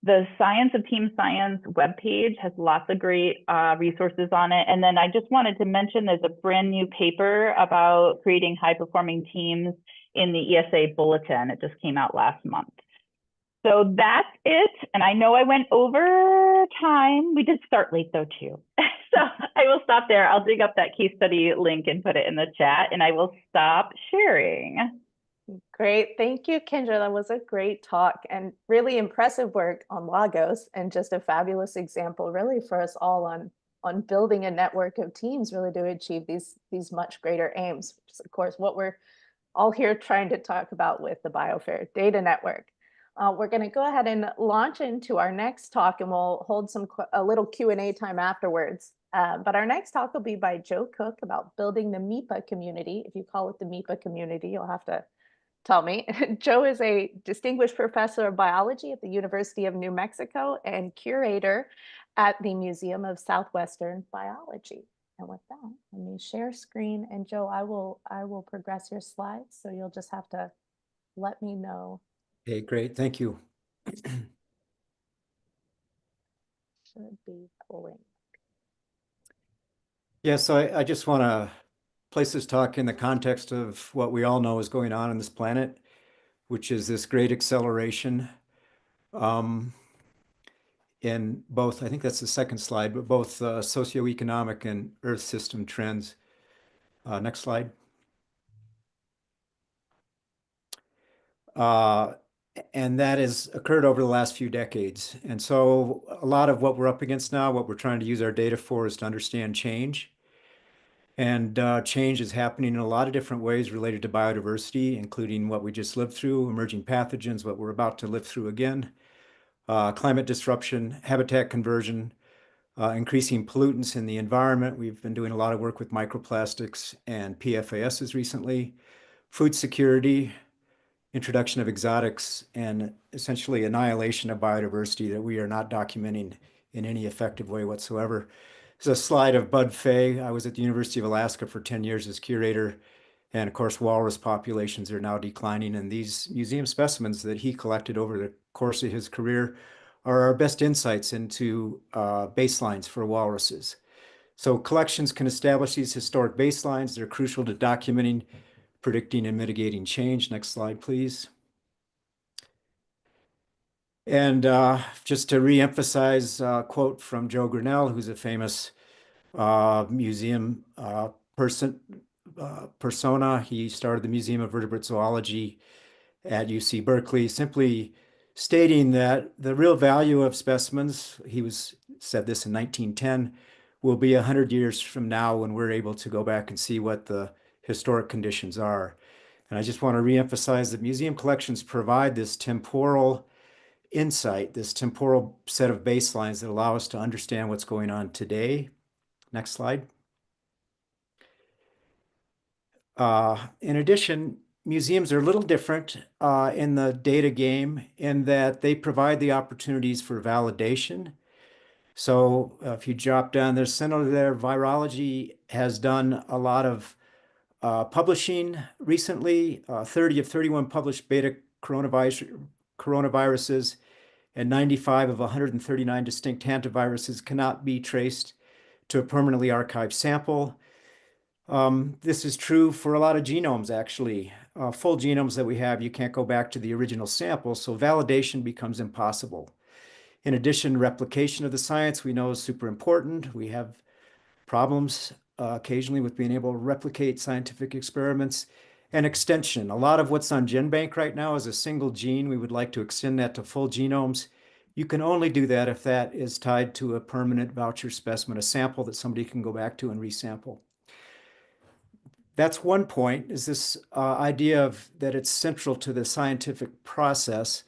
L: The Science of Team Science webpage has lots of great resources on it. And then I just wanted to mention there's a brand new paper about creating high-performing teams in the ESA Bulletin. It just came out last month. So that's it. And I know I went over time. We did start late though too. So I will stop there. I'll dig up that case study link and put it in the chat, and I will stop sharing.
K: Great. Thank you, Kendra. That was a great talk and really impressive work on Lagos, and just a fabulous example really for us all on building a network of teams really to achieve these much greater aims, which is of course what we're all here trying to talk about with the BIOFAIR Data Network. We're going to go ahead and launch into our next talk, and we'll hold a little Q&A time afterwards. But our next talk will be by Joe Cook about building the MIPA community. If you call it the MIPA community, you'll have to tell me. Joe is a distinguished professor of biology at the University of New Mexico and curator at the Museum of Southwestern Biology. And with that, let me share screen. And Joe, I will progress your slides, so you'll just have to let me know.
J: Okay, great. Thank you.
K: Should be pulling.
J: Yeah, so I just want to place this talk in the context of what we all know is going on this planet, which is this great acceleration in both, I think that's the second slide, but both socioeconomic and Earth system trends. Next slide. And that has occurred over the last few decades. And so a lot of what we're up against now, what we're trying to use our data for, is to understand change. And change is happening in a lot of different ways related to biodiversity, including what we just lived through, emerging pathogens, what we're about to live through again, climate disruption, habitat conversion, increasing pollutants in the environment. We've been doing a lot of work with microplastics and PFASs recently, food security, introduction of exotics, and essentially annihilation of biodiversity that we are not documenting in any effective way whatsoever. This is a slide of Bud Fay. I was at the University of Alaska for 10 years as curator. And of course, walrus populations are now declining. And these museum specimens that he collected over the course of his career are our best insights into baselines for walruses. So collections can establish these historic baselines. They're crucial to documenting, predicting, and mitigating change. Next slide, please. And just to reemphasize a quote from Joe Grinnell, who's a famous museum persona. He started the Museum of Vertebrate Zoology at UC Berkeley, simply stating that the real value of specimens, said this in 1910, will be 100 years from now when we're able to go back and see what the historic conditions are. And I just want to reemphasize that museum collections provide this temporal insight, this temporal set of baselines that allow us to understand what's going on today. Next slide. In addition, museums are a little different in the data game in that they provide the opportunities for validation. So if you drop down the center there, virology has done a lot of publishing recently. 30 of 31 published beta coronaviruses and 95 of 139 distinct hantaviruses cannot be traced to a permanently archived sample. This is true for a lot of genomes, actually. Full genomes that we have, you can't go back to the original sample, so validation becomes impossible. In addition, replication of the science we know is super important. We have problems occasionally with being able to replicate scientific experiments. And extension. A lot of what's on GenBank right now is a single gene. We would like to extend that to full genomes. You can only do that if that is tied to a permanent voucher specimen, a sample that somebody can go back to and resample. That's one point, is this idea of that it's central to the scientific process.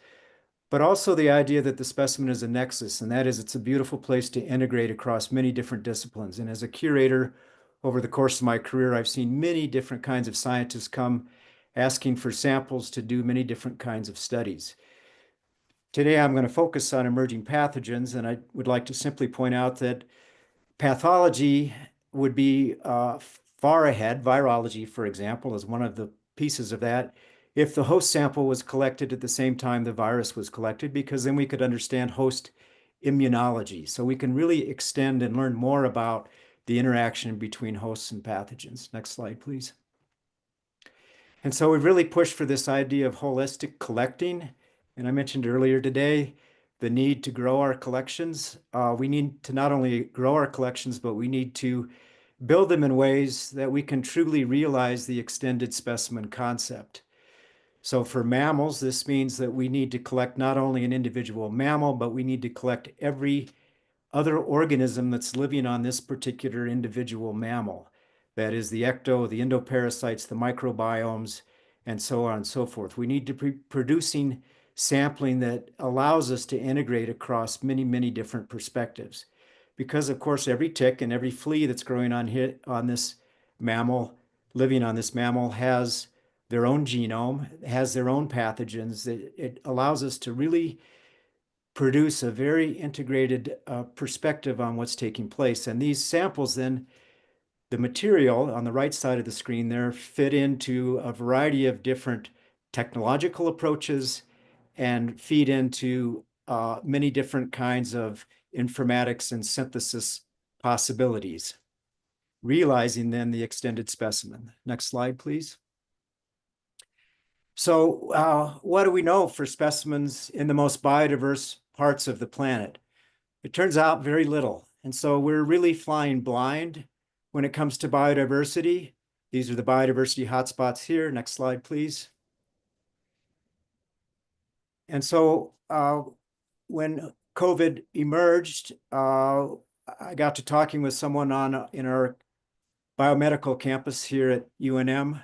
J: but also the idea that the specimen is a nexus, and that is it's a beautiful place to integrate across many different disciplines. And as a curator, over the course of my career, I've seen many different kinds of scientists come asking for samples to do many different kinds of studies. Today, I'm going to focus on emerging pathogens, and I would like to simply point out that pathology would be far ahead. Virology, for example, is one of the pieces of that. If the host sample was collected at the same time the virus was collected, because then we could understand host immunology. So we can really extend and learn more about the interaction between hosts and pathogens. Next slide, please. And so we've really pushed for this idea of holistic collecting. And I mentioned earlier today the need to grow our collections. We need to not only grow our collections, but we need to build them in ways that we can truly realize the extended specimen concept. So for mammals, this means that we need to collect not only an individual mammal, but we need to collect every other organism that's living on this particular individual mammal. That is the ecto, the endoparasites, the microbiomes, and so on and so forth. We need to be producing sampling that allows us to integrate across many, many different perspectives. Because of course, every tick and every flea that's growing on this mammal, living on this mammal, has their own genome, has their own pathogens. It allows us to really produce a very integrated perspective on what's taking place. And these samples then, the material on the right side of the screen there, fit into a variety of different technological approaches and feed into many different kinds of informatics and synthesis possibilities, realizing then the extended specimen. Next slide, please. So what do we know for specimens in the most biodiverse parts of the planet? It turns out very little. And so we're really flying blind when it comes to biodiversity. These are the biodiversity hotspots here. Next slide, please. And so when COVID emerged, I got to talking with someone in our biomedical campus here at UNM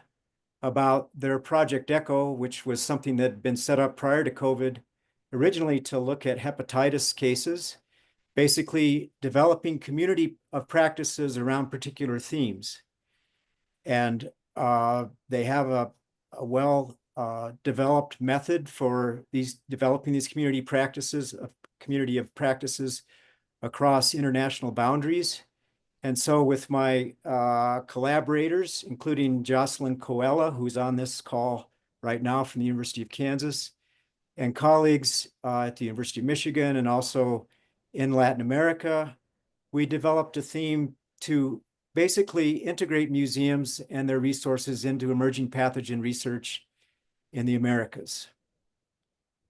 J: about their Project ECHO, which was something that had been set up prior to COVID, originally to look at hepatitis cases, basically developing community of practices around particular themes. And they have a well developed method for developing these community of practices across international boundaries. And so with my collaborators, including Jocelyn Coella, who's on this call right now from the University of Kansas, and colleagues at the University of Michigan and also in Latin America, we developed a theme to basically integrate museums and their resources into emerging pathogen research in the Americas.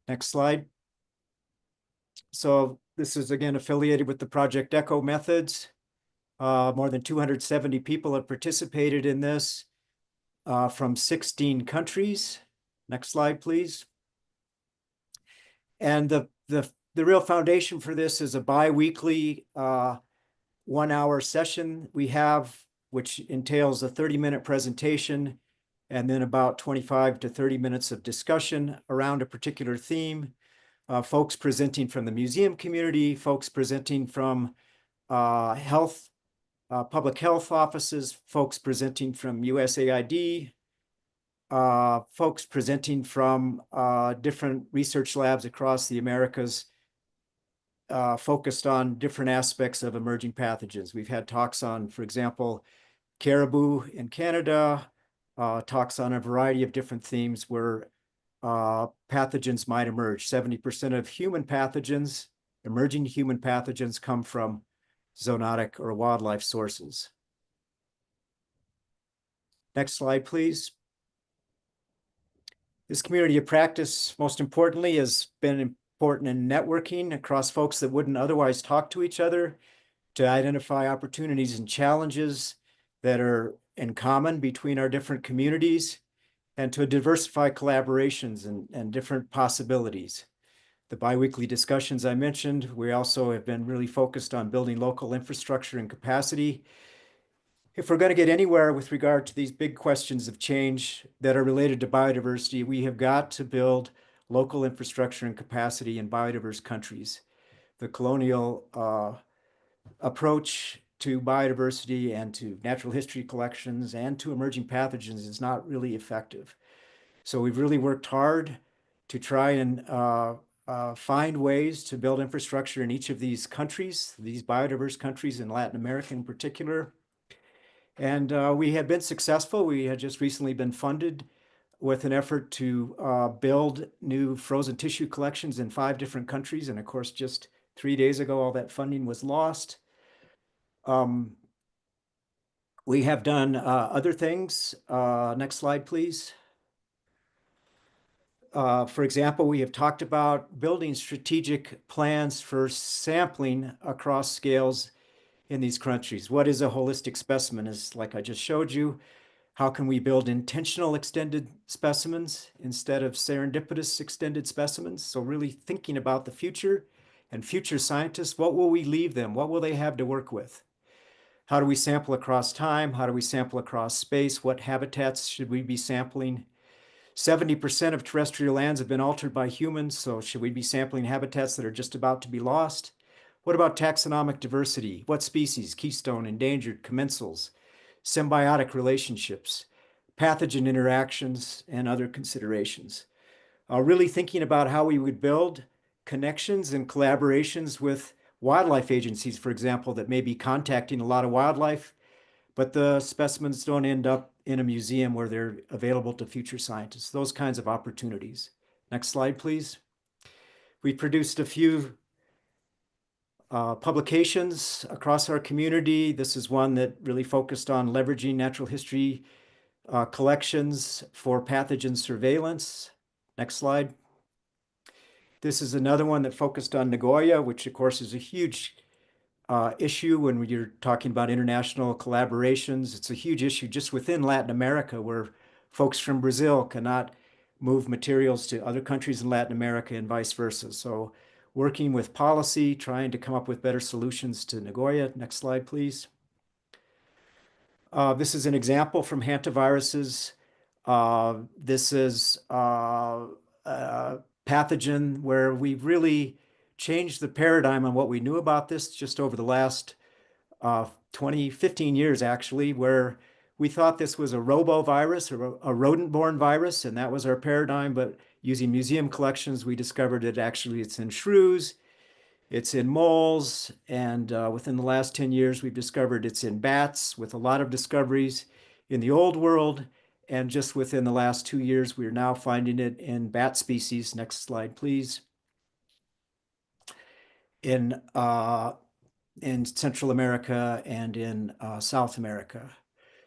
J: Next slide. So this is again affiliated with the Project ECHO methods. More than 270 people have participated in this from 16 countries. Next slide, please. And the real foundation for this is a bi-weekly 1-hour session we have, which entails a 30-minute presentation and then about 25 to 30 minutes of discussion around a particular theme. Folks presenting from the museum community, folks presenting from public health offices, folks presenting from USAID, folks presenting from different research labs across the Americas, focused on different aspects of emerging pathogens. We've had talks on, for example, caribou in Canada, talks on a variety of different themes where pathogens might emerge. 70% of human pathogens, emerging human pathogens, come from zoonotic or wildlife sources. Next slide, please. This community of practice, most importantly, has been important in networking across folks that wouldn't otherwise talk to each other, to identify opportunities and challenges that are in common between our different communities, and to diversify collaborations and different possibilities. The biweekly discussions I mentioned, we also have been really focused on building local infrastructure and capacity. If we're going to get anywhere with regard to these big questions of change that are related to biodiversity, we have got to build local infrastructure and capacity in biodiverse countries. The colonial approach to biodiversity and to natural history collections and to emerging pathogens is not really effective. So we've really worked hard to try and find ways to build infrastructure in each of these countries, these biodiverse countries in Latin America in particular. And we have been successful. We had just recently been funded with an effort to build new frozen tissue collections in 5 different countries. And of course, just 3 days ago, all that funding was lost. We have done other things. Next slide, please. For example, we have talked about building strategic plans for sampling across scales in these countries. What is a holistic specimen? Is like I just showed you. How can we build intentional extended specimens instead of serendipitous extended specimens? So really thinking about the future and future scientists, what will we leave them? What will they have to work with? How do we sample across time? How do we sample across space? What habitats should we be sampling? 70% of terrestrial lands have been altered by humans, so should we be sampling habitats that are just about to be lost? What about taxonomic diversity? What species, keystone, endangered, commensals, symbiotic relationships, pathogen interactions, and other considerations? Really thinking about how we would build connections and collaborations with wildlife agencies, for example, that may be contacting a lot of wildlife, but the specimens don't end up in a museum where they're available to future scientists, those kinds of opportunities. Next slide, please. We produced a few publications across our community. This is one that really focused on leveraging natural history collections for pathogen surveillance. Next slide. This is another one that focused on Nagoya, which of course is a huge issue when you're talking about international collaborations. It's a huge issue just within Latin America, where folks from Brazil cannot move materials to other countries in Latin America and vice versa. So working with policy, trying to come up with better solutions to Nagoya. Next slide, please. This is an example from hantaviruses. This is a pathogen where we've really changed the paradigm on what we knew about this just over the last 15 years, actually, where we thought this was a robovirus or a rodent-borne virus, and that was our paradigm. But using museum collections, we discovered that actually it's in shrews, it's in moles, and within the last 10 years, we've discovered it's in bats, with a lot of discoveries in the old world. And just within the last 2 years, we are now finding it in bat species. Next slide, please. In Central America and in South America.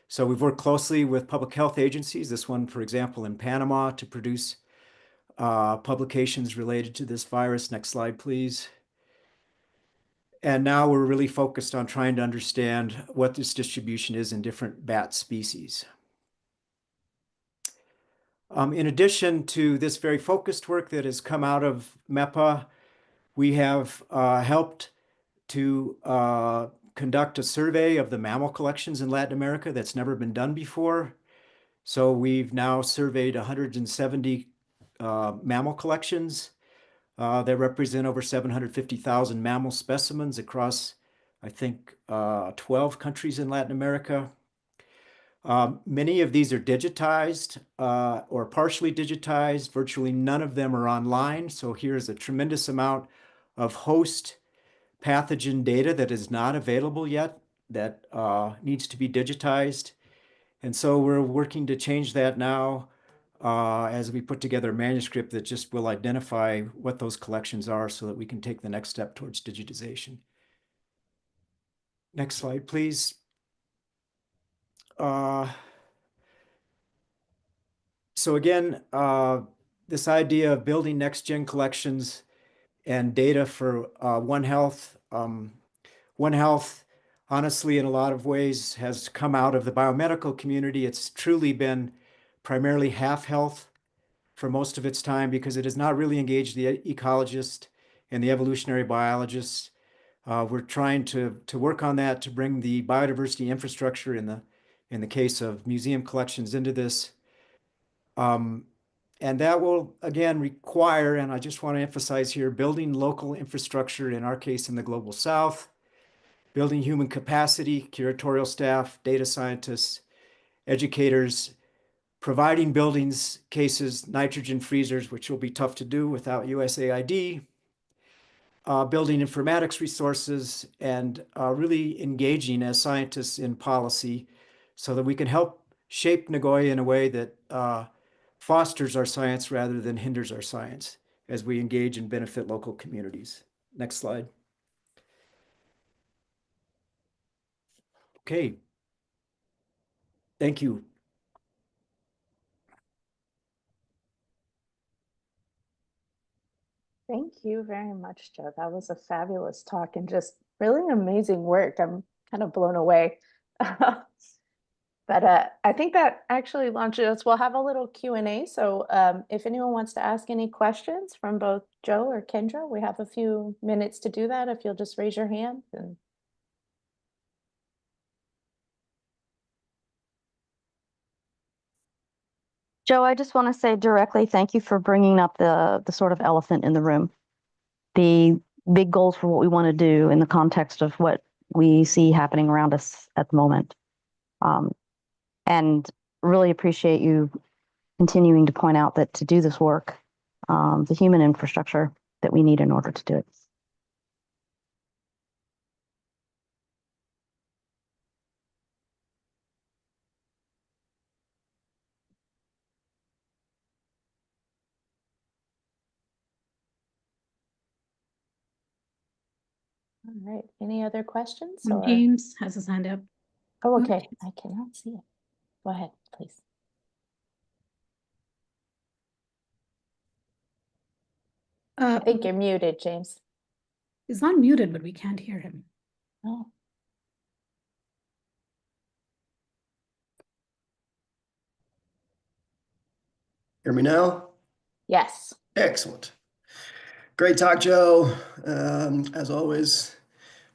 J: So we've worked closely with public health agencies, this one, for example, in Panama, to produce publications related to this virus. Next slide, please. And now we're really focused on trying to understand what this distribution is in different bat species. In addition to this very focused work that has come out of MEPA, we have helped to conduct a survey of the mammal collections in Latin America that's never been done before. So we've now surveyed 170 mammal collections that represent over 750,000 mammal specimens across, I think, 12 countries in Latin America. Many of these are digitized or partially digitized. Virtually none of them are online. So here's a tremendous amount of host pathogen data that is not available yet, that needs to be digitized. And so we're working to change that now as we put together a manuscript that just will identify what those collections are so that we can take the next step towards digitization. Next slide, please. So again, this idea of building next-gen collections and data for One Health. One Health, honestly, in a lot of ways, has come out of the biomedical community. It's truly been primarily half health for most of its time because it has not really engaged the ecologist and the evolutionary biologists. We're trying to work on that to bring the biodiversity infrastructure in the case of museum collections into this. And that will, again, require, and I just want to emphasize here, building local infrastructure, in our case, in the Global South, building human capacity, curatorial staff, data scientists, educators, providing buildings, cases, nitrogen freezers, which will be tough to do without USAID, building informatics resources, and really engaging as scientists in policy so that we can help shape Nagoya in a way that fosters our science rather than hinders our science as we engage and benefit local communities. Next slide. Okay. Thank you.
K: Thank you very much, Joe. That was a fabulous talk and just really amazing work. I'm kind of blown away. But I think that actually launches us. We'll have a little Q&A. So if anyone wants to ask any questions from both Joe or Kendra, we have a few minutes to do that. If you'll just raise your hand.
I: Joe, I just want to say directly, thank you for bringing up the sort of elephant in the room. The big goals for what we want to do in the context of what we see happening around us at the moment. And really appreciate you continuing to point out that to do this work, the human infrastructure that we need in order to do it.
K: All right. Any other questions?
A: And James has his hand up.
K: Oh, okay. I cannot see it. Go ahead, please. I think you're muted, James.
A: He's not muted, but we can't hear him.
K: Oh.
M: Hear me now?
K: Yes.
M: Excellent. Great talk, Joe. As always,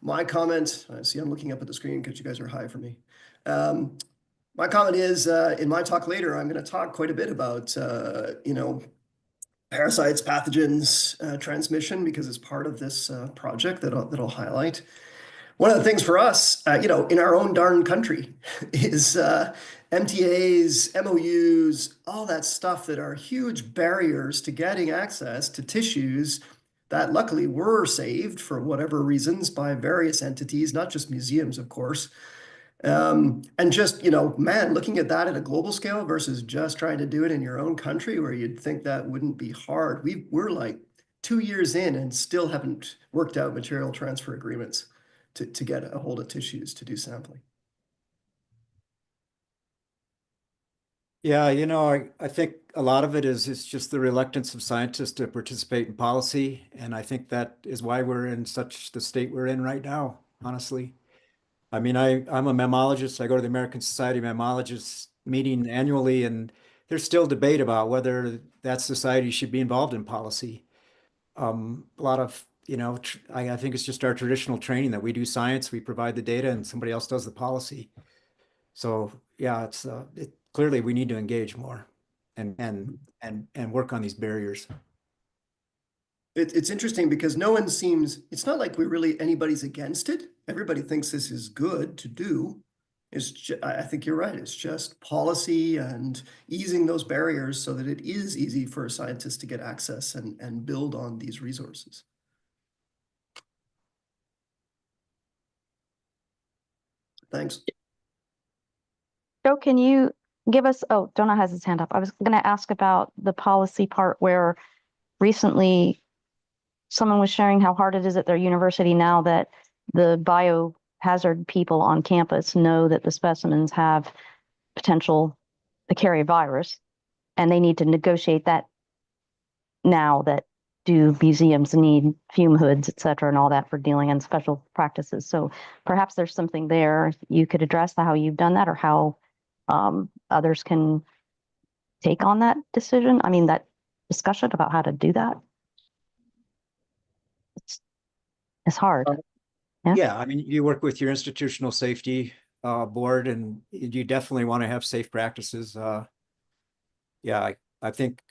M: my comment, I see I'm looking up at the screen because you guys are high for me. My comment is, in my talk later, I'm going to talk quite a bit about, parasites, pathogens, transmission, because it's part of this project that I'll highlight. One of the things for us, in our own darn country is MTAs, MOUs, all that stuff that are huge barriers to getting access to tissues that luckily were saved for whatever reasons by various entities, not just museums, of course. And just, man, looking at that at a global scale versus just trying to do it in your own country where you'd think that wouldn't be hard. We're like 2 years in and still haven't worked out material transfer agreements to get a hold of tissues to do sampling.
J: Yeah, I think a lot of it is just the reluctance of scientists to participate in policy. And I think that is why we're in such the state we're in right now, honestly. I mean, I'm a mammologist. I go to the American Society of Mammalogists meeting annually, and there's still debate about whether that society should be involved in policy. A lot of, I think it's just our traditional training that we do science, we provide the data, and somebody else does the policy. So yeah, it's clearly we need to engage more and work on these barriers.
M: It's interesting because it's not like anybody's against it. Everybody thinks this is good to do. I think you're right. It's just policy and easing those barriers so that it is easy for scientists to get access and build on these resources. Thanks.
I: Joe, can you give us, Jonah has his hand up. I was going to ask about the policy part where recently someone was sharing how hard it is at their university now that the biohazard people on campus know that the specimens have potential to carry a virus, and they need to negotiate that now that do museums need fume hoods, et cetera, and all that for dealing in special practices. So perhaps there's something there you could address how you've done that or how others can take on that decision. I mean, that discussion about how to do that. It's hard.
J: Yeah, I mean, you work with your institutional safety board, and you definitely want to have safe practices. Yeah, I think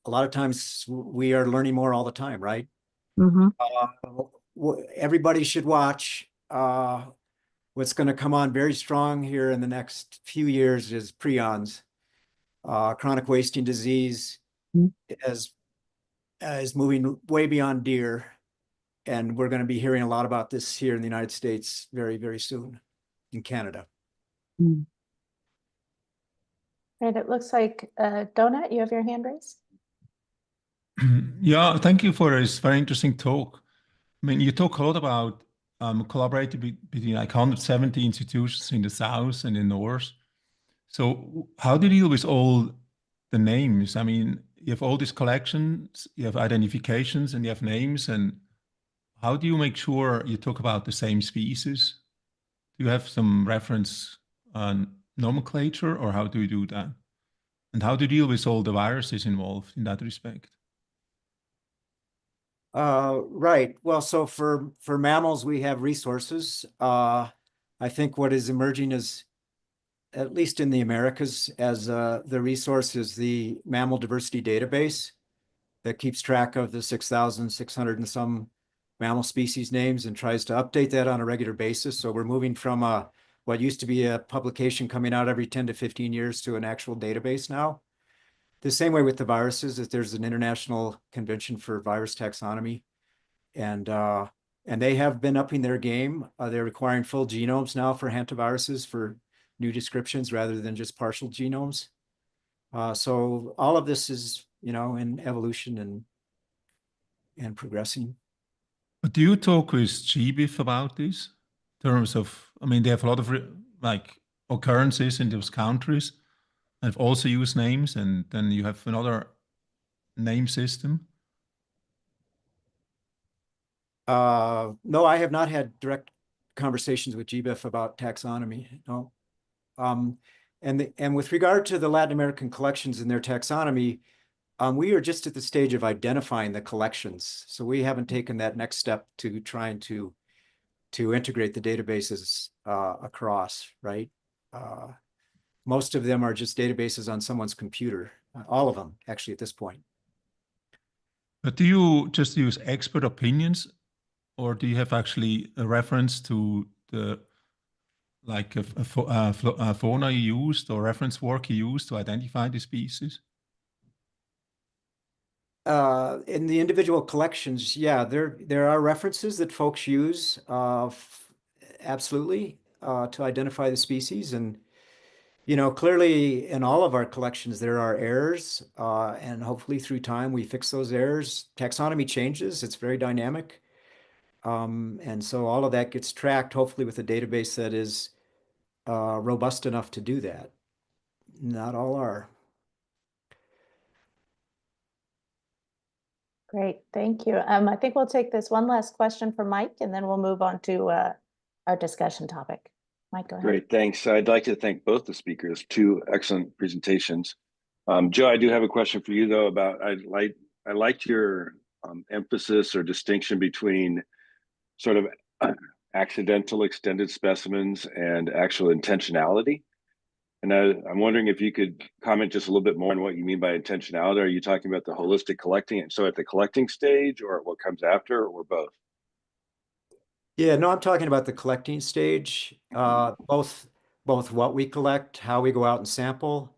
J: a lot of times we are learning more all the time, right?
I: Mm-hmm.
J: Everybody should watch. What's going to come on very strong here in the next few years is prions. Chronic wasting disease is moving way beyond deer. And we're going to be hearing a lot about this here in the United States very, very soon, in Canada.
K: Right, it looks like Donut, you have your hand raised.
N: Yeah, thank you for this very interesting talk. I mean, you talk a lot about collaborating between like 170 institutions in the south and the north. So how do you deal with all the names? I mean, you have all these collections, you have identifications, and you have names. And how do you make sure you talk about the same species? Do you have some reference nomenclature, or how do you do that? And how do you deal with all the viruses involved in that respect?
J: Right. Well, so for mammals, we have resources. I think what is emerging is, at least in the Americas, as the resource is the Mammal Diversity Database that keeps track of the 6,600 and some mammal species names and tries to update that on a regular basis. So we're moving from what used to be a publication coming out every 10 to 15 years to an actual database now. The same way with the viruses, that there's an international convention for virus taxonomy, and they have been upping their game. They're requiring full genomes now for hantaviruses for new descriptions rather than just partial genomes. So all of this is, in evolution and progressing.
N: But do you talk with GBIF about this? In terms of, I mean, they have a lot of like occurrences in those countries. I've also used names, and then you have another name system.
J: No, I have not had direct conversations with GBIF about taxonomy. No. And with regard to the Latin American collections and their taxonomy, we are just at the stage of identifying the collections. So we haven't taken that next step to trying to integrate the databases across, right? Most of them are just databases on someone's computer, all of them actually at this point.
N: But do you just use expert opinions, or do you have actually a reference to the like a fauna you used or reference work you used to identify the species?
J: In the individual collections, yeah, there are references that folks use, absolutely, to identify the species. And, clearly in all of our collections, there are errors, and hopefully through time we fix those errors. Taxonomy changes, it's very dynamic. And so all of that gets tracked, hopefully with a database that is robust enough to do that. Not all are.
K: Great, thank you. I think we'll take this one last question from Mike, and then we'll move on to our discussion topic. Mike, go ahead.
O: Great, thanks. I'd like to thank both the speakers, two excellent presentations. Joe, I do have a question for you though about, I liked your emphasis or distinction between sort of accidental extended specimens and actual intentionality. And I'm wondering if you could comment just a little bit more on what you mean by intentionality. Are you talking about the holistic collecting? And so at the collecting stage, or what comes after, or both?
J: Yeah, no, I'm talking about the collecting stage, both what we collect, how we go out and sample,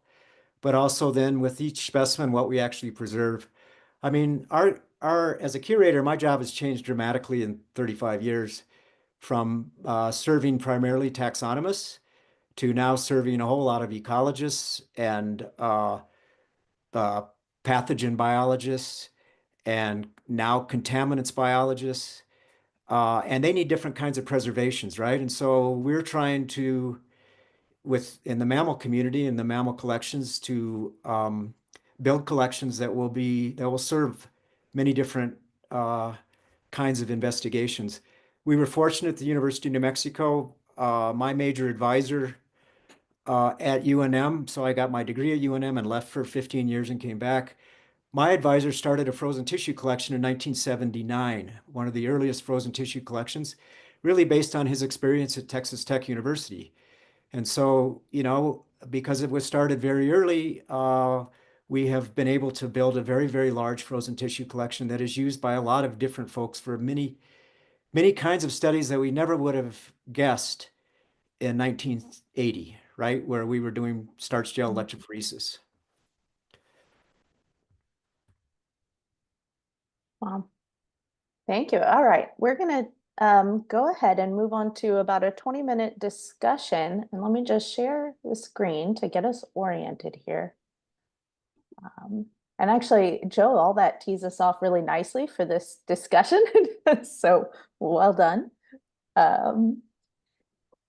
J: but also then with each specimen, what we actually preserve. I mean, as a curator, my job has changed dramatically in 35 years from serving primarily taxonomists to now serving a whole lot of ecologists and pathogen biologists and now contaminants biologists. And they need different kinds of preservations, right? And so we're trying to, in the mammal community and the mammal collections, to build collections that will serve many different kinds of investigations. We were fortunate at the University of New Mexico. My major advisor at UNM, so I got my degree at UNM and left for 15 years and came back. My advisor started a frozen tissue collection in 1979, one of the earliest frozen tissue collections, really based on his experience at Texas Tech University. And so, because it was started very early, we have been able to build a very, very large frozen tissue collection that is used by a lot of different folks for many, many kinds of studies that we never would have guessed in 1980, right? Where we were doing starch gel electrophoresis.
K: Wow. Thank you. All right, we're going to go ahead and move on to about a 20-minute discussion. And let me just share the screen to get us oriented here. And actually, Joe, all that tees us off really nicely for this discussion. So well done.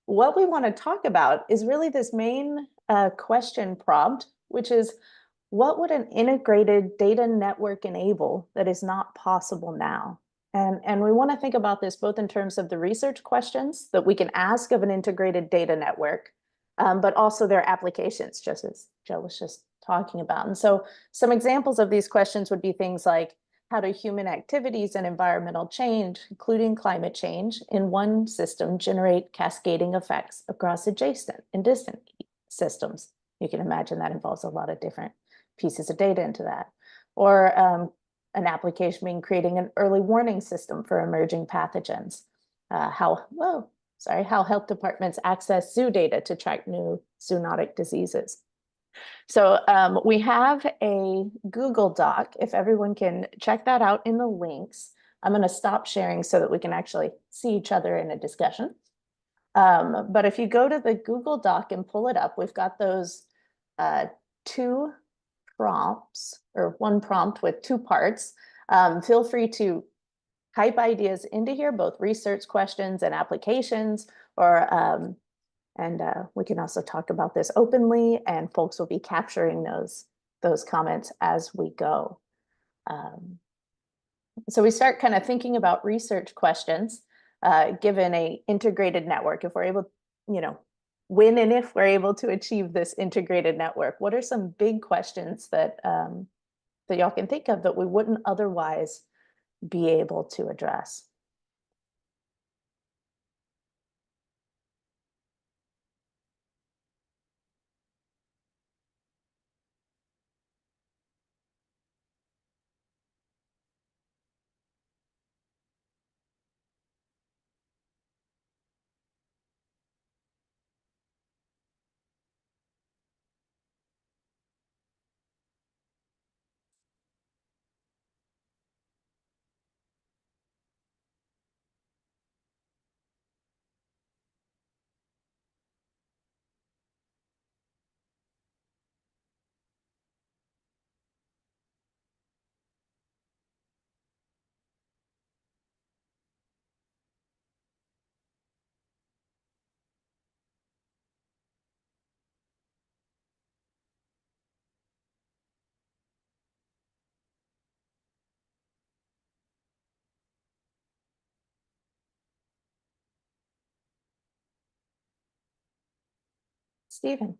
K: What we want to talk about is really this main question prompt, which is, what would an integrated data network enable that is not possible now? And we want to think about this both in terms of the research questions that we can ask of an integrated data network, but also their applications, just as Joe was just talking about. And so some examples of these questions would be things like, how do human activities and environmental change, including climate change, in one system generate cascading effects across adjacent and distant systems? You can imagine that involves a lot of different pieces of data into that. Or an application being creating an early warning system for emerging pathogens. How health departments access zoo data to track new zoonotic diseases. So we have a Google Doc, if everyone can check that out in the links. I'm going to stop sharing so that we can actually see each other in a discussion. But if you go to the Google Doc and pull it up, we've got those two prompts, or one prompt with two parts. Feel free to type ideas into here, both research questions and applications, or and we can also talk about this openly, and folks will be capturing those comments as we go. So we start kind of thinking about research questions, given a integrated network. If we're able, when and if we're able to achieve this integrated network, what are some big questions that that y'all can think of that we wouldn't otherwise be able to address? Stephen.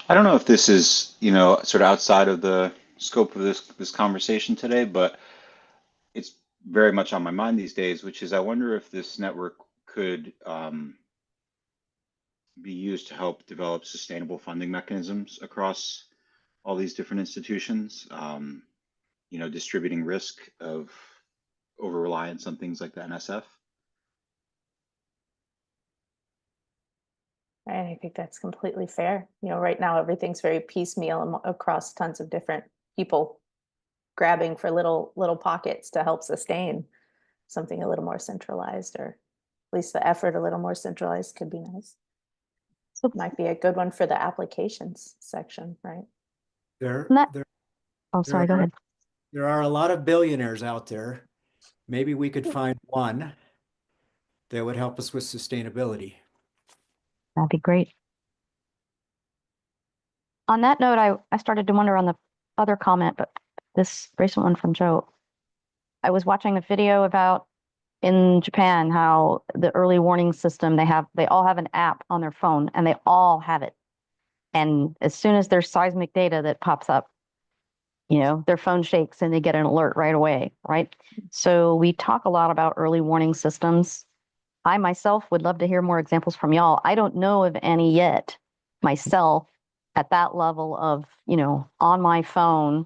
P: I don't know if this is, sort of outside of the scope of this conversation today, but it's very much on my mind these days, which is I wonder if this network could be used to help develop sustainable funding mechanisms across all these different institutions, distributing risk of over-reliance on things like the NSF.
K: I think that's completely fair. Right now everything's very piecemeal across tons of different people grabbing for little pockets to help sustain something a little more centralized, or at least the effort a little more centralized could be nice. So might be a good one for the applications section, right?
I: Sorry, go ahead.
J: There are a lot of billionaires out there. Maybe we could find one that would help us with sustainability.
I: That'd be great. On that note, I started to wonder on the other comment, but this recent one from Joe. I was watching a video about in Japan how the early warning system, they all have an app on their phone, and they all have it. And as soon as there's seismic data that pops up, their phone shakes and they get an alert right away, right? So we talk a lot about early warning systems. I myself would love to hear more examples from y'all. I don't know of any yet myself, at that level of, on my phone,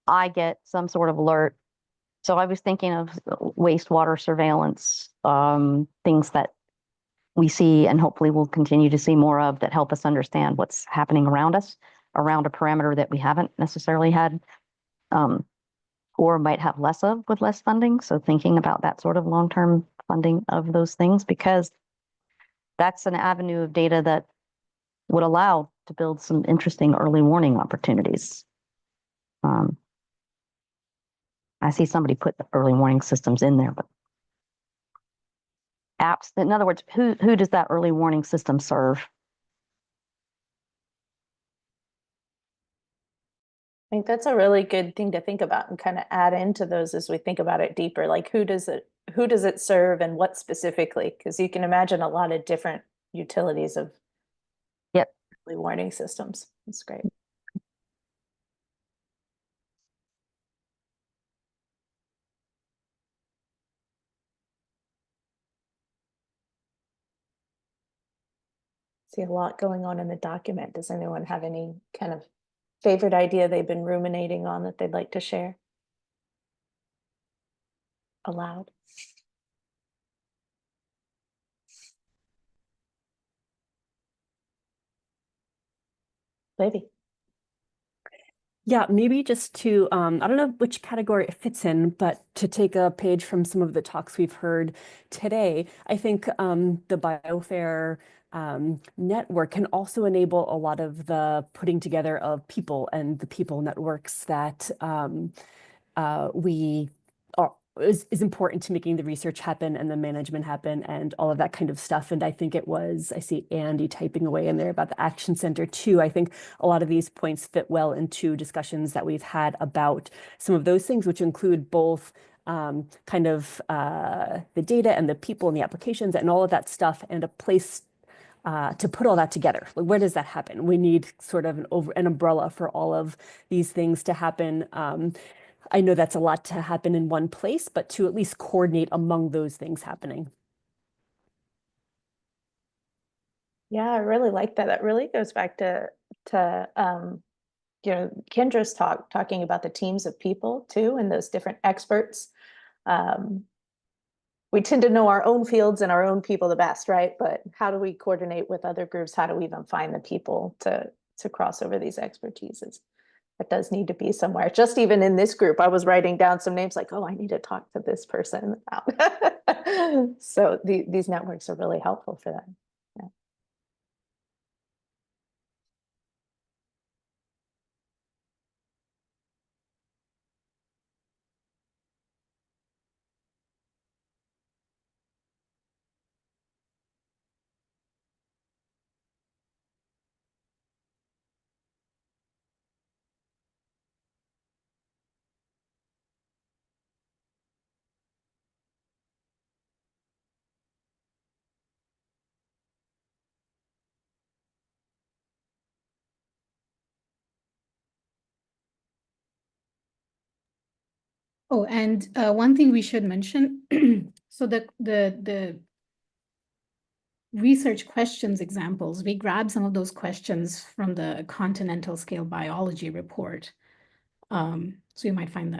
I: I get some sort of alert. So I was thinking of wastewater surveillance, things that we see and hopefully we'll continue to see more of that help us understand what's happening around us, around a parameter that we haven't necessarily had or might have less of with less funding. So thinking about that sort of long-term funding of those things, because that's an avenue of data that would allow to build some interesting early warning opportunities. I see somebody put the early warning systems in there, but apps, in other words, who does that early warning system serve?
K: I think that's a really good thing to think about and kind of add into those as we think about it deeper. Like who does it serve and what specifically? Because you can imagine a lot of different utilities of early warning systems. That's great. See a lot going on in the document. Does anyone have any kind of favorite idea they've been ruminating on that they'd like to share aloud? Maybe.
Q: Yeah, maybe just to, I don't know which category it fits in, but to take a page from some of the talks we've heard today, I think the BIOFAIR network can also enable a lot of the putting together of people and the people networks that is important to making the research happen and the management happen and all of that kind of stuff. And I think I see Andy typing away in there about the Action Center too. I think a lot of these points fit well into discussions that we've had about some of those things, which include both kind of the data and the people and the applications and all of that stuff, and a place to put all that together. Like, where does that happen? We need sort of an umbrella for all of these things to happen. I know that's a lot to happen in one place, but to at least coordinate among those things happening.
K: Yeah, I really like that. That really goes back to Kendra's talking about the teams of people too, and those different experts. We tend to know our own fields and our own people the best, right? But how do we coordinate with other groups? How do we even find the people to cross over these expertises? That does need to be somewhere. Just even in this group, I was writing down some names like, oh, I need to talk to this person about. So these networks are really helpful for that. Yeah.
A: Oh, and one thing we should mention, so the research questions examples, we grabbed some of those questions from the continental scale biology report. So you might find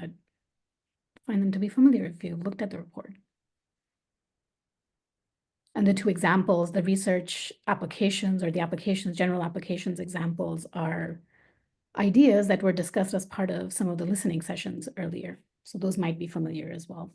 A: them to be familiar if you looked at the report. And the two examples, the research applications or the applications, general applications examples, are ideas that were discussed as part of some of the listening sessions earlier. So those might be familiar as well.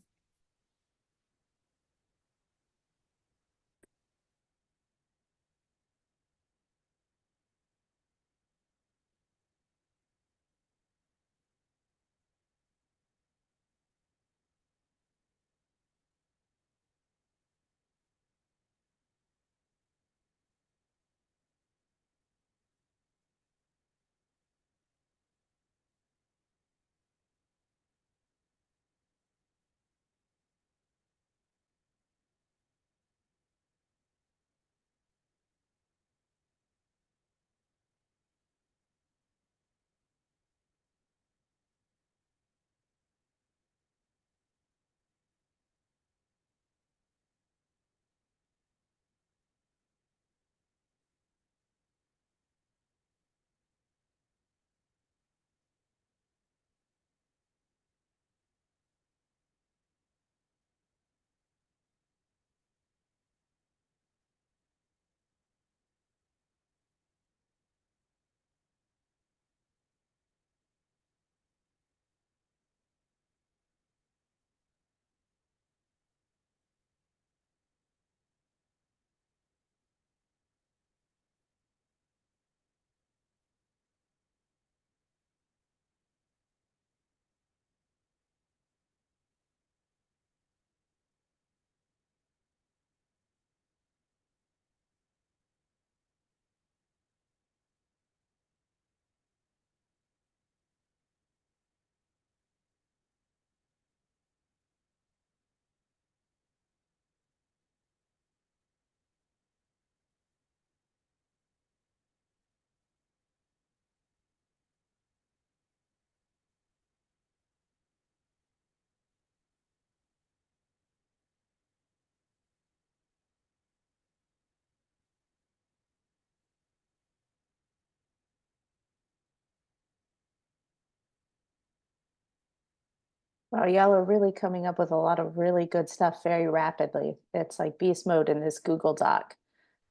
K: Wow, y'all are really coming up with a lot of really good stuff very rapidly. It's like beast mode in this Google Doc.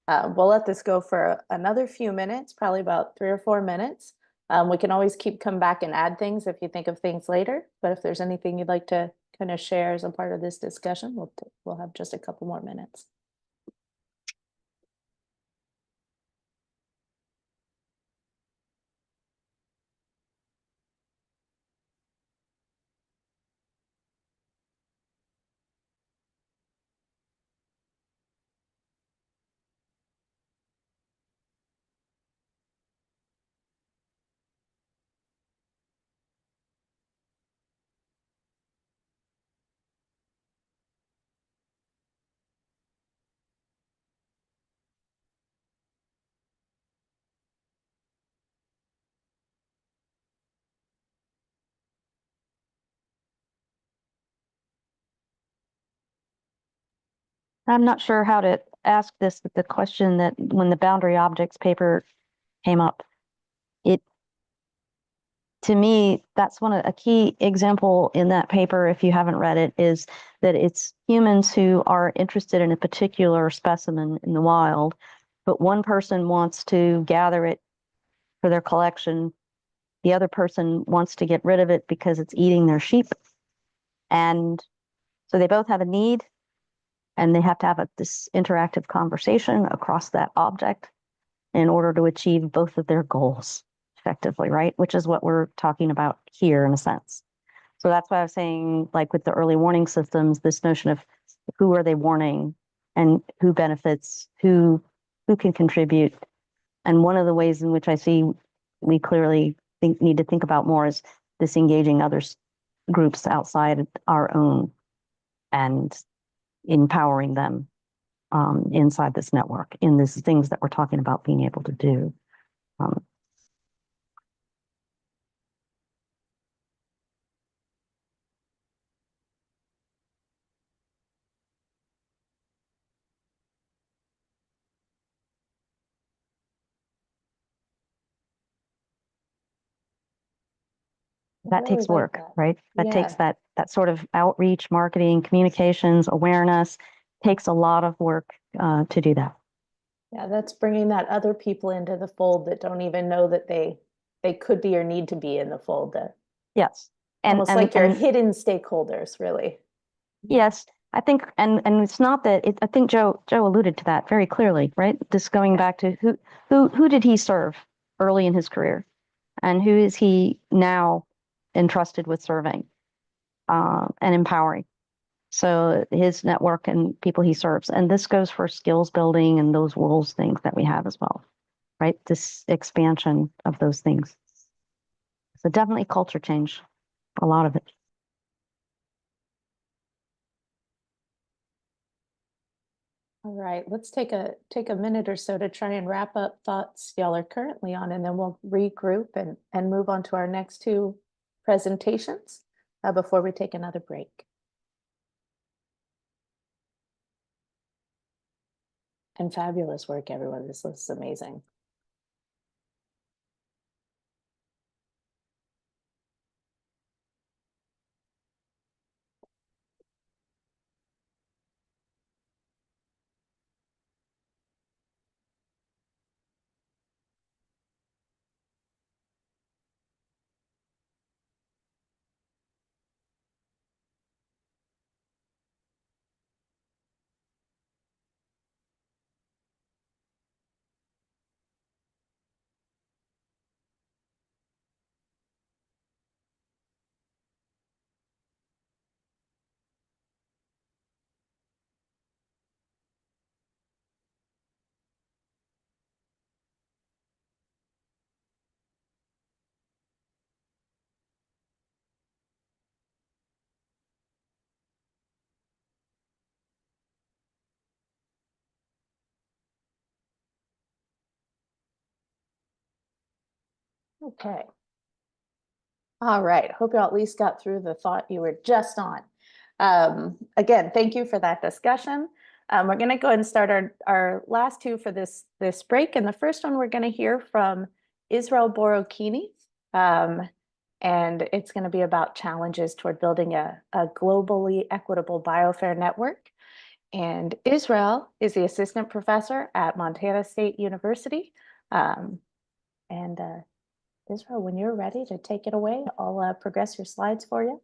K: We'll let this go for another few minutes, probably about 3 or 4 minutes. We can always keep come back and add things if you think of things later. But if there's anything you'd like to kind of share as a part of this discussion, we'll have just a couple more minutes.
I: I'm not sure how to ask this, but the question that when the boundary objects paper came up, to me, that's a key example in that paper, if you haven't read it, is that it's humans who are interested in a particular specimen in the wild, but one person wants to gather it for their collection. The other person wants to get rid of it because it's eating their sheep. And so they both have a need, and they have to have this interactive conversation across that object in order to achieve both of their goals effectively, right? Which is what we're talking about here in a sense. So that's why I was saying, like with the early warning systems, this notion of who are they warning and who benefits, who can contribute. And one of the ways in which I see we clearly need to think about more is this engaging other groups outside our own and empowering them inside this network in these things that we're talking about being able to do. That takes work, right? That takes that sort of outreach, marketing, communications, awareness, takes a lot of work to do that.
K: Yeah, that's bringing that other people into the fold that don't even know that they could be or need to be in the fold.
I: Yes.
K: Almost like your hidden stakeholders, really.
I: Yes, I think, and it's not that I think Joe alluded to that very clearly, right? This going back to who did he serve early in his career, and who is he now entrusted with serving and empowering? So his network and people he serves, and this goes for skills building and those roles things that we have as well, right? This expansion of those things. So definitely culture change, a lot of it.
K: All right, let's take a minute or so to try and wrap up thoughts y'all are currently on, and then we'll regroup and move on to our next 2 presentations before we take another break. And fabulous work, everyone. This is amazing. Okay. All right. Hope you all at least got through the thought you were just on. Again, thank you for that discussion. We're going to go ahead and start our last 2 for this break. And the first one we're going to hear from Israel Borokini. and it's going to be about challenges toward building a globally equitable BIOFAIR network. And Israel is the assistant professor at Montana State University. Israel, when you're ready to take it away, I'll progress your slides for you.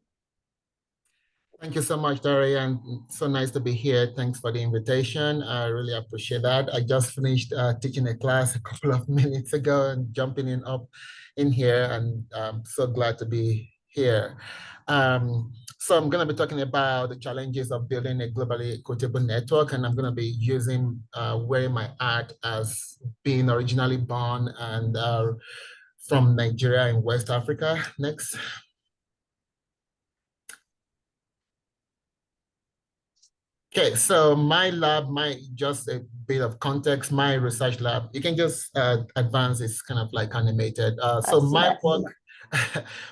R: Thank you so much, Dari, and so nice to be here. Thanks for the invitation. I really appreciate that. I just finished teaching a class a couple of minutes ago and jumping in here, and I'm so glad to be here. So I'm going to be talking about the challenges of building a globally equitable network, and I'm going to be using wearing my hat as being originally born and from Nigeria in West Africa. Next. Okay, so my lab, just a bit of context, my research lab, you can just advance, it's kind of like animated. So my work,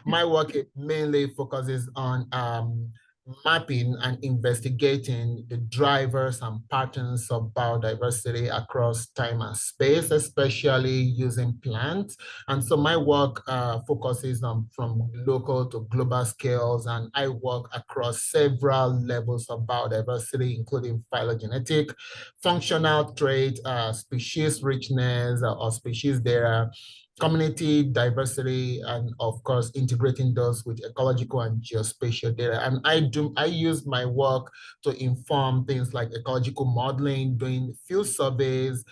R: my work mainly focuses on mapping and investigating the drivers and patterns of biodiversity across time and space, especially using plants. And so my work focuses on from local to global scales, and I work across several levels of biodiversity, including phylogenetic, functional trait, species richness or species data, community diversity, and of course, integrating those with ecological and geospatial data. And I use my work to inform things like ecological modeling, doing field surveys,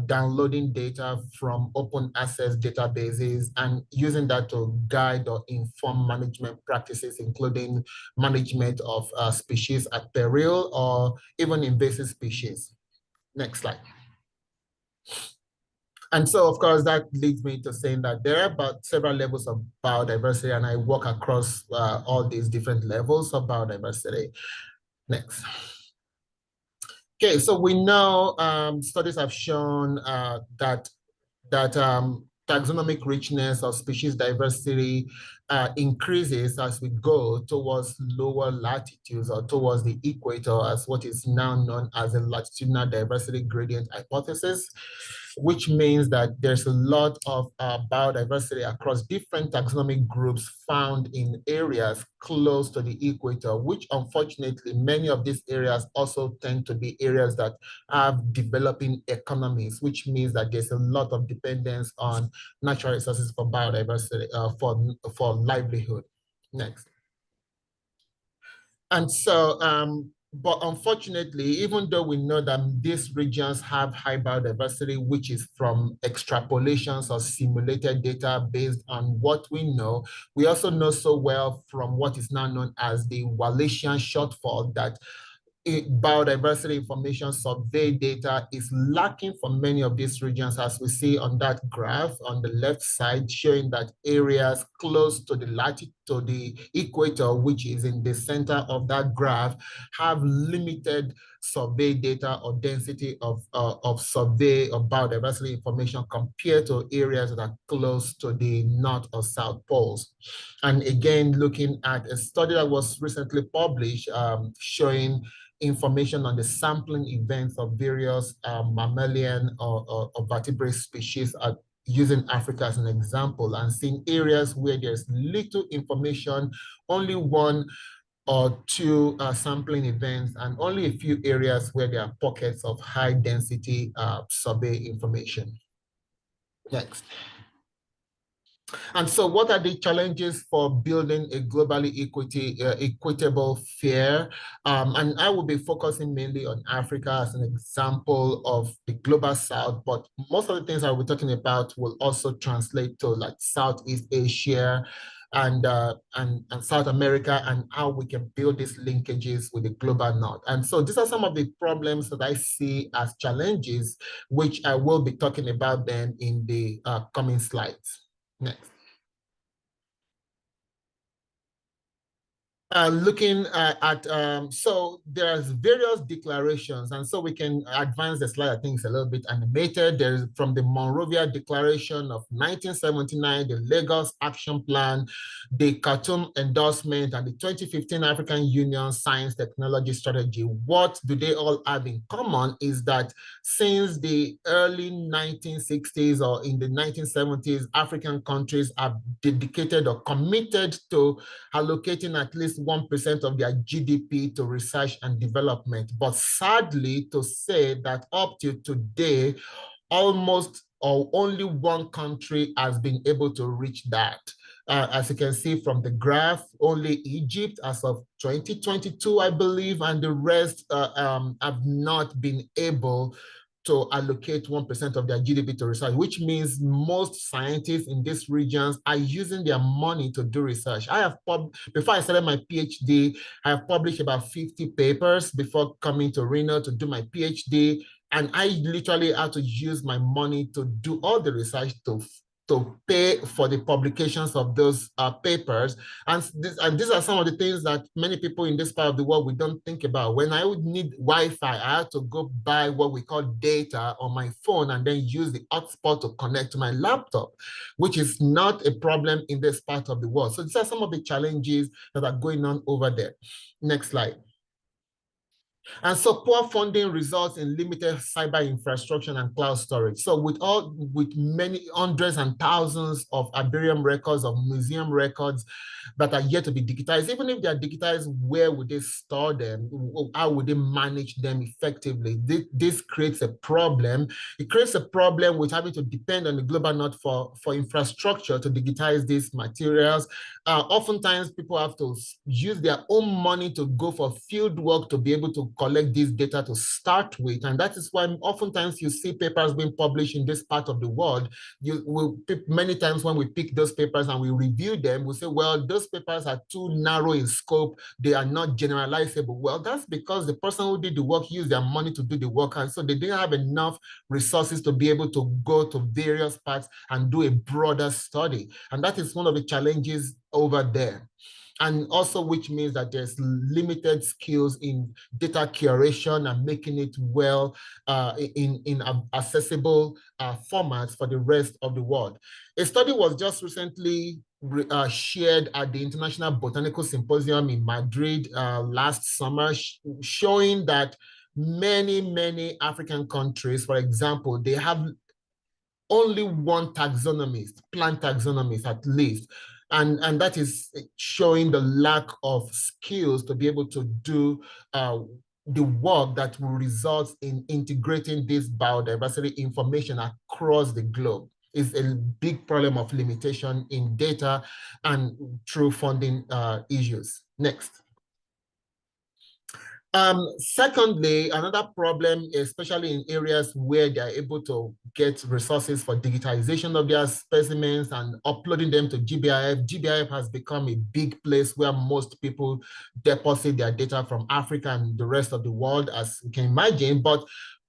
R: downloading data from open access databases, and using that to guide or inform management practices, including management of species at peril or even invasive species. Next slide. And so, of course, that leads me to saying that there are about several levels of biodiversity, and I work across all these different levels of biodiversity. Next. Okay, so we know studies have shown that taxonomic richness of species diversity increases as we go towards lower latitudes or towards the equator, as what is now known as the latitudinal diversity gradient hypothesis, which means that there's a lot of biodiversity across different taxonomic groups found in areas close to the equator, which unfortunately many of these areas also tend to be areas that have developing economies, which means that there's a lot of dependence on natural resources for biodiversity, for livelihood. Next. And so, but unfortunately, even though we know that these regions have high biodiversity, which is from extrapolations or simulated data based on what we know, we also know so well from what is now known as the Wallachian shortfall that biodiversity information survey data is lacking for many of these regions, as we see on that graph on the left side, showing that areas close to the latitude, to the equator, which is in the center of that graph, have limited survey data or density of survey of biodiversity information compared to areas that are close to the north or south poles. And again, looking at a study that was recently published showing information on the sampling events of various mammalian or vertebrate species using Africa as an example, and seeing areas where there's little information, only one or two sampling events, and only a few areas where there are pockets of high density survey information. Next. And so what are the challenges for building a globally equitable FAIR? And I will be focusing mainly on Africa as an example of the global South, but most of the things I will be talking about will also translate to like Southeast Asia and South America, and how we can build these linkages with the global North. And so these are some of the problems that I see as challenges, which I will be talking about then in the coming slides. Next. looking at, so there's various declarations, and so we can advance the slide. I think it's a little bit animated. There's from the Monrovia Declaration of 1979, the Lagos Action Plan, the Khartoum Endorsement, and the 2015 African Union Science Technology Strategy. What do they all have in common is that since the early 1960s or in the 1970s, African countries have dedicated or committed to allocating at least 1% of their GDP to research and development. But sadly, to say that up to today, almost or only one country has been able to reach that. As you can see from the graph, only Egypt as of 2022, I believe, and the rest have not been able to allocate 1% of their GDP to research, which means most scientists in these regions are using their money to do research. Before I started my PhD, I have published about 50 papers before coming to Reno to do my PhD. And I literally had to use my money to do all the research to pay for the publications of those papers. And these are some of the things that many people in this part of the world, we don't think about. When I would need Wi-Fi, I had to go buy what we call data on my phone and then use the hotspot to connect to my laptop, which is not a problem in this part of the world. So these are some of the challenges that are going on over there. Next slide. And so poor funding results in limited cyber infrastructure and cloud storage. So with many hundreds and thousands of herbarium records, of museum records that are yet to be digitized, even if they are digitized, where would they store them? How would they manage them effectively? This creates a problem. It creates a problem with having to depend on the global north for infrastructure to digitize these materials. Oftentimes people have to use their own money to go for field work to be able to collect this data to start with. And that is why oftentimes you see papers being published in this part of the world. Many times when we pick those papers and we review them, we say, well, those papers are too narrow in scope. They are not generalizable. Well, that's because the person who did the work used their money to do the work. And so they didn't have enough resources to be able to go to various parts and do a broader study. And that is one of the challenges over there. And also, which means that there's limited skills in data curation and making it well in accessible formats for the rest of the world. A study was just recently shared at the International Botanical Symposium in Madrid last summer, showing that many African countries, for example, they have only one taxonomist, plant taxonomist at least. And that is showing the lack of skills to be able to do the work that will result in integrating this biodiversity information across the globe. Is a big problem of limitation in data and through funding issues. Next. Secondly, another problem, especially in areas where they are able to get resources for digitization of their specimens and uploading them to GBIF. GBIF has become a big place where most people deposit their data from Africa and the rest of the world, as you can imagine. But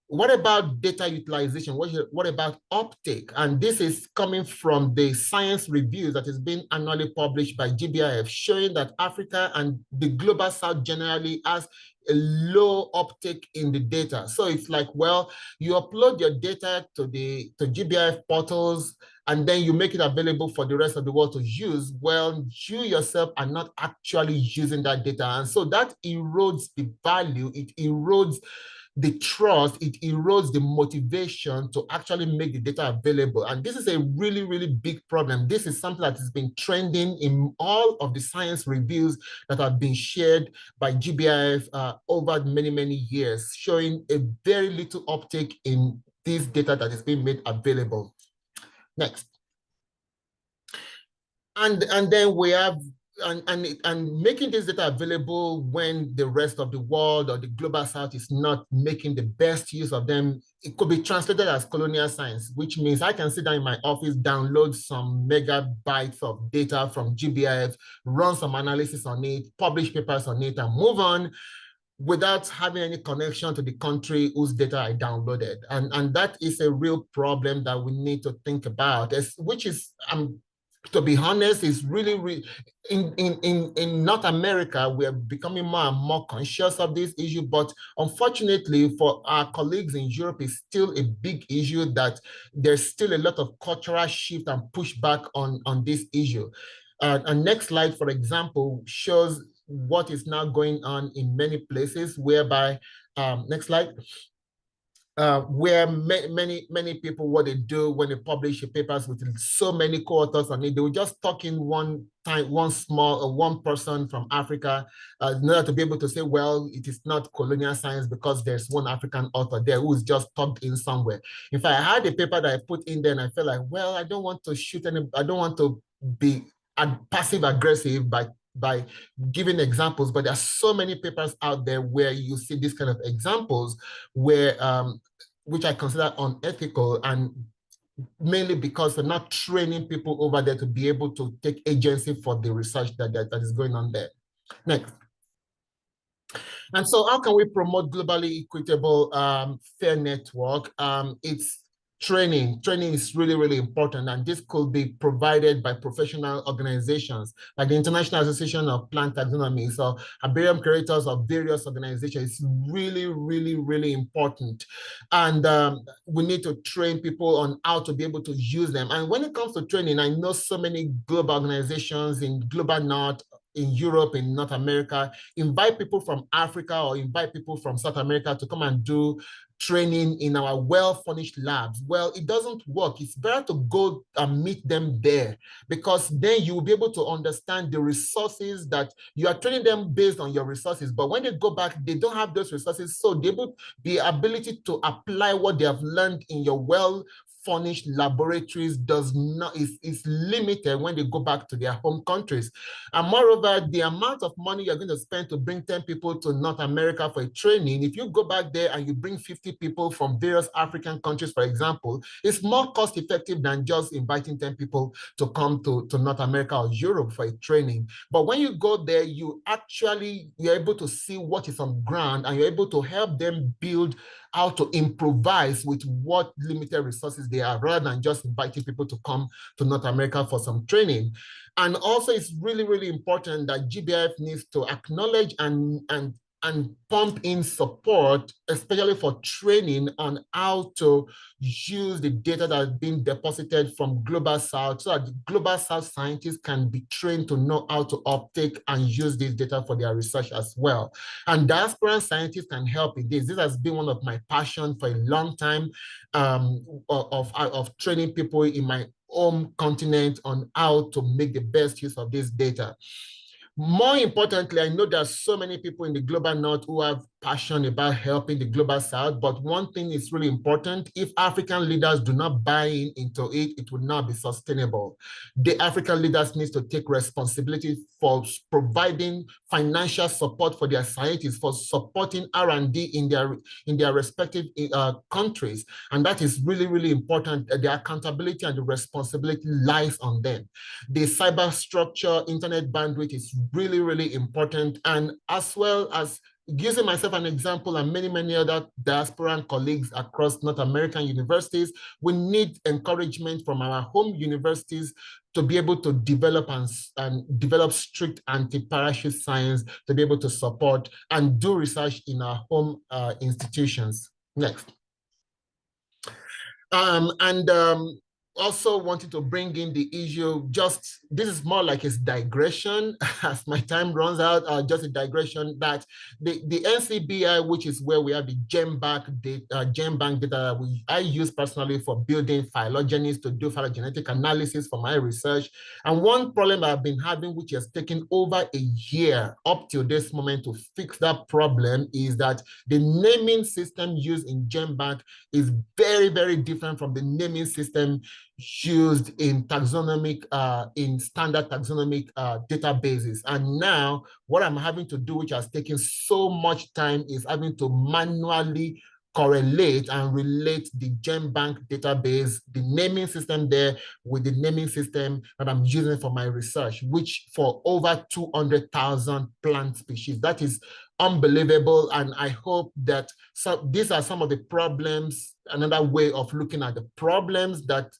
R: what about data utilization? What about uptake? And this is coming from the science reviews that is being annually published by GBIF, showing that Africa and the global south generally has a low uptake in the data. So it's like, well, you upload your data to GBIF portals and then you make it available for the rest of the world to use. Well, you yourself are not actually using that data. And so that erodes the value, it erodes the trust, it erodes the motivation to actually make the data available. And this is a really big problem. This is something that has been trending in all of the science reviews that have been shared by GBIF over many years, showing a very little uptake in this data that is being made available. Next. And then we have and making this data available when the rest of the world or the global south is not making the best use of them, it could be translated as colonial science, which means I can sit down in my office, download some megabytes of data from GBIF, run some analysis on it, publish papers on it, and move on without having any connection to the country whose data I downloaded. And that is a real problem that we need to think about, which is, to be honest, it's really in North America, we are becoming more and more conscious of this issue. But unfortunately, for our colleagues in Europe, it's still a big issue that there's still a lot of cultural shift and pushback on this issue. And next slide, for example, shows what is now going on in many places, whereby, next slide, where many people, what they do when they publish papers with so many co-authors on it, they will just talk in one person from Africa in order to be able to say, well, it is not colonial science because there's one African author there who is just tucked in somewhere. If I had a paper that I put in there and I felt like, well, I don't want to I don't want to be passive aggressive by giving examples, but there are so many papers out there where you see these kind of examples where which I consider unethical, and mainly because they're not training people over there to be able to take agency for the research that is going on there. Next. And so how can we promote globally equitable FAIR network? It's training. Training is really, really important. And this could be provided by professional organizations like the International Association of Plant Taxonomy. So herbarium creators of various organizations. It's really, really, really important. And we need to train people on how to be able to use them. And when it comes to training, I know so many global organizations in Global North, in Europe, in North America, invite people from Africa or invite people from South America to come and do training in our well-furnished labs. Well, it doesn't work. It's better to go and meet them there, because then you will be able to understand the resources that you are training them based on your resources. But when they go back, they don't have those resources. So the ability to apply what they have learned in your well-furnished laboratories is limited when they go back to their home countries. And moreover, the amount of money you're going to spend to bring 10 people to North America for a training, if you go back there and you bring 50 people from various African countries, for example, it's more cost effective than just inviting 10 people to come to North America or Europe for a training. But when you go there, you're able to see what is on ground, and you're able to help them build how to improvise with what limited resources they have, rather than just inviting people to come to North America for some training. And also, it's really, really important that GBIF needs to acknowledge and pump in support, especially for training on how to use the data that has been deposited from Global South, so that the Global South scientists can be trained to know how to uptake and use this data for their research as well. And diaspora scientists can help in this. This has been one of my passions for a long time, of training people in my home continent on how to make the best use of this data. More importantly, I know there's so many people in the Global North who have passion about helping the Global South, but one thing is really important: if African leaders do not buy into it, it will not be sustainable. The African leaders need to take responsibility for providing financial support for their scientists, for supporting R&D in their respective countries. And that is really, really important. The accountability and the responsibility lies on them. The cyber structure, internet bandwidth is really, really important. And as well as using myself an example and many, many other diasporan colleagues across North American universities, we need encouragement from our home universities to be able to develop and develop strict anti-parachute science, to be able to support and do research in our home institutions. Next. Also wanted to bring in the issue, this is more like a digression as my time runs out, just a digression, that the NCBI, which is where we have the GenBank data that I use personally for building phylogenies to do phylogenetic analysis for my research. And one problem I've been having, which has taken over a year up till this moment to fix that problem, is that the naming system used in GenBank is very, very different from the naming system used in taxonomic, in standard taxonomic databases. And now what I'm having to do, which has taken so much time, is having to manually correlate and relate the GenBank database, the naming system there, with the naming system that I'm using for my research, which for over 200,000 plant species. That is unbelievable. And I hope that these are some of the problems, another way of looking at the problems that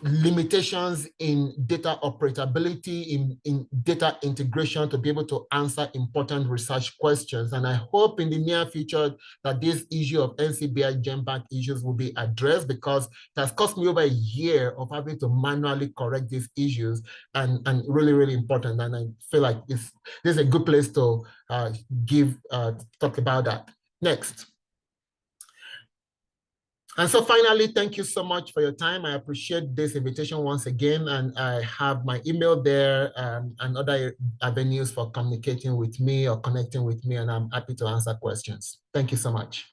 R: limitations in data operability, in data integration to be able to answer important research questions. And I hope in the near future that this issue of NCBI GenBank issues will be addressed, because it has cost me over a year of having to manually correct these issues, and really, really important. And I feel like this is a good place to talk about that. Next. And so finally, thank you so much for your time. I appreciate this invitation once again, and I have my email there and other avenues for communicating with me or connecting with me, and I'm happy to answer questions. Thank you so much.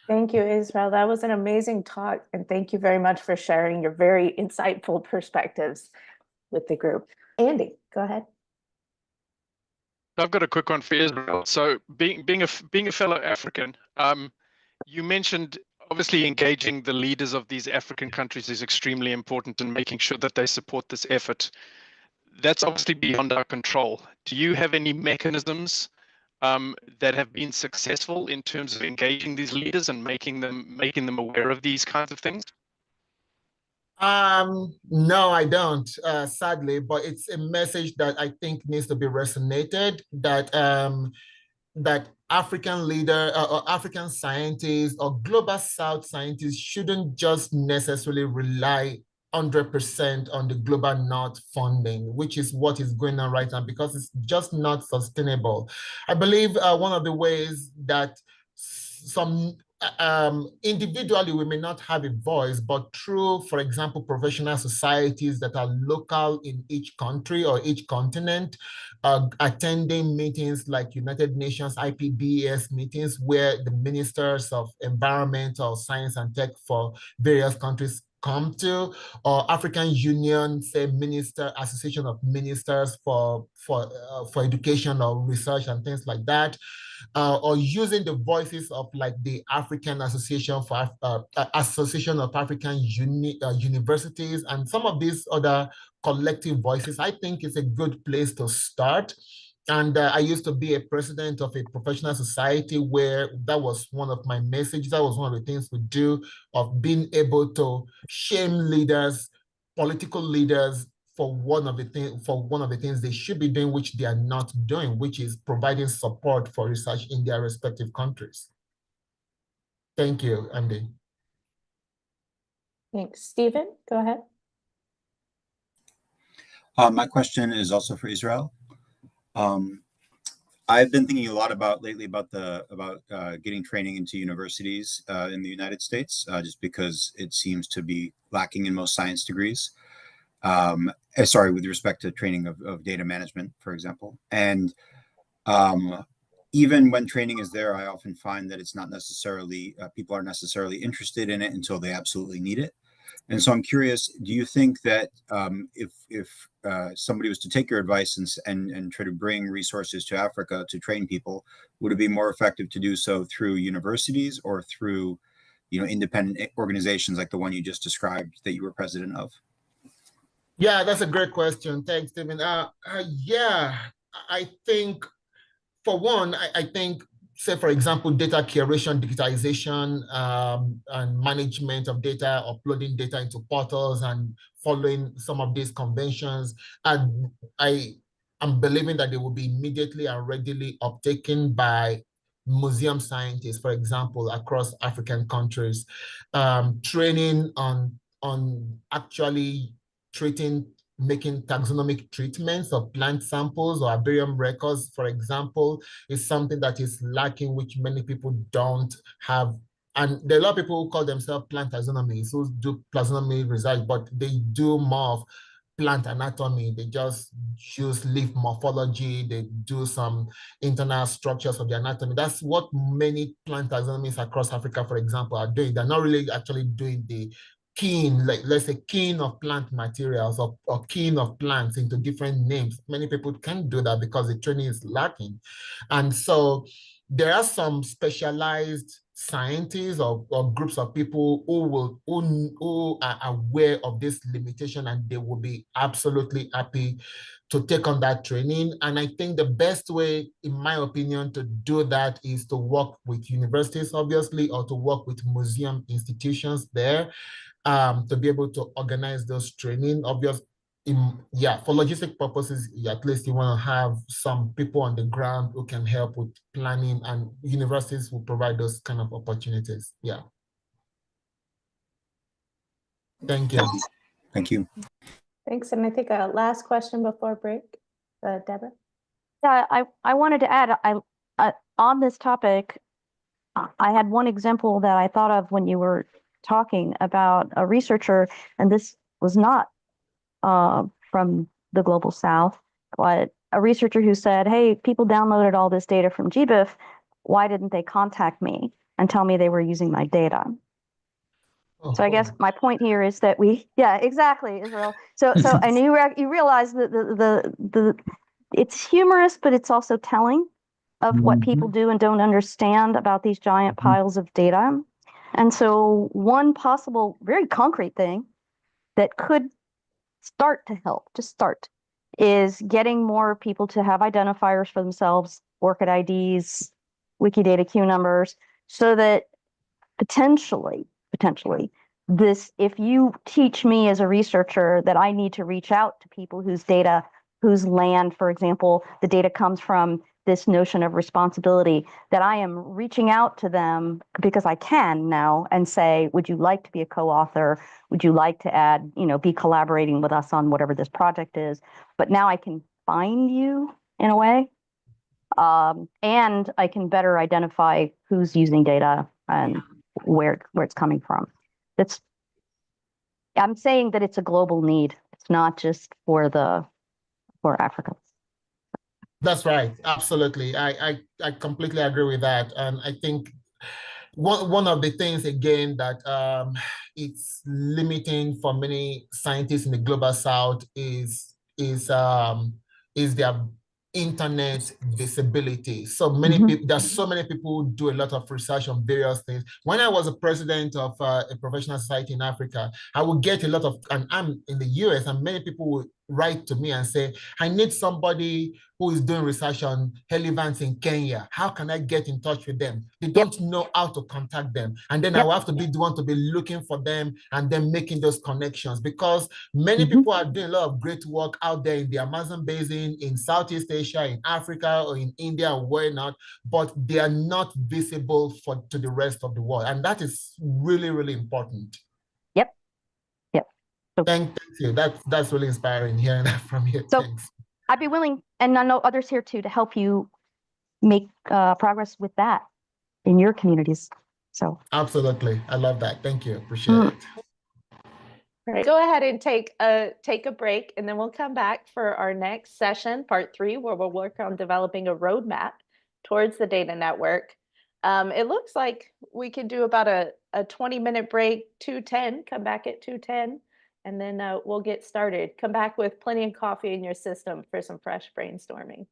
K: Thank you, Israel. That was an amazing talk, and thank you very much for sharing your very insightful perspectives with the group. Andy, go ahead.
S: I've got a quick one for Israel. So being a fellow African, you mentioned obviously engaging the leaders of these African countries is extremely important and making sure that they support this effort. That's obviously beyond our control. Do you have any mechanisms that have been successful in terms of engaging these leaders and making them aware of these kinds of things?
R: No, I don't, sadly, but it's a message that I think needs to be resonated, that African leader or African scientists or global South scientists shouldn't just necessarily rely 100% on the global North funding, which is what is going on right now, because it's just not sustainable. I believe one of the ways that some individually we may not have a voice, but through, for example, professional societies that are local in each country or each continent, attending meetings like United Nations IPBES meetings, where the ministers of environment or science and tech for various countries come to, or African Union, say, Association of Ministers for education or research and things like that, or using the voices of like the African Association for Association of African Universities and some of these other collective voices. I think it's a good place to start. And I used to be a president of a professional society where that was one of my messages. That was one of the things we do, of being able to shame leaders, political leaders, for one of the things they should be doing, which they are not doing, which is providing support for research in their respective countries. Thank you, Andy.
K: Thanks. Stephen, go ahead.
T: My question is also for Israel. I've been thinking a lot lately about getting training into universities in the United States, just because it seems to be lacking in most science degrees. With respect to training of data management, for example. And even when training is there, I often find that it's not necessarily, people aren't necessarily interested in it until they absolutely need it. And so I'm curious, do you think that if somebody was to take your advice and try to bring resources to Africa to train people, would it be more effective to do so through universities or through, independent organizations like the one you just described that you were president of?
R: Yeah, that's a great question. Thanks, Stephen. Yeah, I think, for one, I think, say, for example, data curation, digitization, and management of data, uploading data into portals and following some of these conventions. And I'm believing that they will be immediately and readily uptaken by museum scientists, for example, across African countries. Training on actually making taxonomic treatments of plant samples or herbarium records, for example, is something that is lacking, which many people don't have. And there are a lot of people who call themselves plant taxonomists, who do taxonomy research, but they do more of plant anatomy. They just use leaf morphology. They do some internal structures of the anatomy. That's what many plant taxonomists across Africa, for example, are doing. They're not really actually doing the keying, like let's say keying of plant materials or keying of plants into different names. Many people can't do that because the training is lacking. And so there are some specialized scientists or groups of people who are aware of this limitation, and they will be absolutely happy to take on that training. And I think the best way, in my opinion, to do that is to work with universities, obviously, or to work with museum institutions there. to be able to organize those training. Obviously, for logistic purposes, at least you want to have some people on the ground who can help with planning, and universities will provide those kind of opportunities. Yeah. Thank you.
T: Thank you.
K: Thanks. And I think a last question before break, Deborah.
I: Yeah, I wanted to add, on this topic, I had one example that I thought of when you were talking about a researcher, and this was not from the Global South, but a researcher who said, hey, people downloaded all this data from GBIF. Why didn't they contact me and tell me they were using my data? So I guess my point here is that yeah, exactly, Israel. So and you realize that the it's humorous, but it's also telling of what people do and don't understand about these giant piles of data. And so one possible very concrete thing that could start to help, just start, is getting more people to have identifiers for themselves, ORCID IDs, Wikidata queue numbers, so that potentially, this, if you teach me as a researcher that I need to reach out to people whose data, whose land, for example, the data comes from this notion of responsibility, that I am reaching out to them because I can now and say, would you like to be a co-author? Would you like to add, be collaborating with us on whatever this project is? But now I can find you in a way. And I can better identify who's using data and where it's coming from. I'm saying that it's a global need. It's not just for Africa.
R: That's right. Absolutely. I completely agree with that. And I think one of the things again that it's limiting for many scientists in the global south is their internet visibility. So many people, there's so many people who do a lot of research on various things. When I was a president of a professional society in Africa, I would get a lot of, and I'm in the US, and many people would write to me and say, I need somebody who is doing research on elephants in Kenya. How can I get in touch with them? They don't know how to contact them. And then I will have to be the one to be looking for them and then making those connections, because many people are doing a lot of great work out there in the Amazon basin, in Southeast Asia, in Africa, or in India, or where not, but they are not visible to the rest of the world. And that is really, really important. Thank you. That's really inspiring hearing that from you.
I: So
R: thanks.
I: I'd be willing, and I know others here too, to help you make progress with that in your communities. So
R: absolutely, I love that. Thank you. Appreciate it.
K: All right, go ahead and take a break, and then we'll come back for our next session, part 3, where we'll work on developing a roadmap towards the data network. It looks like we could do about a 20-minute break, 2:10, come back at 2:10. And then we'll get started. Come back with plenty of coffee in your system for some fresh brainstorming.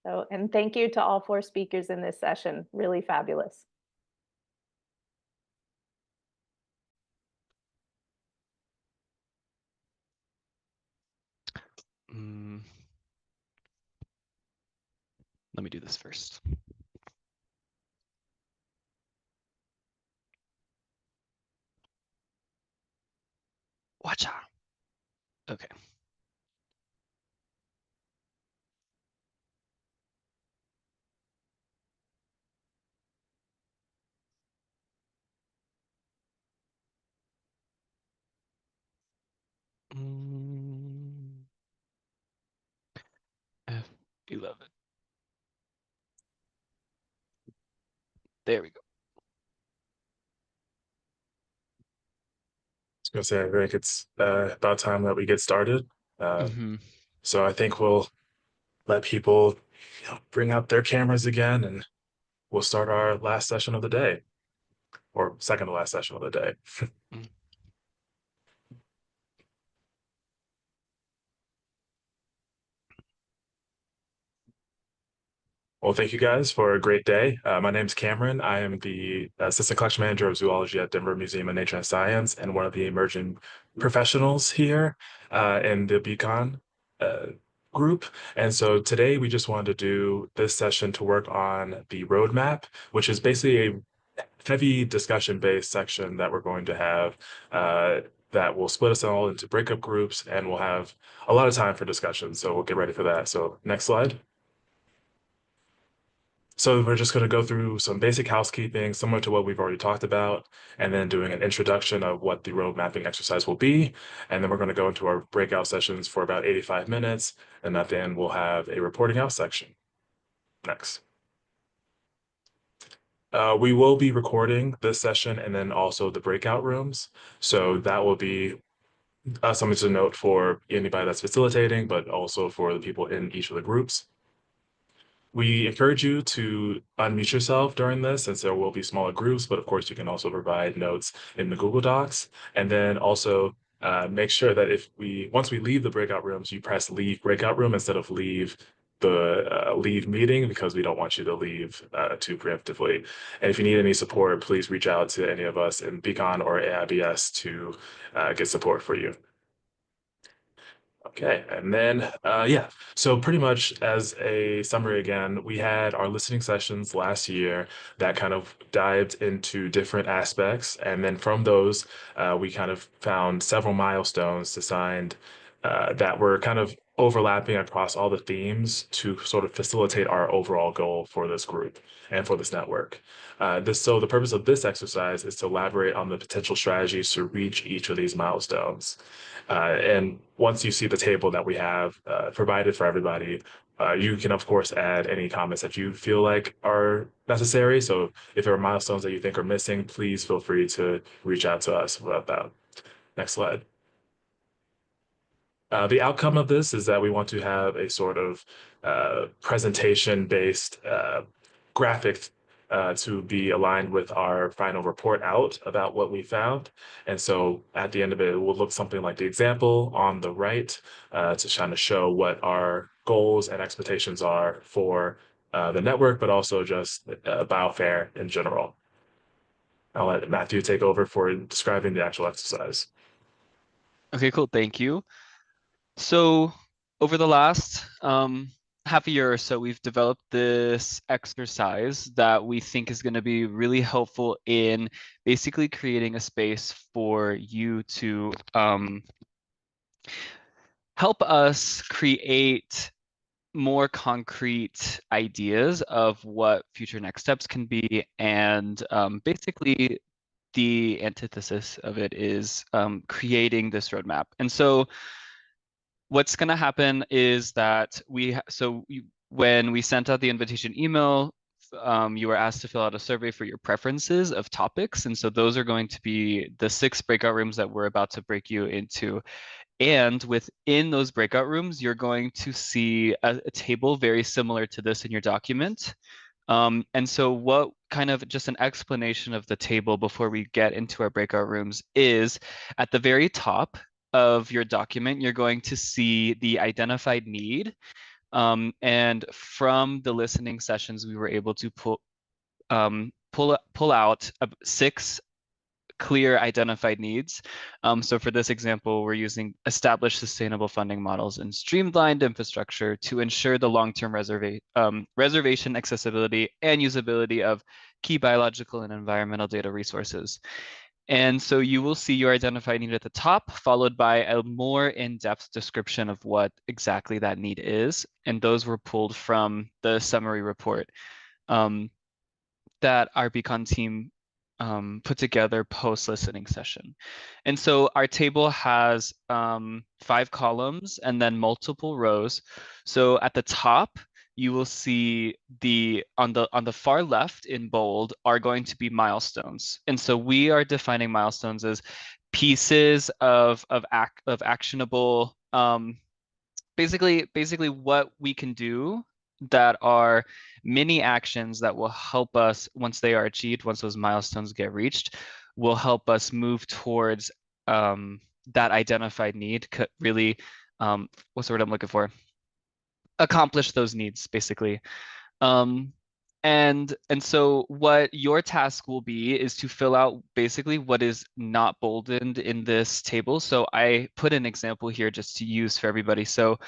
K: So, and thank you to all 4 speakers in this session. Really fabulous.
B: Let me do this first. Watch out. Okay. F11. There we go.
U: I was gonna say, I think it's about time that we get started. So I think we'll let people bring up their cameras again, and we'll start our last session of the day, or second to last session of the day. Well, thank you guys for a great day. My name is Cameron. I am the Assistant Collection Manager of Zoology at Denver Museum of Nature and Science, and one of the emerging professionals here in the BCoN group. And so today we just wanted to do this session to work on the roadmap, which is basically heavy discussion-based section that we're going to have that will split us all into breakup groups, and we'll have a lot of time for discussion. So we'll get ready for that. So next slide. So we're just going to go through some basic housekeeping, similar to what we've already talked about, and then doing an introduction of what the road mapping exercise will be. And then we're going to go into our breakout sessions for about 85 minutes. And at the end, we'll have a reporting out section. Next. We will be recording this session and then also the breakout rooms. So that will be something to note for anybody that's facilitating, but also for the people in each of the groups. We encourage you to unmute yourself during this, since there will be smaller groups, but of course you can also provide notes in the Google Docs. And then also make sure that once we leave the breakout rooms, you press leave breakout room instead of leave the leave meeting, because we don't want you to leave too preemptively. And if you need any support, please reach out to any of us in BCoN or AIBS to get support for you. Okay, and then, yeah, so pretty much as a summary again, we had our listening sessions last year that kind of dived into different aspects. And then from those, we kind of found several milestones designed that were kind of overlapping across all the themes to sort of facilitate our overall goal for this group and for this network. So the purpose of this exercise is to elaborate on the potential strategies to reach each of these milestones. And once you see the table that we have provided for everybody, you can, of course, add any comments that you feel like are necessary. So if there are milestones that you think are missing, please feel free to reach out to us about that. Next slide. The outcome of this is that we want to have a sort of presentation-based graphic to be aligned with our final report out about what we found. And so at the end of it, it will look something like the example on the right to kind of show what our goals and expectations are for the network, but also just BIOFAIR in general. I'll let Matthew take over for describing the actual exercise.
B: Okay, cool. Thank you. So over the last half a year or so, we've developed this exercise that we think is going to be really helpful in basically creating a space for you to help us create more concrete ideas of what future next steps can be. And basically, the antithesis of it is creating this roadmap. And so what's going to happen is that when we sent out the invitation email, you were asked to fill out a survey for your preferences of topics. And so those are going to be the 6 breakout rooms that we're about to break you into. And within those breakout rooms, you're going to see a table very similar to this in your document. And so what kind of just an explanation of the table before we get into our breakout rooms is at the very top of your document, you're going to see the identified need. And from the listening sessions, we were able to pull out 6 clear identified needs. So for this example, we're using established sustainable funding models and streamlined infrastructure to ensure the long-term reservation accessibility and usability of key biological and environmental data resources. And so you will see your identified need at the top, followed by a more in-depth description of what exactly that need is. And those were pulled from the summary report that our BCoN team put together post-listening session. And so our table has 5 columns and then multiple rows. So at the top, you will see on the far left in bold are going to be milestones. And so we are defining milestones as pieces of actionable, basically what we can do that are mini actions that will help us once they are achieved, once those milestones get reached, will help us move towards that identified need, really, what's the word I'm looking for? Accomplish those needs, basically. And so what your task will be is to fill out basically what is not boldened in this table. So I put an example here just to use for everybody. So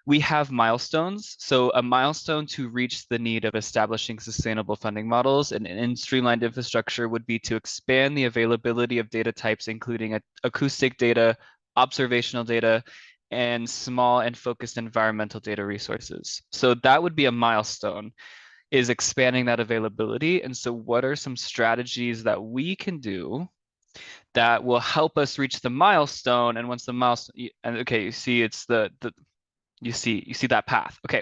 B: we have milestones. So a milestone to reach the need of establishing sustainable funding models and in streamlined infrastructure would be to expand the availability of data types, including acoustic data, observational data, and small and focused environmental data resources. So that would be a milestone, is expanding that availability. And so what are some strategies that we can do that will help us reach the milestone? And once the milestone, and okay, you see it's you see that path. Okay,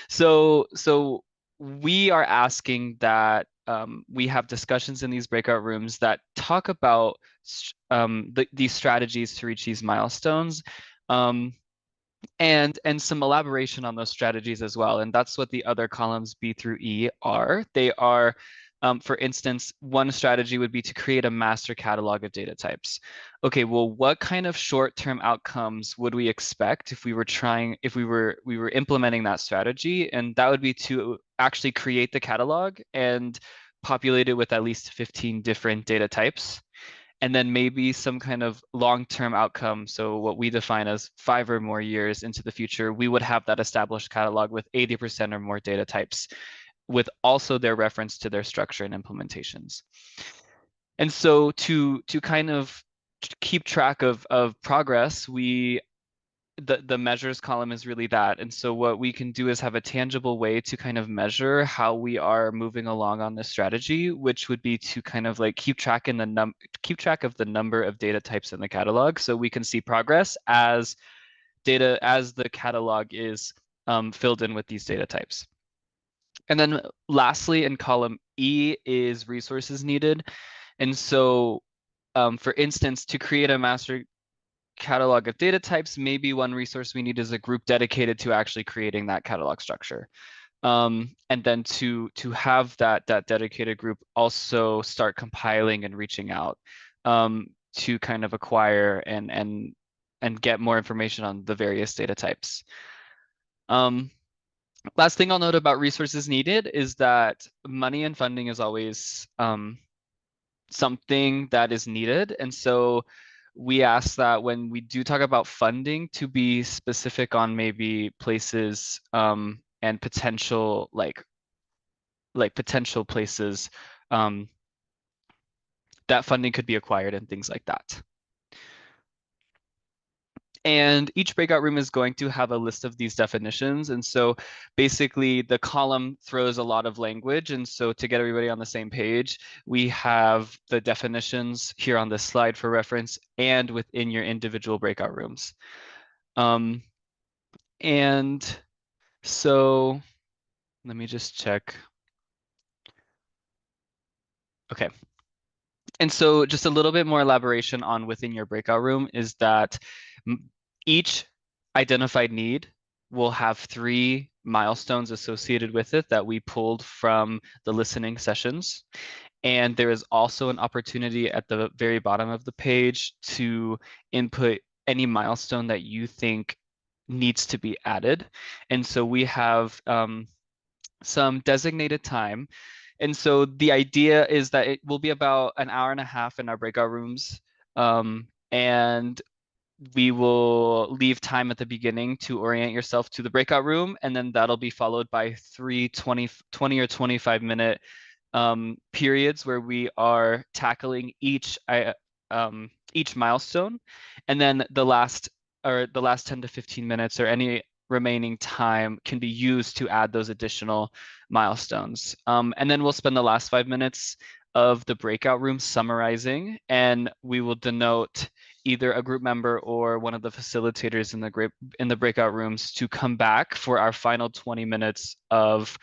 B: so we are asking that we have discussions in these breakout rooms that talk about these strategies to reach these milestones, and some elaboration on those strategies as well. And that's what the other columns B through E are. They are, for instance, one strategy would be to create a master catalog of data types. Okay, well, what kind of short-term outcomes would we expect if we were implementing that strategy? And that would be to actually create the catalog and populate it with at least 15 different data types. And then maybe some kind of long-term outcome. So what we define as 5 or more years into the future, we would have that established catalog with 80% or more data types, with also their reference to their structure and implementations. And so to kind of keep track of progress, the measures column is really that. And so what we can do is have a tangible way to kind of measure how we are moving along on this strategy, which would be to kind of like keep track of the number of data types in the catalog, so we can see progress as the catalog is filled in with these data types. And then lastly, in column E is resources needed. And so for instance, to create a master catalog of data types, maybe one resource we need is a group dedicated to actually creating that catalog structure. And then to have that dedicated group also start compiling and reaching out to kind of acquire and get more information on the various data types. Last thing I'll note about resources needed is that money and funding is always something that is needed. And so we ask that when we do talk about funding, to be specific on maybe places and potential like potential places that funding could be acquired and things like that. And each breakout room is going to have a list of these definitions. And so basically the column throws a lot of language. And so to get everybody on the same page, we have the definitions here on this slide for reference and within your individual breakout rooms. And so let me just check. Okay. And so just a little bit more elaboration on within your breakout room is that each identified need will have 3 milestones associated with it that we pulled from the listening sessions. And there is also an opportunity at the very bottom of the page to input any milestone that you think needs to be added. And so we have some designated time. And so the idea is that it will be about an hour and a half in our breakout rooms. And we will leave time at the beginning to orient yourself to the breakout room. And then that'll be followed by 3 20 or 25 minute periods where we are tackling each milestone. And then the last 10 to 15 minutes or any remaining time can be used to add those additional milestones. And then we'll spend the last 5 minutes of the breakout room summarizing, and we will denote either a group member or one of the facilitators in the breakout rooms to come back for our final 20 minutes of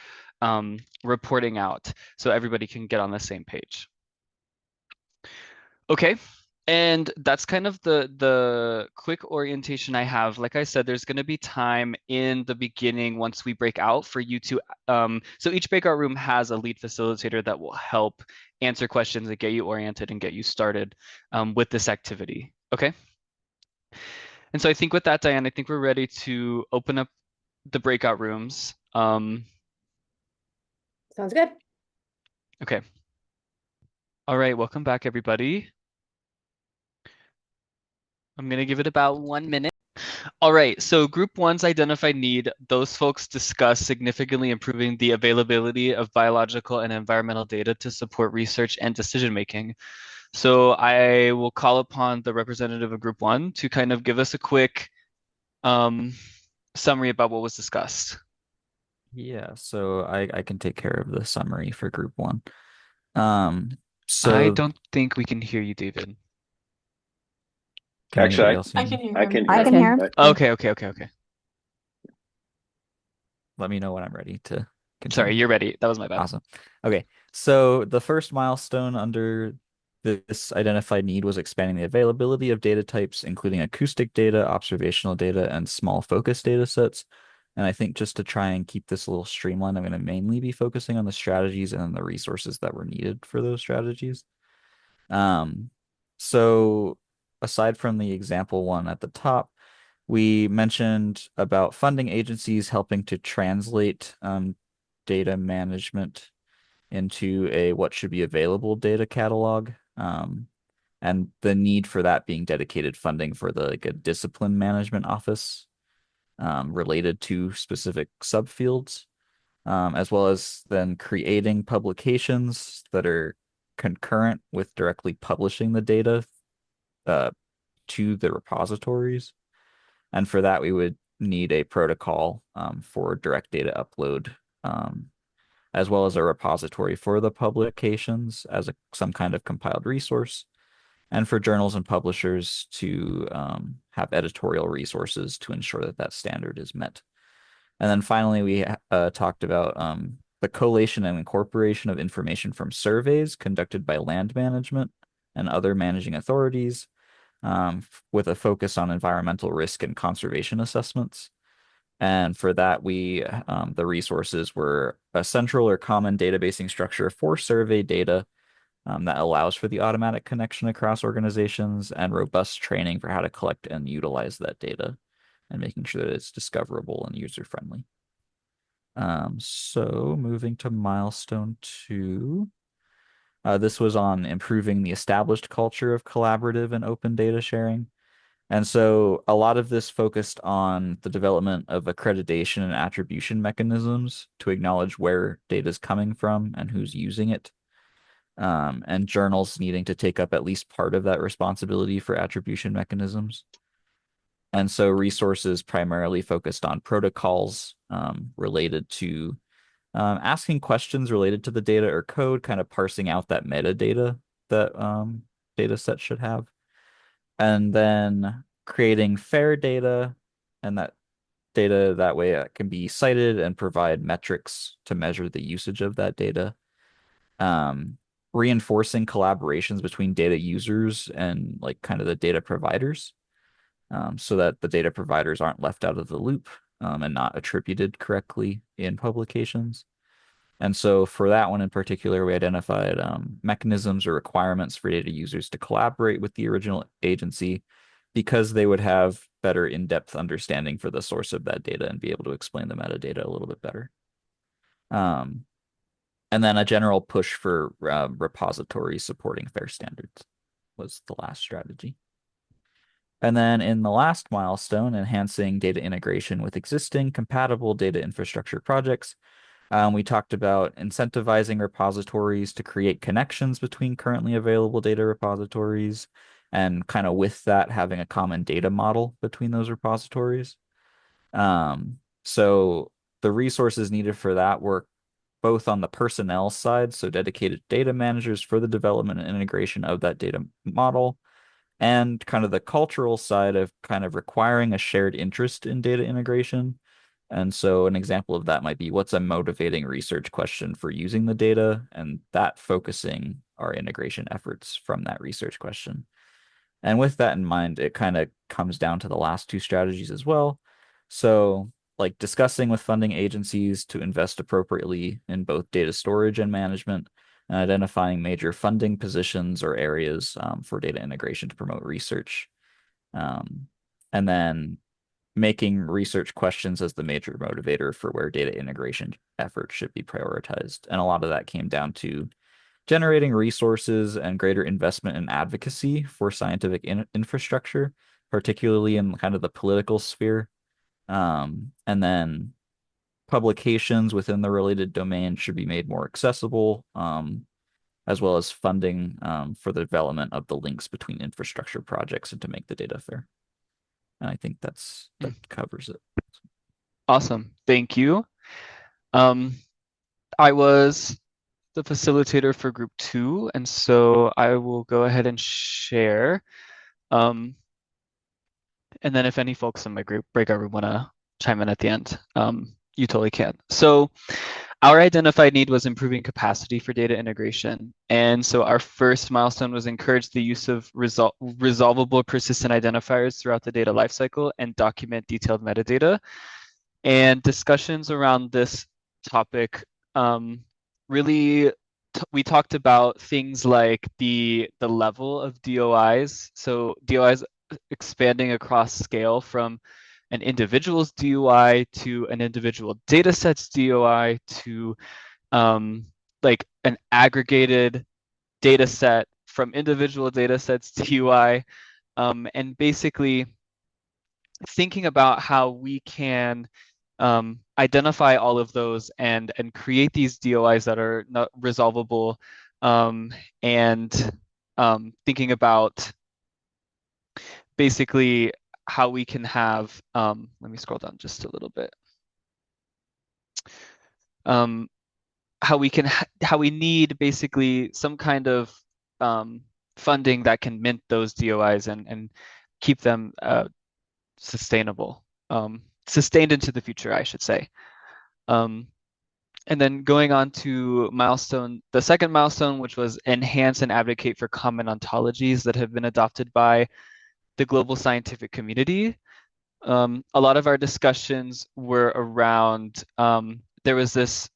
B: reporting out, so everybody can get on the same page. Okay. And that's kind of the quick orientation I have. Like I said, there's going to be time in the beginning once we break out for you to, so each breakout room has a lead facilitator that will help answer questions and get you oriented and get you started with this activity. Okay. And so I think with that, Diane, I think we're ready to open up the breakout rooms.
Q: Sounds good.
B: Okay. All right, welcome back, everybody. I'm going to give it about 1 minute. All right, so group one's identified need, those folks discuss significantly improving the availability of biological and environmental data to support research and decision making. So I will call upon the representative of group one to kind of give us a quick summary about what was discussed.
C: Yeah, so I can take care of the summary for group one.
B: I
C: So
B: don't think we can hear you, David.
C: can anybody
O: Actually,
C: else hear
D: I
C: me?
D: can hear
O: I
D: him.
O: can
I: I
O: hear
I: can hear him.
B: Okay.
C: Let me know when I'm ready to continue.
B: Sorry, you're ready. That was my bad.
C: Awesome. Okay, so the first milestone under this identified need was expanding the availability of data types, including acoustic data, observational data, and small focus data sets. And I think just to try and keep this a little streamlined, I'm going to mainly be focusing on the strategies and then the resources that were needed for those strategies. So aside from the example one at the top, we mentioned about funding agencies helping to translate data management into a what should be available data catalog, and the need for that being dedicated funding for like a discipline management office related to specific subfields, as well as then creating publications that are concurrent with directly publishing the data to the repositories. And for that, we would need a protocol for direct data upload, as well as a repository for the publications as some kind of compiled resource, and for journals and publishers to have editorial resources to ensure that that standard is met. And then finally, we talked about the collation and incorporation of information from surveys conducted by land management and other managing authorities, with a focus on environmental risk and conservation assessments. And for that, the resources were a central or common databasing structure for survey data that allows for the automatic connection across organizations, and robust training for how to collect and utilize that data, and making sure that it's discoverable and user-friendly. So moving to milestone 2. This was on improving the established culture of collaborative and open data sharing. And so a lot of this focused on the development of accreditation and attribution mechanisms to acknowledge where data is coming from and who's using it, and journals needing to take up at least part of that responsibility for attribution mechanisms. And so resources primarily focused on protocols related to asking questions related to the data or code, kind of parsing out that metadata that data sets should have, and then creating FAIR data, and that data that way can be cited and provide metrics to measure the usage of that data. Reinforcing collaborations between data users and like kind of the data providers, so that the data providers aren't left out of the loop and not attributed correctly in publications. And so for that one in particular, we identified mechanisms or requirements for data users to collaborate with the original agency, because they would have better in-depth understanding for the source of that data and be able to explain the metadata a little bit better. And then a general push for repositories supporting FAIR standards was the last strategy. And then in the last milestone, enhancing data integration with existing compatible data infrastructure projects, we talked about incentivizing repositories to create connections between currently available data repositories, and kind of with that, having a common data model between those repositories. So the resources needed for that were both on the personnel side, so dedicated data managers for the development and integration of that data model, and kind of the cultural side of kind of requiring a shared interest in data integration. And so an example of that might be, what's a motivating research question for using the data, and that focusing our integration efforts from that research question. And with that in mind, it kind of comes down to the last 2 strategies as well. So like discussing with funding agencies to invest appropriately in both data storage and management, and identifying major funding positions or areas for data integration to promote research. And then making research questions as the major motivator for where data integration efforts should be prioritized. And a lot of that came down to generating resources and greater investment in advocacy for scientific infrastructure, particularly in kind of the political sphere. And then publications within the related domain should be made more accessible, as well as funding for the development of the links between infrastructure projects and to make the data fair. And I think that covers it.
B: Awesome. Thank you. I was the facilitator for group 2, and so I will go ahead and share. And then if any folks in my breakout room want to chime in at the end, you totally can. So our identified need was improving capacity for data integration. And so our first milestone was encourage the use of resolvable persistent identifiers throughout the data lifecycle and document detailed metadata. And discussions around this topic really, we talked about things like the level of DOIs. So DOIs expanding across scale from an individual's DOI to an individual data set's DOI to like an aggregated data set from individual data sets DOI, and basically thinking about how we can identify all of those and create these DOIs that are not resolvable, and thinking about basically how we can have, let me scroll down just a little bit. How we need basically some kind of funding that can mint those DOIs and keep them sustainable, sustained into the future, I should say. And then going on to the second milestone, which was enhance and advocate for common ontologies that have been adopted by the global scientific community. A lot of our discussions were around, there was this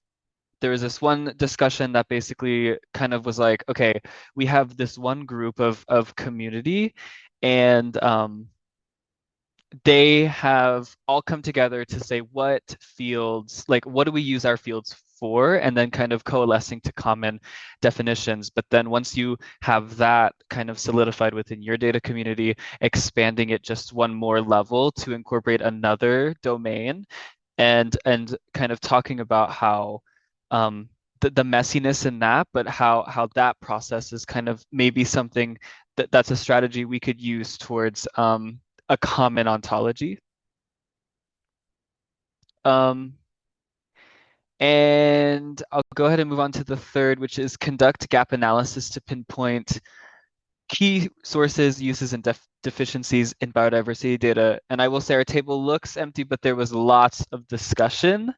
B: one discussion that basically kind of was like, okay, we have this one group of community, and they have all come together to say what fields, like what do we use our fields for, and then kind of coalescing to common definitions. But then once you have that kind of solidified within your data community, expanding it just one more level to incorporate another domain, and kind of talking about how the messiness in that, but how that process is kind of maybe something that's a strategy we could use towards a common ontology. And I'll go ahead and move on to the third, which is conduct gap analysis to pinpoint key sources, uses, and deficiencies in biodiversity data. And I will say our table looks empty, but there was lots of discussion.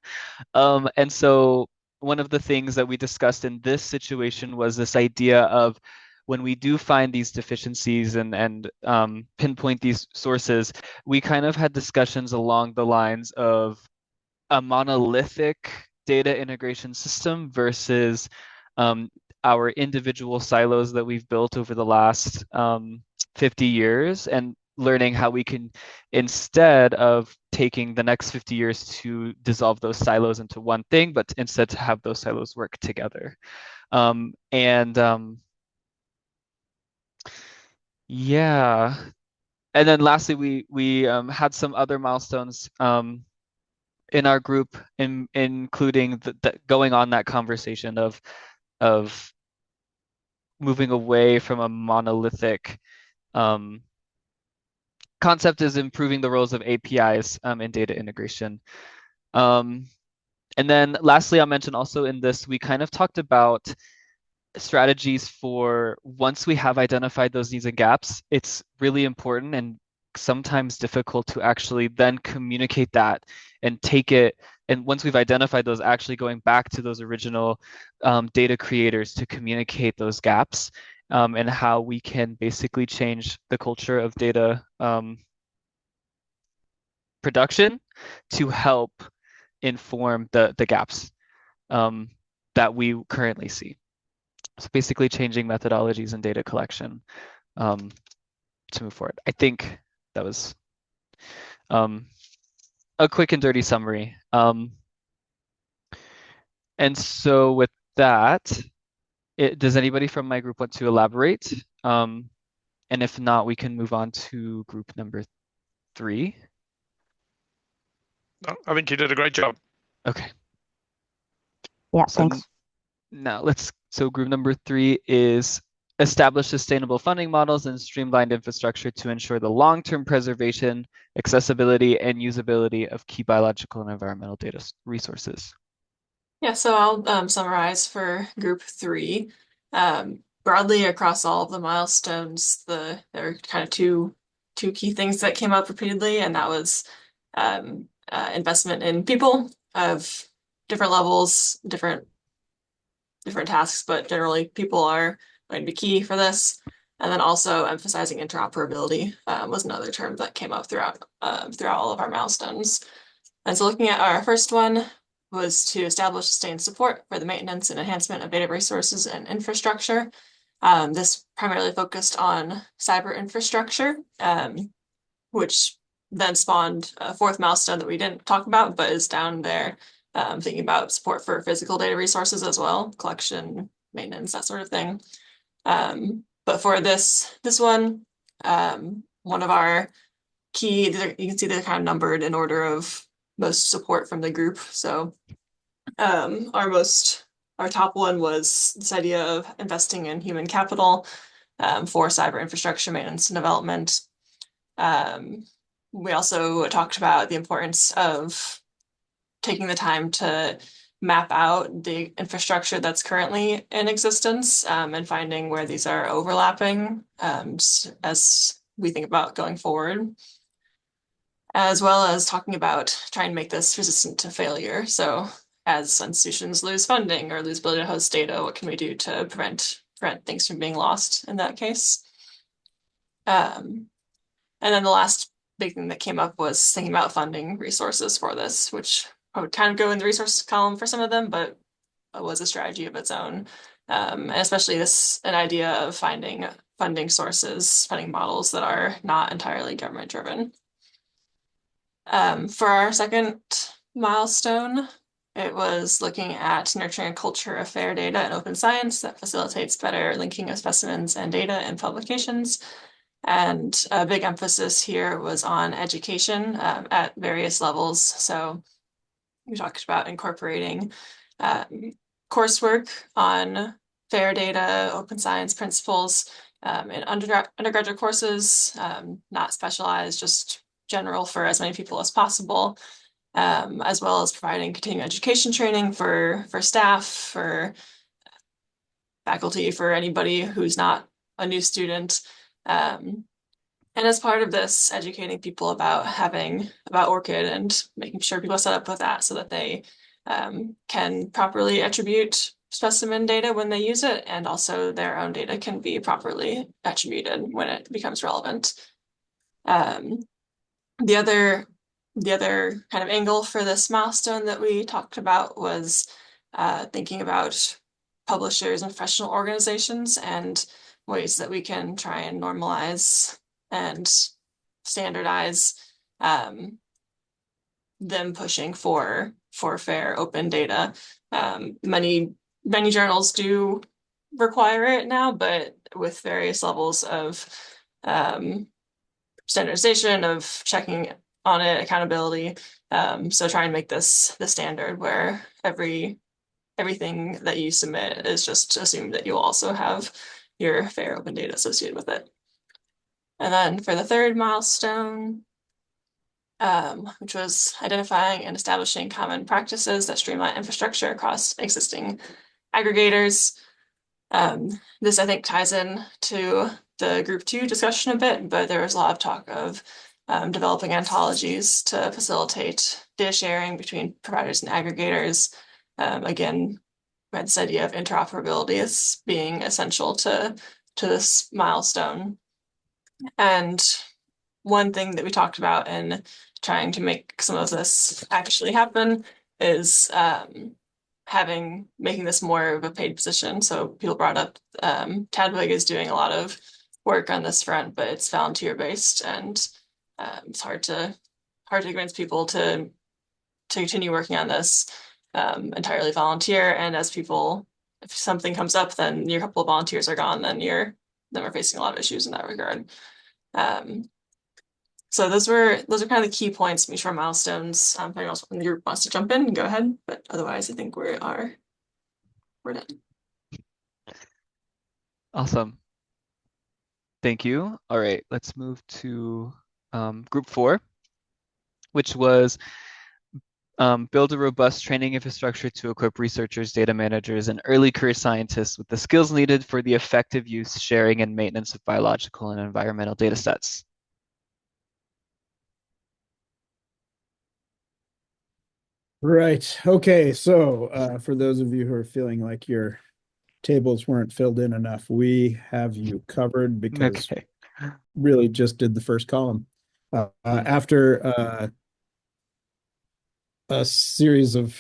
B: And so one of the things that we discussed in this situation was this idea of when we do find these deficiencies and pinpoint these sources, we kind of had discussions along the lines of a monolithic data integration system versus our individual silos that we've built over the last 50 years, and learning how we can, instead of taking the next 50 years to dissolve those silos into one thing, but instead to have those silos work together. Yeah. And then lastly, we had some other milestones in our group, including going on that conversation of moving away from a monolithic concept, is improving the roles of APIs in data integration. And then lastly, I'll mention also in this, we kind of talked about strategies for once we have identified those needs and gaps. It's really important and sometimes difficult to actually then communicate that and take it. And once we've identified those, actually going back to those original data creators to communicate those gaps, and how we can basically change the culture of data production to help inform the gaps that we currently see. So basically changing methodologies and data collection to move forward. I think that was a quick and dirty summary. And so with that, does anybody from my group want to elaborate? And if not, we can move on to group number 3.
S: No, I think you did a great job.
B: Okay.
I: Yeah,
B: So
I: thanks.
B: now so group number 3 is establish sustainable funding models and streamlined infrastructure to ensure the long-term preservation, accessibility, and usability of key biological and environmental data resources.
D: Yeah, so I'll summarize for group 3. Broadly across all of the milestones, there are kind of two key things that came up repeatedly, and that was investment in people of different levels, different tasks, but generally people are going to be key for this. And then also emphasizing interoperability was another term that came up throughout all of our milestones. And so looking at our first one was to establish sustained support for the maintenance and enhancement of data resources and infrastructure. This primarily focused on cyber infrastructure, which then spawned a fourth milestone that we didn't talk about, but is down there, thinking about support for physical data resources as well, collection, maintenance, that sort of thing. But for this one, one of our key, you can see they're kind of numbered in order of most support from the group. So our top one was this idea of investing in human capital for cyber infrastructure maintenance and development. We also talked about the importance of taking the time to map out the infrastructure that's currently in existence and finding where these are overlapping as we think about going forward, as well as talking about trying to make this resistant to failure. So as institutions lose funding or lose ability to host data, what can we do to prevent things from being lost in that case? And then the last big thing that came up was thinking about funding resources for this, which I would kind of go in the resources column for some of them, but it was a strategy of its own. And especially an idea of finding funding sources, funding models that are not entirely government driven. For our second milestone, it was looking at nurturing a culture of fair data and open science that facilitates better linking of specimens and data in publications. And a big emphasis here was on education at various levels. So we talked about incorporating coursework on fair data, open science principles in undergraduate courses, not specialized, just general for as many people as possible, as well as providing continuing education training for staff, for faculty, for anybody who's not a new student. And as part of this, educating people about ORCID and making sure people are set up with that so that they can properly attribute specimen data when they use it, and also their own data can be properly attributed when it becomes relevant. The other kind of angle for this milestone that we talked about was thinking about publishers and professional organizations and ways that we can try and normalize and standardize them pushing for fair open data. Many journals do require it now, but with various levels of standardization, of checking on it, accountability. So try and make this the standard where everything that you submit is just assumed that you'll also have your fair open data associated with it. And then for the third milestone, which was identifying and establishing common practices that streamline infrastructure across existing aggregators. This, I think, ties in to the group 2 discussion a bit, but there was a lot of talk of developing ontologies to facilitate data sharing between providers and aggregators. Again, we had this idea of interoperability as being essential to this milestone. And one thing that we talked about in trying to make some of this actually happen is making this more of a paid position. So people brought up Tadwig is doing a lot of work on this front, but it's volunteer based, and it's hard to convince people to continue working on this entirely volunteer. And if something comes up, then your couple of volunteers are gone, then you're are facing a lot of issues in that regard. So those are kind of the key points, make sure milestones. If anyone else in the group wants to jump in, go ahead. But otherwise, I think we're done.
B: Awesome. Thank you. All right, let's move to group 4, which was build a robust training infrastructure to equip researchers, data managers, and early career scientists with the skills needed for the effective use, sharing, and maintenance of biological and environmental data sets.
E: Right. Okay. So for those of you who are feeling like your tables weren't filled in enough, we have you covered because really just did the first column. After a series of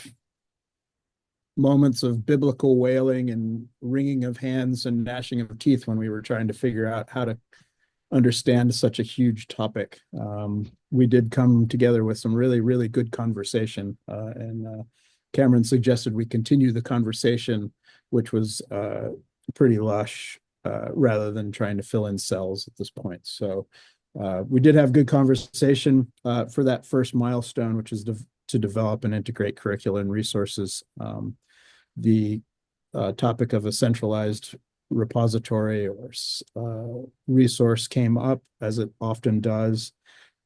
E: moments of biblical wailing and wringing of hands and gnashing of teeth when we were trying to figure out how to understand such a huge topic, we did come together with some really, really good conversation. And Cameron suggested we continue the conversation, which was pretty lush, rather than trying to fill in cells at this point. So we did have good conversation for that first milestone, which is to develop and integrate curricula and resources. The topic of a centralized repository or resource came up, as it often does.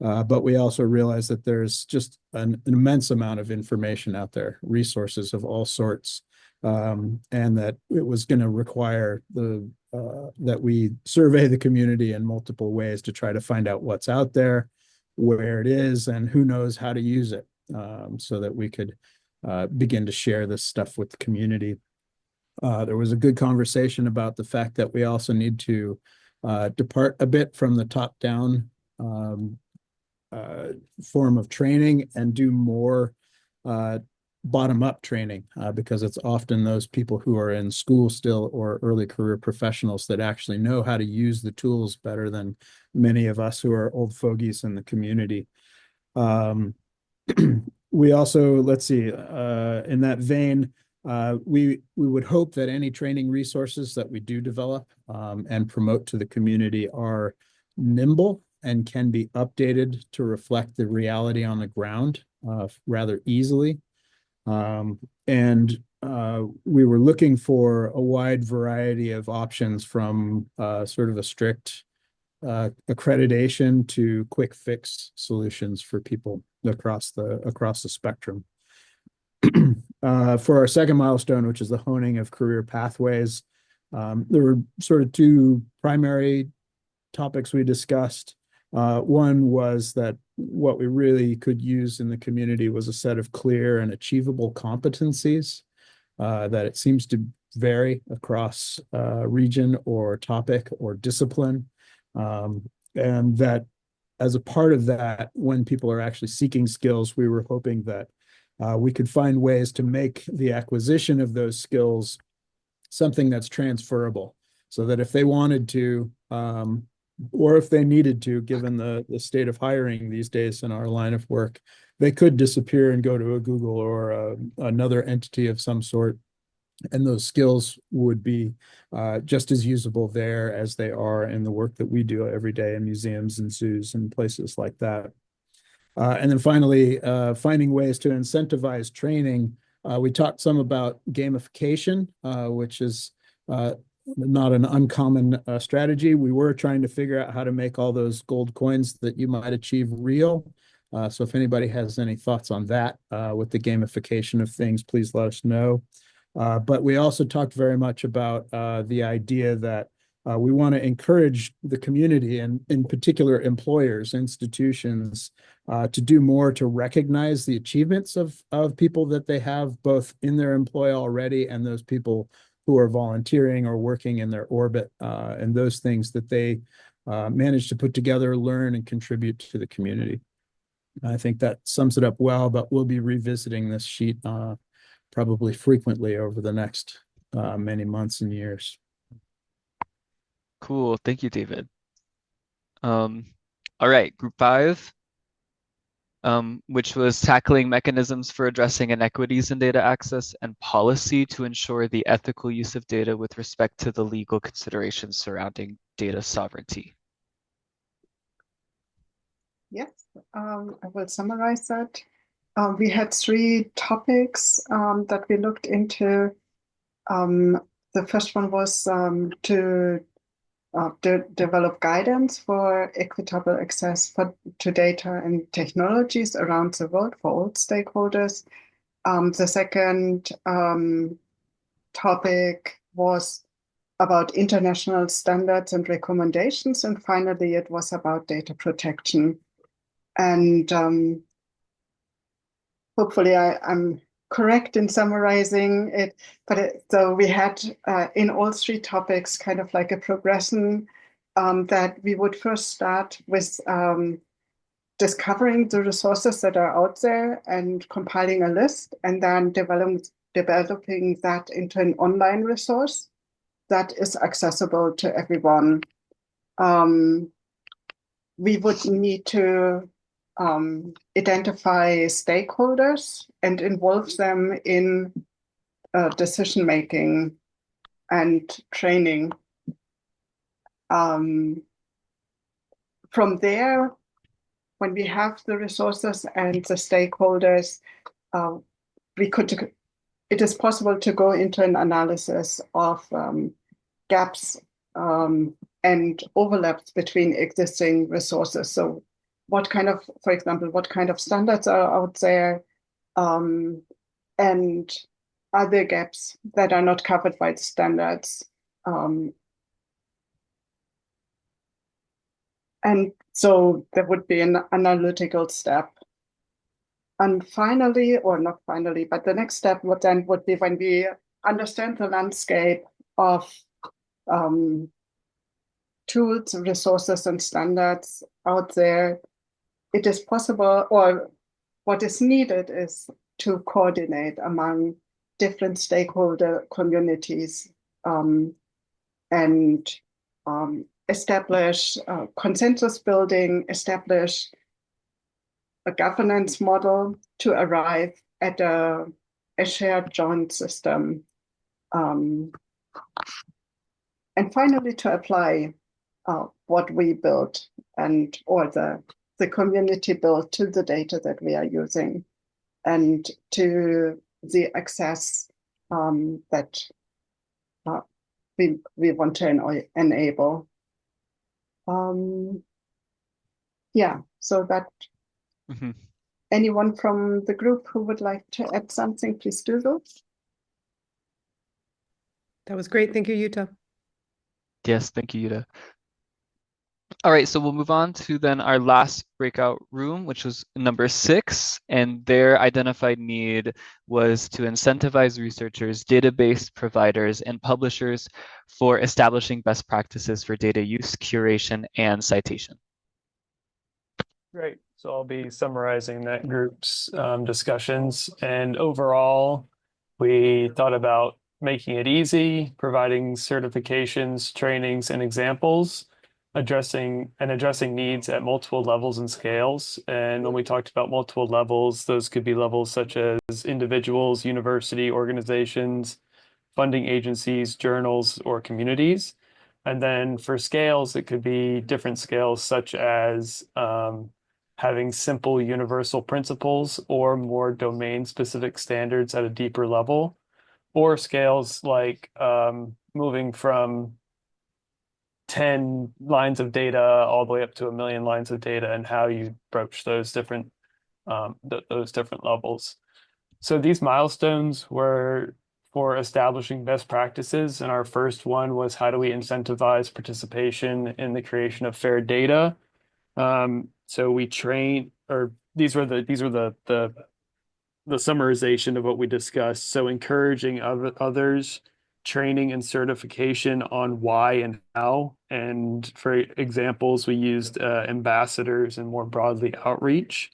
E: But we also realized that there's just an immense amount of information out there, resources of all sorts, and that it was going to require that we survey the community in multiple ways to try to find out what's out there, where it is, and who knows how to use it, so that we could begin to share this stuff with the community. There was a good conversation about the fact that we also need to depart a bit from the top-down form of training and do more bottom-up training, because it's often those people who are in school still or early career professionals that actually know how to use the tools better than many of us who are old fogies in the community. We also, let's see, in that vein, we would hope that any training resources that we do develop and promote to the community are nimble and can be updated to reflect the reality on the ground rather easily. And we were looking for a wide variety of options, from sort of a strict accreditation to quick fix solutions for people across the spectrum. For our second milestone, which is the honing of career pathways, there were sort of two primary topics we discussed. One was that what we really could use in the community was a set of clear and achievable competencies, that it seems to vary across region or topic or discipline. And that as a part of that, when people are actually seeking skills, we were hoping that we could find ways to make the acquisition of those skills something that's transferable, so that if they wanted to, or if they needed to, given the state of hiring these days in our line of work, they could disappear and go to a Google or another entity of some sort, and those skills would be just as usable there as they are in the work that we do every day in museums and zoos and places like that. And then finally, finding ways to incentivize training. We talked some about gamification, which is not an uncommon strategy. We were trying to figure out how to make all those gold coins that you might achieve real. So if anybody has any thoughts on that with the gamification of things, please let us know. But we also talked very much about the idea that we want to encourage the community, and in particular employers, institutions, to do more to recognize the achievements of people that they have both in their employ already and those people who are volunteering or working in their orbit, and those things that they manage to put together, learn, and contribute to the community. I think that sums it up well, but we'll be revisiting this sheet probably frequently over the next many months and years.
B: Cool. Thank you, David. All right, group 5, which was tackling mechanisms for addressing inequities in data access and policy to ensure the ethical use of data with respect to the legal considerations surrounding data sovereignty?
F: Yes, I will summarize that. We had three topics that we looked into. The first one was to develop guidance for equitable access to data and technologies around the world for all stakeholders. The second topic was about international standards and recommendations. And finally, it was about data protection. And hopefully I'm correct in summarizing it. So we had in all three topics kind of like a progression that we would first start with discovering the resources that are out there and compiling a list, and then developing that into an online resource that is accessible to everyone. We would need to identify stakeholders and involve them in decision making and training. From there, when we have the resources and the stakeholders, it is possible to go into an analysis of gaps and overlaps between existing resources. So for example, what kind of standards are out there, and other gaps that are not covered by the standards. And so there would be an analytical step. And finally, or not finally, but the next step would be when we understand the landscape of tools, resources, and standards out there, it is possible, or what is needed is to coordinate among different stakeholder communities and establish consensus building, establish a governance model to arrive at a shared joint system. And finally, to apply what we built or the community built to the data that we are using and to the access that we want to enable. Yeah, so that anyone from the group who would like to add something, please do so.
V: That was great. Thank you, Yuta.
B: Yes, thank you, Yuta. All right, so we'll move on to then our last breakout room, which was number 6, and their identified need was to incentivize researchers, database providers, and publishers for establishing best practices for data use, curation, and citation.
W: Great. So I'll be summarizing that group's discussions. And overall, we thought about making it easy, providing certifications, trainings, and examples, addressing needs at multiple levels and scales. And when we talked about multiple levels, those could be levels such as individuals, university organizations, funding agencies, journals, or communities. And then for scales, it could be different scales such as having simple universal principles or more domain-specific standards at a deeper level, or scales like moving from 10 lines of data all the way up to 1 million lines of data, and how you broach those different levels. So these milestones were for establishing best practices, and our first one was how do we incentivize participation in the creation of fair data. So we train, or these were the summarization of what we discussed. So encouraging others, training and certification on why and how. And for examples, we used ambassadors and more broadly outreach,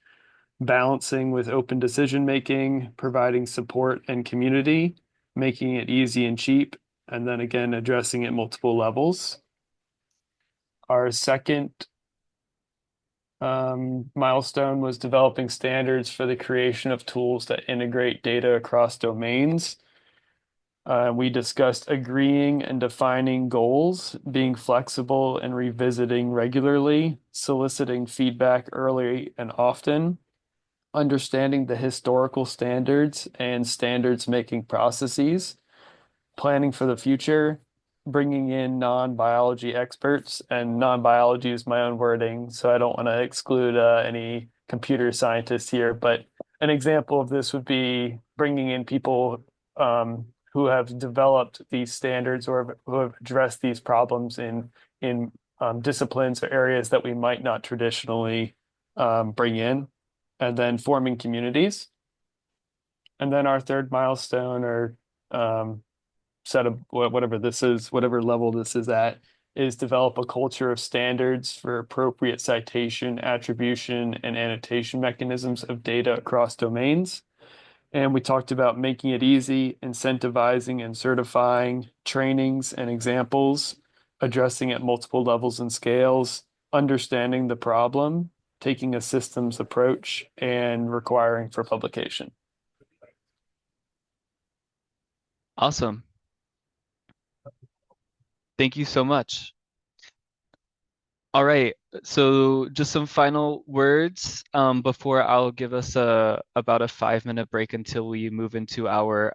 W: balancing with open decision making, providing support and community, making it easy and cheap, and then again, addressing at multiple levels. Our second milestone was developing standards for the creation of tools that integrate data across domains. We discussed agreeing and defining goals, being flexible and revisiting regularly, soliciting feedback early and often, understanding the historical standards and standards making processes, planning for the future, bringing in non-biology experts, and non-biology is my own wording, so I don't want to exclude any computer scientists here, but an example of this would be bringing in people who have developed these standards or who have addressed these problems in disciplines or areas that we might not traditionally bring in, and then forming communities. And then our third milestone or set of whatever this is, whatever level this is at, is develop a culture of standards for appropriate citation, attribution, and annotation mechanisms of data across domains. And we talked about making it easy, incentivizing and certifying trainings and examples, addressing at multiple levels and scales, understanding the problem, taking a systems approach, and requiring for publication.
B: Awesome. Thank you so much. All right, so just some final words before I'll give us about a 5-minute break until we move into our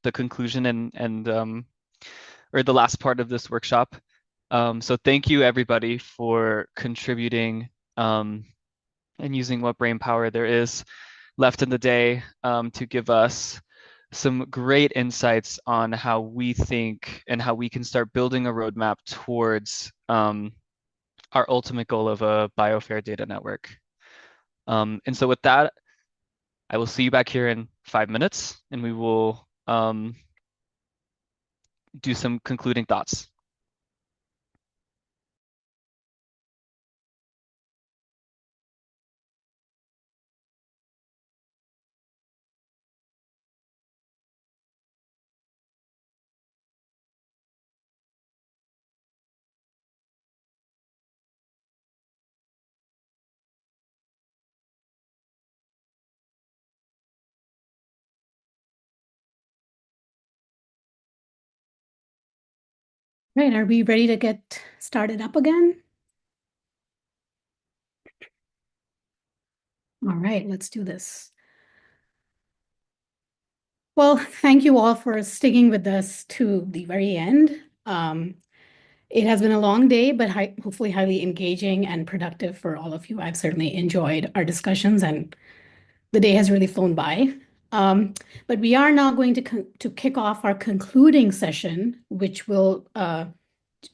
B: the conclusion and or the last part of this workshop. So thank you everybody for contributing and using what brain power there is left in the day to give us some great insights on how we think and how we can start building a roadmap towards our ultimate goal of a BIOFAIR data network. And so with that, I will see you back here in 5 minutes and we will do some concluding thoughts.
A: Right, are we ready to get started up again? All right, let's do this. Well, thank you all for sticking with us to the very end. It has been a long day, but hopefully highly engaging and productive for all of you. I've certainly enjoyed our discussions and the day has really flown by. But we are now going to kick off our concluding session, which will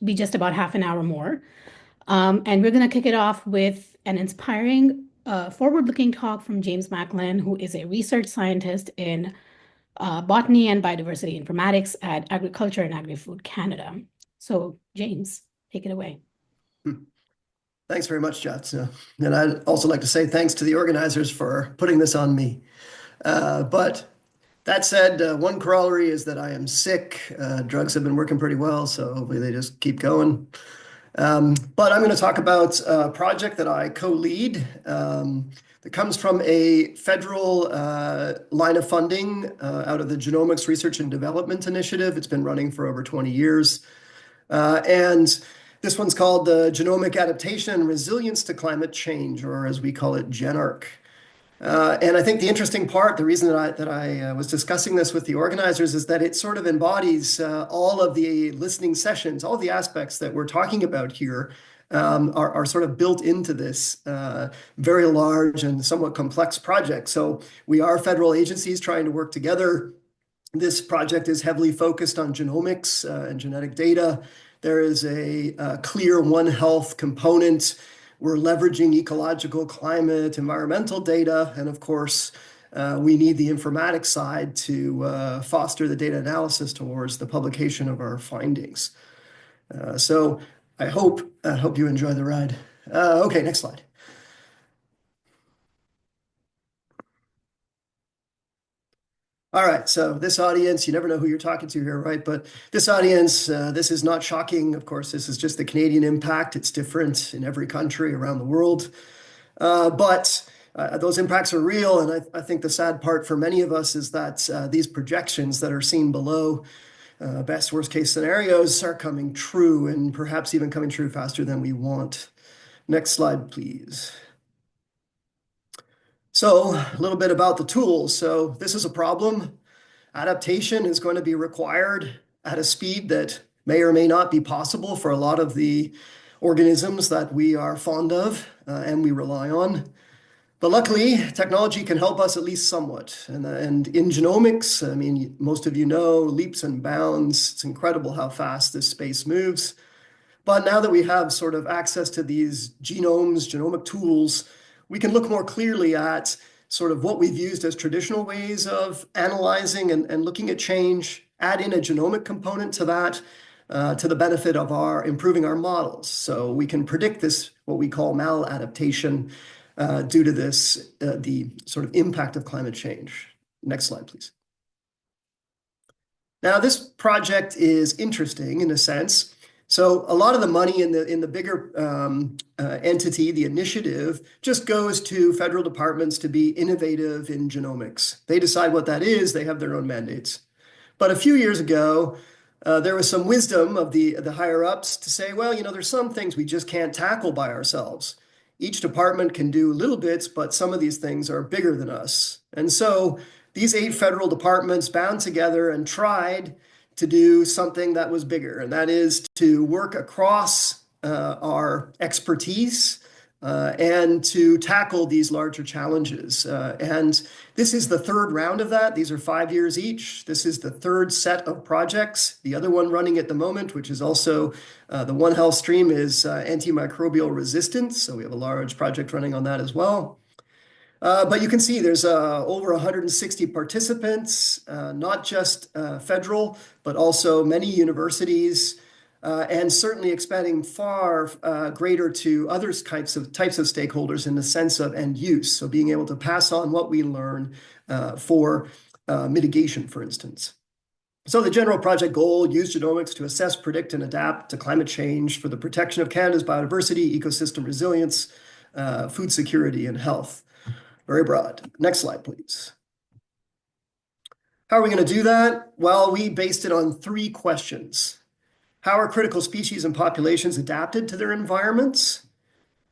A: be just about half an hour more. And we're going to kick it off with an inspiring, forward-looking talk from James Macklin, who is a research scientist in botany and biodiversity informatics at Agriculture and Agri-Food Canada. So, James, take it away.
M: Thanks very much, Jyotsna. And I'd also like to say thanks to the organizers for putting this on me. But that said, one corollary is that I am sick. Drugs have been working pretty well, so hopefully they just keep going. But I'm going to talk about a project that I co-lead that comes from a federal line of funding out of the Genomics Research and Development Initiative. It's been running for over 20 years. And this one's called the Genomic Adaptation and Resilience to Climate Change, or as we call it, GENARC. And I think the interesting part, the reason that I was discussing this with the organizers is that it sort of embodies all of the listening sessions, all the aspects that we're talking about here are sort of built into this very large and somewhat complex project. So we are federal agencies trying to work together. This project is heavily focused on genomics and genetic data. There is a clear One Health component. We're leveraging ecological, climate, environmental data, and of course, we need the informatics side to foster the data analysis towards the publication of our findings. So I hope you enjoy the ride. Okay, next slide. All right, so this audience, you never know who you're talking to here, right? But this audience, this is not shocking. Of course, this is just the Canadian impact. It's different in every country around the world. But those impacts are real. And I think the sad part for many of us is that these projections that are seen below, best worst case scenarios, are coming true, and perhaps even coming true faster than we want. Next slide, please. So a little bit about the tools. So this is a problem. Adaptation is going to be required at a speed that may or may not be possible for a lot of the organisms that we are fond of and we rely on. But luckily, technology can help us at least somewhat. And in genomics, I mean, most of you know, leaps and bounds. It's incredible how fast this space moves. But now that we have sort of access to these genomes, genomic tools, we can look more clearly at sort of what we've used as traditional ways of analyzing and looking at change, add in a genomic component to that, to the benefit of improving our models. So we can predict this, what we call maladaptation, due to this, the sort of impact of climate change. Next slide, please. Now, this project is interesting in a sense. So a lot of the money in the bigger entity, the initiative, just goes to federal departments to be innovative in genomics. They decide what that is. They have their own mandates. But a few years ago, there was some wisdom of the higher ups to say, well, you know, there's some things we just can't tackle by ourselves. Each department can do little bits, but some of these things are bigger than us. And so these 8 federal departments bound together and tried to do something that was bigger, and that is to work across our expertise and to tackle these larger challenges. And this is the 3rd round of that. These are 5 years each. This is the 3rd set of projects. The other one running at the moment, which is also the One Health stream, is antimicrobial resistance. So we have a large project running on that as well. But you can see there's over 160 participants, not just federal, but also many universities, and certainly expanding far greater to other types of stakeholders in the sense of end use. So being able to pass on what we learn for mitigation, for instance. So the general project goal: use genomics to assess, predict, and adapt to climate change for the protection of Canada's biodiversity, ecosystem resilience, food security, and health. Very broad. Next slide, please. How are we going to do that? Well, we based it on 3 questions. How are critical species and populations adapted to their environments?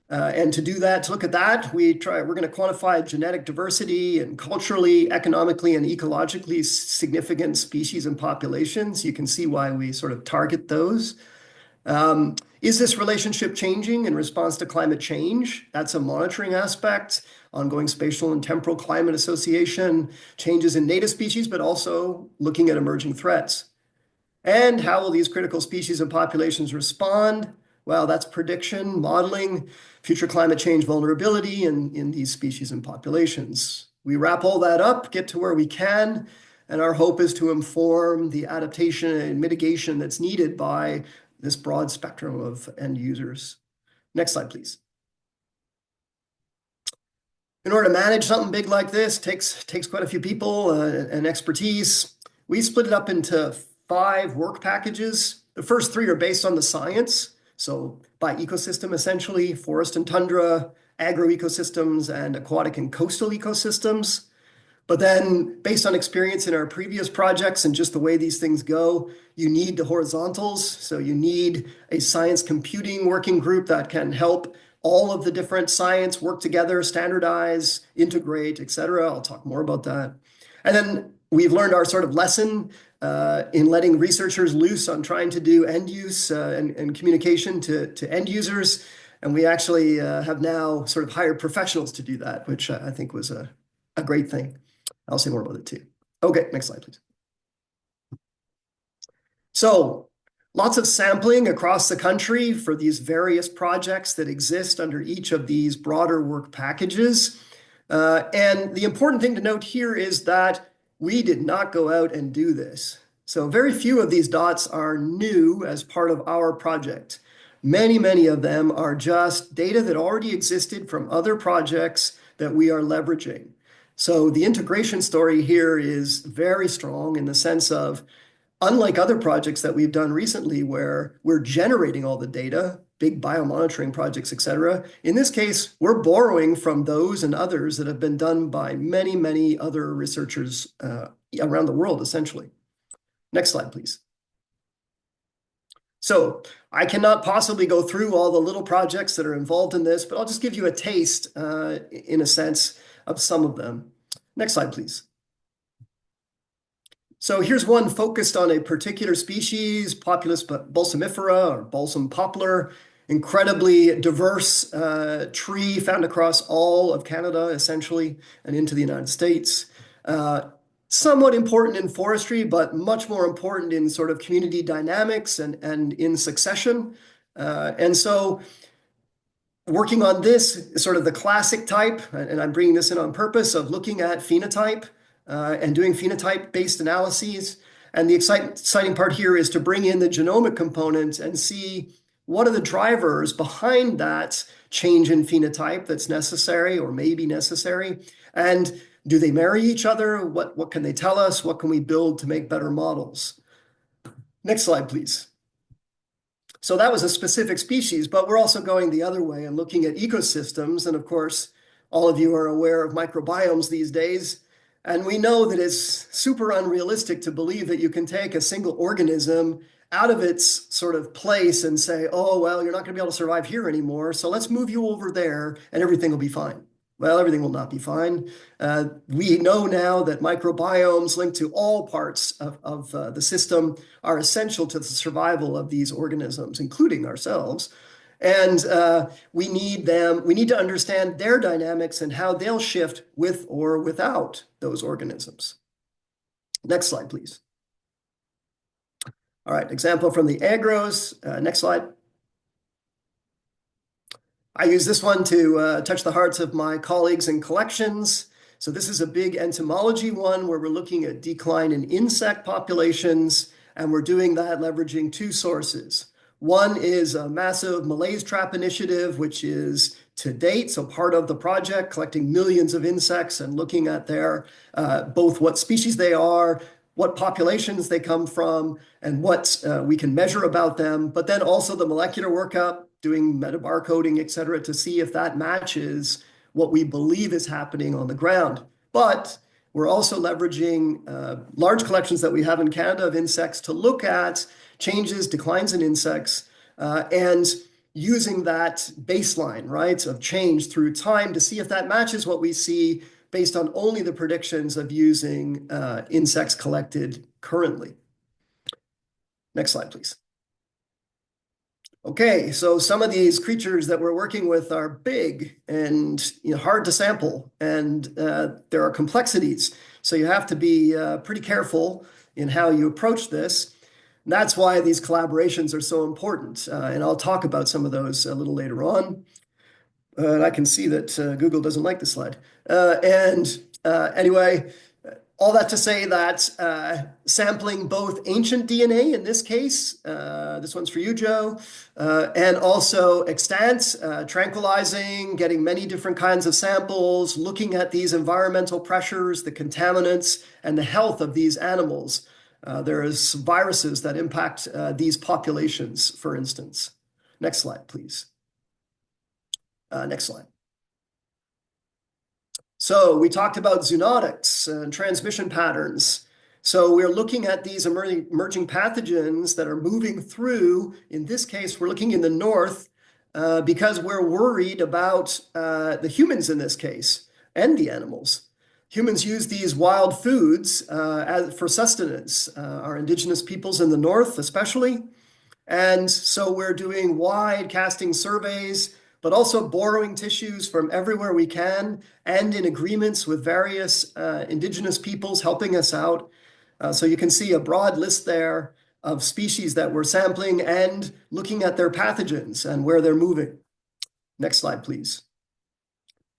M: And to do that, to look at that, we're going to quantify genetic diversity and culturally, economically, and ecologically significant species and populations. You can see why we sort of target those. Is this relationship changing in response to climate change? That's a monitoring aspect. Ongoing spatial and temporal climate association, changes in native species, but also looking at emerging threats. And how will these critical species and populations respond? Well, that's prediction, modeling, future climate change vulnerability in these species and populations. We wrap all that up, get to where we can, and our hope is to inform the adaptation and mitigation that's needed by this broad spectrum of end users. Next slide, please. In order to manage something big like this, takes quite a few people and expertise. We split it up into 5 work packages. The first 3 are based on the science. So by ecosystem, essentially, forest and tundra, agroecosystems, and aquatic and coastal ecosystems. But then based on experience in our previous projects and just the way these things go, you need the horizontals. So you need a science computing working group that can help all of the different science work together, standardize, integrate, et cetera. I'll talk more about that. And then we've learned our sort of lesson in letting researchers loose on trying to do end use and communication to end users. And we actually have now sort of hired professionals to do that, which I think was a great thing. I'll say more about it too. Okay, next slide, please. So lots of sampling across the country for these various projects that exist under each of these broader work packages. And the important thing to note here is that we did not go out and do this. So very few of these dots are new as part of our project. Many of them are just data that already existed from other projects that we are leveraging. So the integration story here is very strong in the sense of, unlike other projects that we've done recently where we're generating all the data, big biomonitoring projects, et cetera. In this case, we're borrowing from those and others that have been done by many, many other researchers around the world, essentially. Next slide, please. So I cannot possibly go through all the little projects that are involved in this, but I'll just give you a taste, in a sense, of some of them. Next slide, please. So here's one focused on a particular species, Populus balsamifera or balsam poplar, incredibly diverse tree found across all of Canada, essentially, and into the United States. Somewhat important in forestry, but much more important in sort of community dynamics and in succession. And so working on this is sort of the classic type, and I'm bringing this in on purpose, of looking at phenotype and doing phenotype-based analyses. And the exciting part here is to bring in the genomic component and see what are the drivers behind that change in phenotype that's necessary or may be necessary. And do they marry each other? What can they tell us? What can we build to make better models? Next slide, please. So that was a specific species, but we're also going the other way and looking at ecosystems. And of course, all of you are aware of microbiomes these days. And we know that it's super unrealistic to believe that you can take a single organism out of its sort of place and say, oh, well, you're not going to be able to survive here anymore, so let's move you over there and everything will be fine. Well, everything will not be fine. We know now that microbiomes linked to all parts of the system are essential to the survival of these organisms, including ourselves. And we need to understand their dynamics and how they'll shift with or without those organisms. Next slide, please. All right, example from the agros. Next slide. I use this one to touch the hearts of my colleagues in collections. So this is a big entomology one where we're looking at decline in insect populations, and we're doing that leveraging two sources. One is a massive malaise trap initiative, which is to date, so part of the project, collecting millions of insects and looking at their both what species they are, what populations they come from, and what we can measure about them, but then also the molecular workup, doing metabarcoding, et cetera, to see if that matches what we believe is happening on the ground. But we're also leveraging large collections that we have in Canada of insects to look at changes, declines in insects, and using that baseline, right, of change through time to see if that matches what we see based on only the predictions of using insects collected currently. Next slide, please. Okay, so some of these creatures that we're working with are big and hard to sample, and there are complexities. So you have to be pretty careful in how you approach this. And that's why these collaborations are so important. And I'll talk about some of those a little later on. And I can see that Google doesn't like this slide. Anyway, all that to say that sampling both ancient DNA in this case, this one's for you, Joe, and also extant, tranquilizing, getting many different kinds of samples, looking at these environmental pressures, the contaminants, and the health of these animals. There is viruses that impact these populations, for instance. Next slide, please. Next slide. So we talked about zoonotics and transmission patterns. So we're looking at these emerging pathogens that are moving through. In this case, we're looking in the north because we're worried about the humans in this case and the animals. Humans use these wild foods for sustenance, our indigenous peoples in the north especially. And so we're doing wide casting surveys, but also borrowing tissues from everywhere we can and in agreements with various indigenous peoples helping us out. So you can see a broad list there of species that we're sampling and looking at their pathogens and where they're moving. Next slide, please.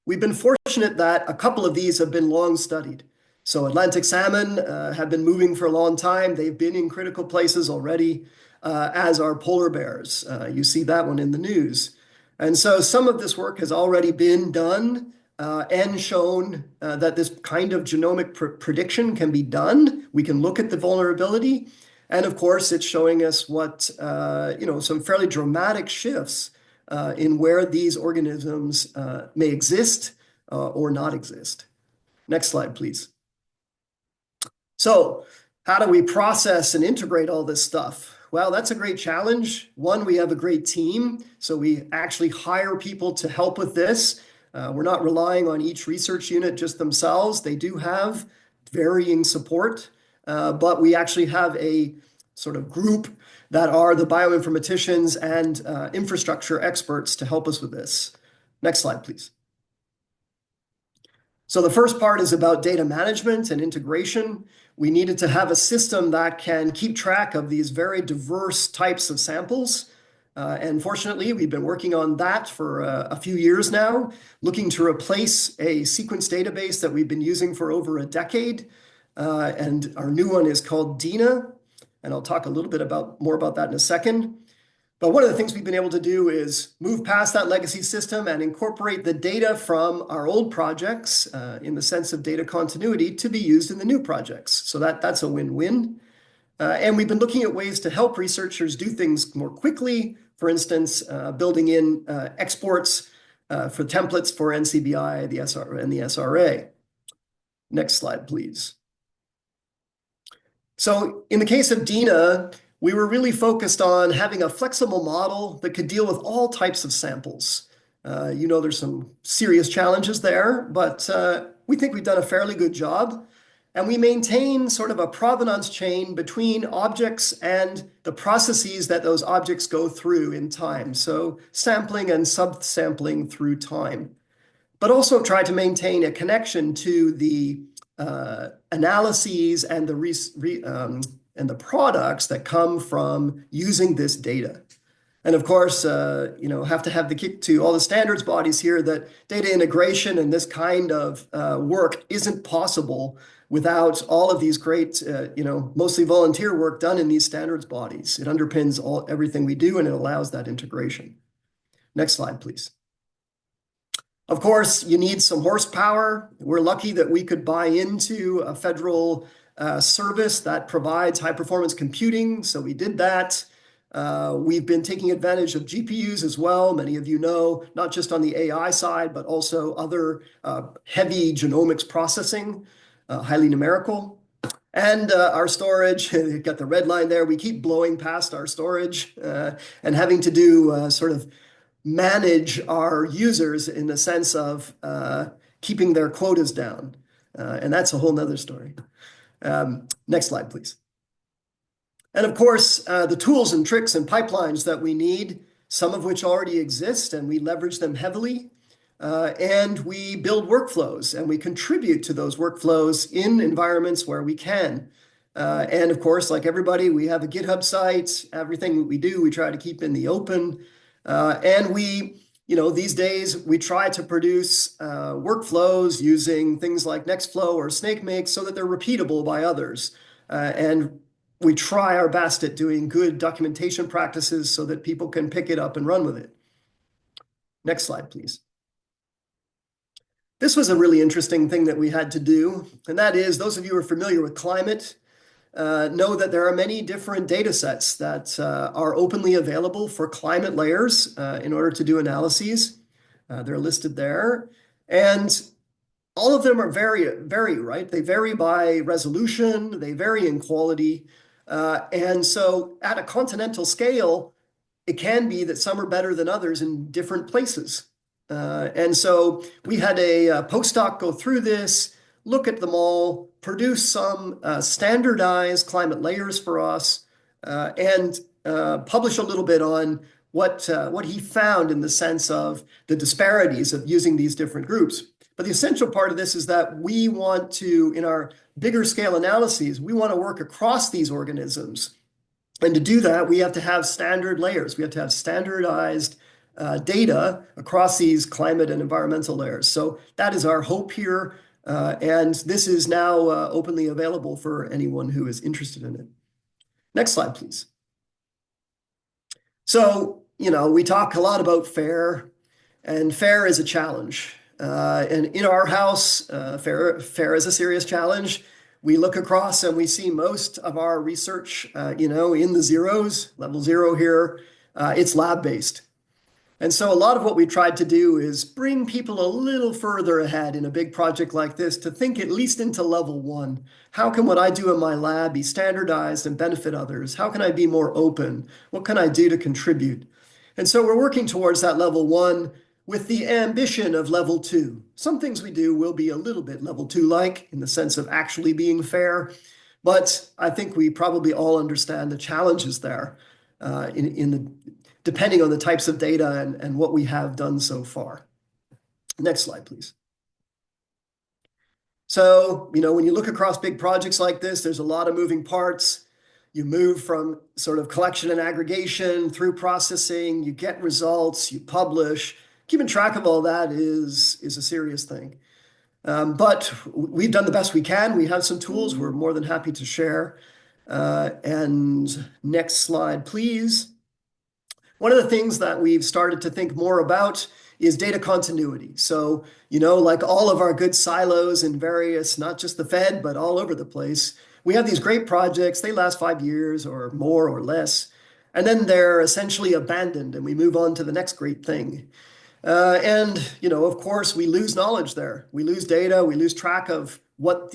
M: We've been fortunate that a couple of these have been long studied. So Atlantic salmon have been moving for a long time. They've been in critical places already, as are polar bears. You see that one in the news. And so some of this work has already been done and shown that this kind of genomic prediction can be done. We can look at the vulnerability And of course, it's showing us what, some fairly dramatic shifts in where these organisms may exist or not exist. Next slide, please. So how do we process and integrate all this stuff? Well, that's a great challenge. One, we have a great team. So we actually hire people to help with this. We're not relying on each research unit just themselves. They do have varying support, but we actually have a sort of group that are the bioinformaticians and infrastructure experts to help us with this. Next slide, please. So the first part is about data management and integration. We needed to have a system that can keep track of these very diverse types of samples. And fortunately, we've been working on that for a few years now, looking to replace a sequence database that we've been using for over a decade. And our new one is called DINA. And I'll talk a little bit more about that in a second. But one of the things we've been able to do is move past that legacy system and incorporate the data from our old projects in the sense of data continuity to be used in the new projects. So that's a win-win. And we've been looking at ways to help researchers do things more quickly. For instance, building in exports for templates for NCBI, the SRA, and the SRA. Next slide, please. So in the case of DINA, we were really focused on having a flexible model that could deal with all types of samples. There's some serious challenges there, but we think we've done a fairly good job. And we maintain sort of a provenance chain between objects and the processes that those objects go through in time. So sampling and subsampling through time, but also try to maintain a connection to the analyses and the products that come from using this data. And of course, have to have the kick to all the standards bodies here that data integration and this kind of work isn't possible without all of these great, mostly volunteer work done in these standards bodies. It underpins everything we do and it allows that integration. Next slide, please. Of course, you need some horsepower. We're lucky that we could buy into a federal service that provides high performance computing. So we did that. We've been taking advantage of GPUs as well. Many of you know, not just on the AI side, but also other heavy genomics processing, highly numerical. And our storage, you got the red line there. We keep blowing past our storage and having to do sort of manage our users in the sense of keeping their quotas down. And that's a whole nother story. Next slide, please. And of course, the tools and tricks and pipelines that we need, some of which already exist, and we leverage them heavily. And we build workflows, and we contribute to those workflows in environments where we can. And of course, like everybody, we have a GitHub site. Everything we do, we try to keep in the open. And these days, we try to produce workflows using things like Nextflow or SnakeMake so that they're repeatable by others. And we try our best at doing good documentation practices so that people can pick it up and run with it. Next slide, please. This was a really interesting thing that we had to do, and that is, those of you who are familiar with climate know that there are many different data sets that are openly available for climate layers in order to do analyses. They're listed there. And all of them are vary, right? They vary by resolution, they vary in quality. And so at a continental scale, it can be that some are better than others in different places. And so we had a postdoc go through this, look at them all, produce some standardized climate layers for us, and publish a little bit on what he found in the sense of the disparities of using these different groups. But the essential part of this is that we want to, in our bigger scale analyses, we want to work across these organisms. And to do that, we have to have standard layers. We have to have standardized data across these climate and environmental layers. So that is our hope here. And this is now openly available for anyone who is interested in it. Next slide, please. So, we talk a lot about FAIR, and FAIR is a challenge. And in our house, FAIR is a serious challenge. We look across and we see most of our research, in the zeros, level 0 here, it's lab-based. And so a lot of what we tried to do is bring people a little further ahead in a big project like this to think at least into level 1. How can what I do in my lab be standardized and benefit others? How can I be more open? What can I do to contribute? And so we're working towards that level 1 with the ambition of level 2. Some things we do will be a little bit level 2-like in the sense of actually being fair, but I think we probably all understand the challenges there depending on the types of data and what we have done so far. Next slide, please. So, when you look across big projects like this, there's a lot of moving parts. You move from sort of collection and aggregation through processing, you get results, you publish. Keeping track of all that is a serious thing. But we've done the best we can. We have some tools we're more than happy to share. And next slide, please. One of the things that we've started to think more about is data continuity. So, like all of our good silos in various, not just the Fed, but all over the place, we have these great projects. They last 5 years or more or less, and then they're essentially abandoned and we move on to the next great thing. Of course, we lose knowledge there. We lose data. We lose track of what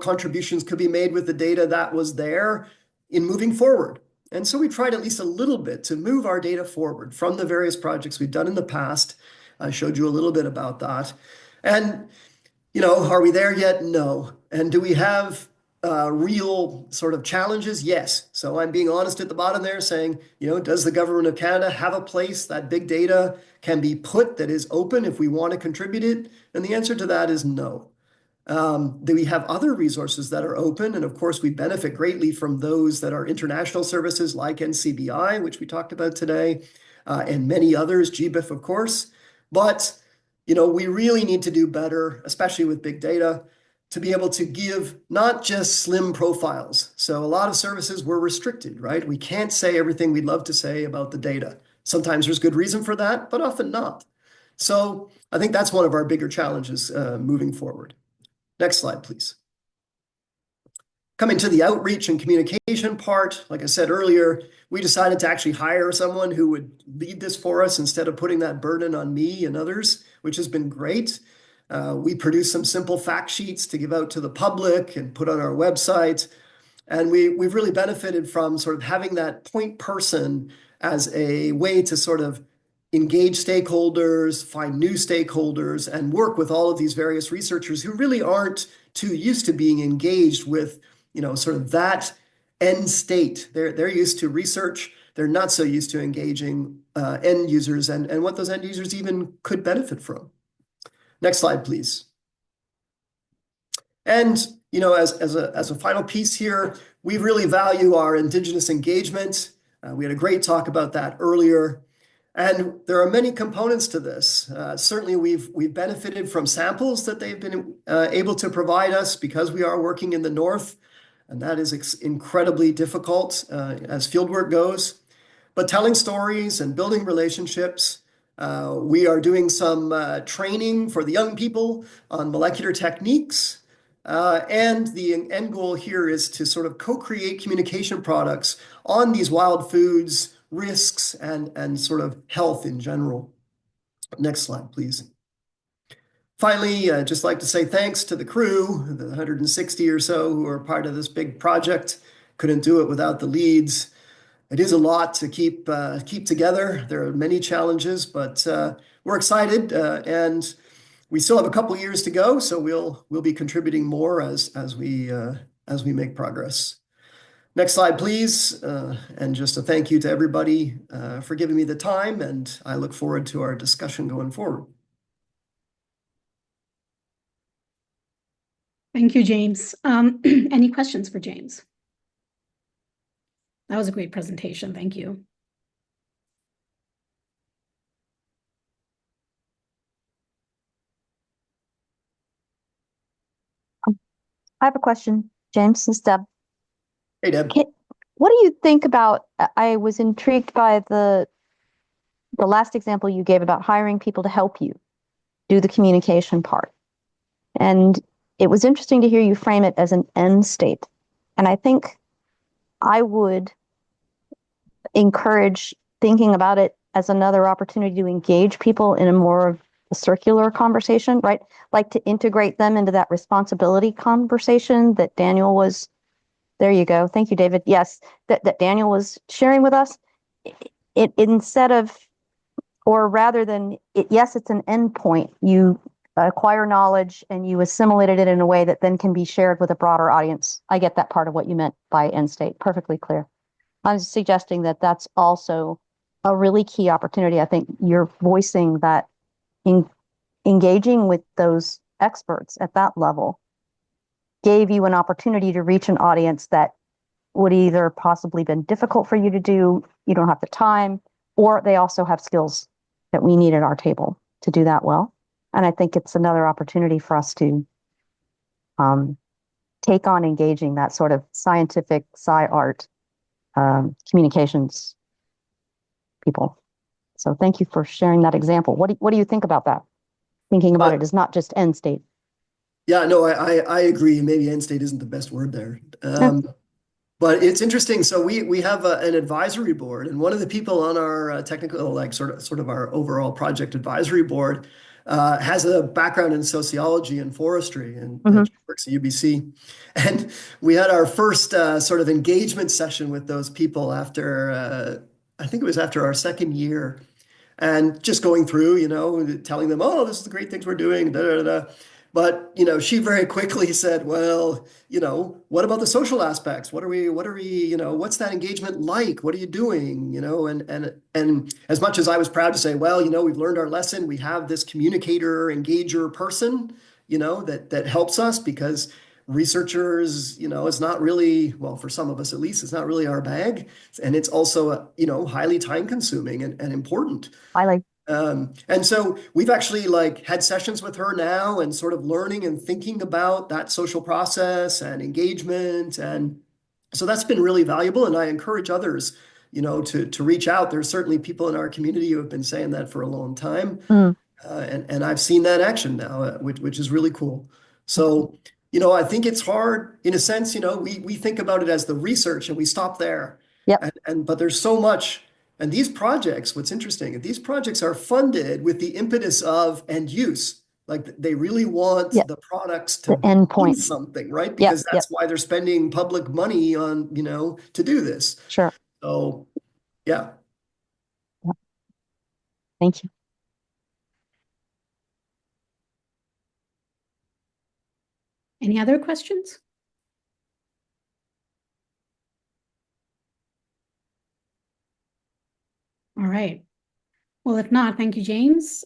M: contributions could be made with the data that was there in moving forward. And so we tried at least a little bit to move our data forward from the various projects we've done in the past. I showed you a little bit about that. And, are we there yet? No. And do we have real sort of challenges? Yes. So I'm being honest at the bottom there saying, does the government of Canada have a place that big data can be put that is open if we want to contribute it? And the answer to that is no. Do we have other resources that are open? And of course, we benefit greatly from those that are international services like NCBI, which we talked about today, and many others, GBIF, of course. But, we really need to do better, especially with big data, to be able to give not just slim profiles. So a lot of services were restricted, right? We can't say everything we'd love to say about the data. Sometimes there's good reason for that, but often not. So I think that's one of our bigger challenges moving forward. Next slide, please. Coming to the outreach and communication part, like I said earlier, we decided to actually hire someone who would lead this for us instead of putting that burden on me and others, which has been great. We produced some simple fact sheets to give out to the public and put on our website. And we've really benefited from sort of having that point person as a way to sort of engage stakeholders, find new stakeholders, and work with all of these various researchers who really aren't too used to being engaged with, sort of that end state. They're used to research. They're not so used to engaging end users and what those end users even could benefit from. Next slide, please. And, as a final piece here, we really value our Indigenous engagement. We had a great talk about that earlier. And there are many components to this. Certainly, we've benefited from samples that they've been able to provide us because we are working in the north, and that is incredibly difficult as fieldwork goes. But telling stories and building relationships, we are doing some training for the young people on molecular techniques. And the end goal here is to sort of co-create communication products on these wild foods, risks, and sort of health in general. Next slide, please. Finally, I'd just like to say thanks to the crew, the 160 or so who are part of this big project. Couldn't do it without the leads. It is a lot to keep together. There are many challenges, but we're excited, and we still have a couple years to go. So we'll be contributing more as we make progress. Next slide, please. And just a thank you to everybody for giving me the time, and I look forward to our discussion going forward.
A: Thank you, James. Any questions for James? That was a great presentation. Thank you.
I: I have a question, James. This is Deb.
M: Hey, Deb.
I: What do you think about, I was intrigued by the last example you gave about hiring people to help you do the communication part. And it was interesting to hear you frame it as an end state. And I think I would encourage thinking about it as another opportunity to engage people in a more of a circular conversation, right? Like to integrate them into that responsibility conversation that Daniel was, there you go. Thank you, David. Yes, that Daniel was sharing with us. It instead of, or rather than, yes, it's an endpoint. You acquire knowledge and you assimilate it in a way that then can be shared with a broader audience. I get that part of what you meant by end state, perfectly clear. I'm suggesting that that's also a really key opportunity. I think you're voicing that engaging with those experts at that level gave you an opportunity to reach an audience that would either possibly been difficult for you to do, you don't have the time, or they also have skills that we need at our table to do that well. And I think it's another opportunity for us to take on engaging that sort of scientific sci-art communications people. So thank you for sharing that example. What do you think about that? Thinking about it as not just end state.
M: Yeah, no, I agree. Maybe end state isn't the best word there. But it's interesting. So we have an advisory board, and one of the people on our technical, like sort of our overall project advisory board, has a background in sociology and forestry, and works at UBC. And we had our first sort of engagement session with those people after, I think it was after our second year, and just going through, telling them, oh, this is the great things we're doing, da da da. But, she very quickly said, well, what about the social aspects? What are we, what's that engagement like? What are you doing? And as much as I was proud to say, well, we've learned our lesson, we have this communicator, engager person, that helps us, because researchers, it's not really, well, for some of us at least, it's not really our bag. And it's also, highly time consuming and important.
I: Highly.
M: And so we've actually had sessions with her now and sort of learning and thinking about that social process and engagement. And so that's been really valuable. And I encourage others, to reach out. There's certainly people in our community who have been saying that for a long time. And I've seen that action now, which is really cool. So, I think it's hard in a sense, we think about it as the research and we stop there. But there's so much. And these projects, what's interesting, these projects are funded with the impetus of end use. Like they really want the products to mean something, right? Because that's why they're spending public money on, to do this.
I: Sure.
M: So, yeah.
I: Thank you.
A: Any other questions? All right. Well, if not, thank you, James.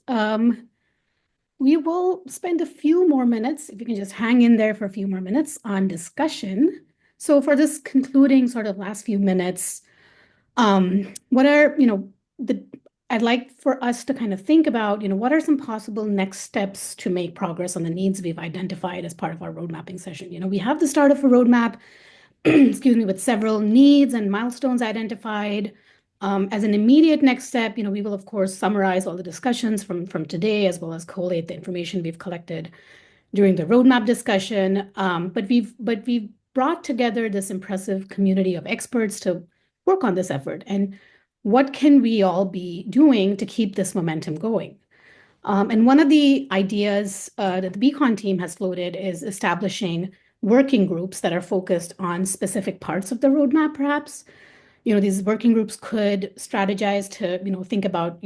A: We will spend a few more minutes, if you can just hang in there for a few more minutes, on discussion. So for this concluding sort of last few minutes, what are, I'd like for us to kind of think about, what are some possible next steps to make progress on the needs we've identified as part of our road mapping session. We have the start of a roadmap, excuse me, with several needs and milestones identified. As an immediate next step, we will of course summarize all the discussions from today, as well as collate the information we've collected during the roadmap discussion. But we've brought together this impressive community of experts to work on this effort. And what can we all be doing to keep this momentum going? And one of the ideas that the BCoN team has floated is establishing working groups that are focused on specific parts of the roadmap, perhaps. These working groups could strategize to, think about,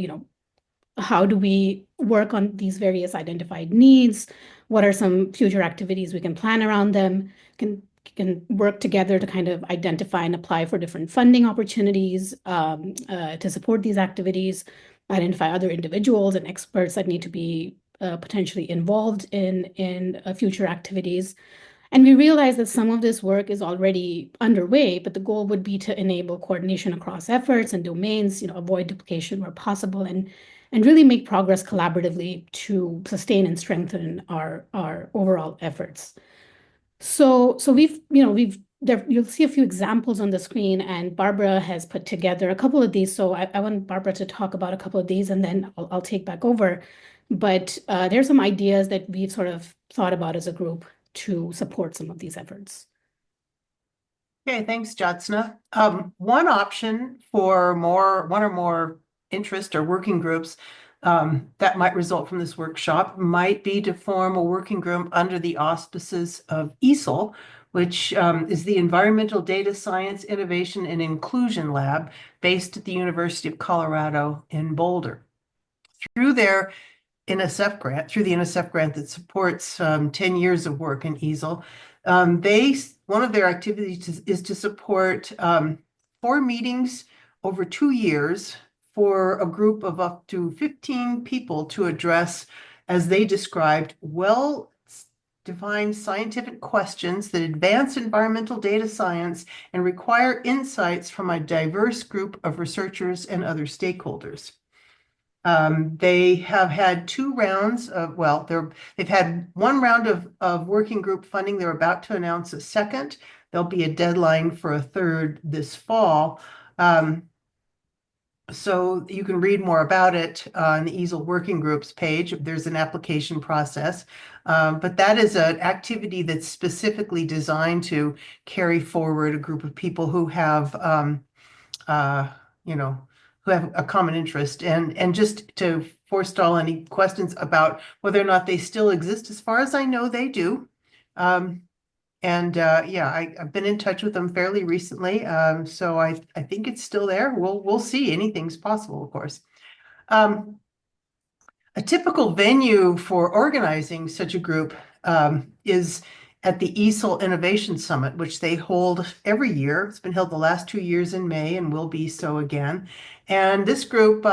A: how do we work on these various identified needs? What are some future activities we can plan around them? Can work together to kind of identify and apply for different funding opportunities to support these activities, identify other individuals and experts that need to be potentially involved in future activities. And we realize that some of this work is already underway, but the goal would be to enable coordination across efforts and domains, avoid duplication where possible, and really make progress collaboratively to sustain and strengthen our overall efforts. So you'll see a few examples on the screen, and Barbara has put together a couple of these. So I want Barbara to talk about a couple of these, and then I'll take back over. But there's some ideas that we've sort of thought about as a group to support some of these efforts.
G: Okay, thanks, Jyotsna. One option for one or more interest or working groups that might result from this workshop might be to form a working group under the auspices of EASL, which is the Environmental Data Science Innovation and Inclusion Lab based at the University of Colorado in Boulder. Through the NSF grant that supports 10 years of work in EASL, one of their activities is to support 4 meetings over 2 years for a group of up to 15 people to address, as they described, well-defined scientific questions that advance environmental data science and require insights from a diverse group of researchers and other stakeholders. They have had 2 rounds of, they've had 1 round of working group funding. They're about to announce a second. There'll be a deadline for a third this fall. So you can read more about it on the EASL working groups page. There's an application process, but that is an activity that's specifically designed to carry forward a group of people who have, who have a common interest. And just to forestall any questions about whether or not they still exist, as far as I know, they do. I've been in touch with them fairly recently, so I think it's still there. We'll see. Anything's possible, of course. A typical venue for organizing such a group is at the EASL Innovation Summit, which they hold every year. It's been held the last 2 years in May and will be so again. And this group,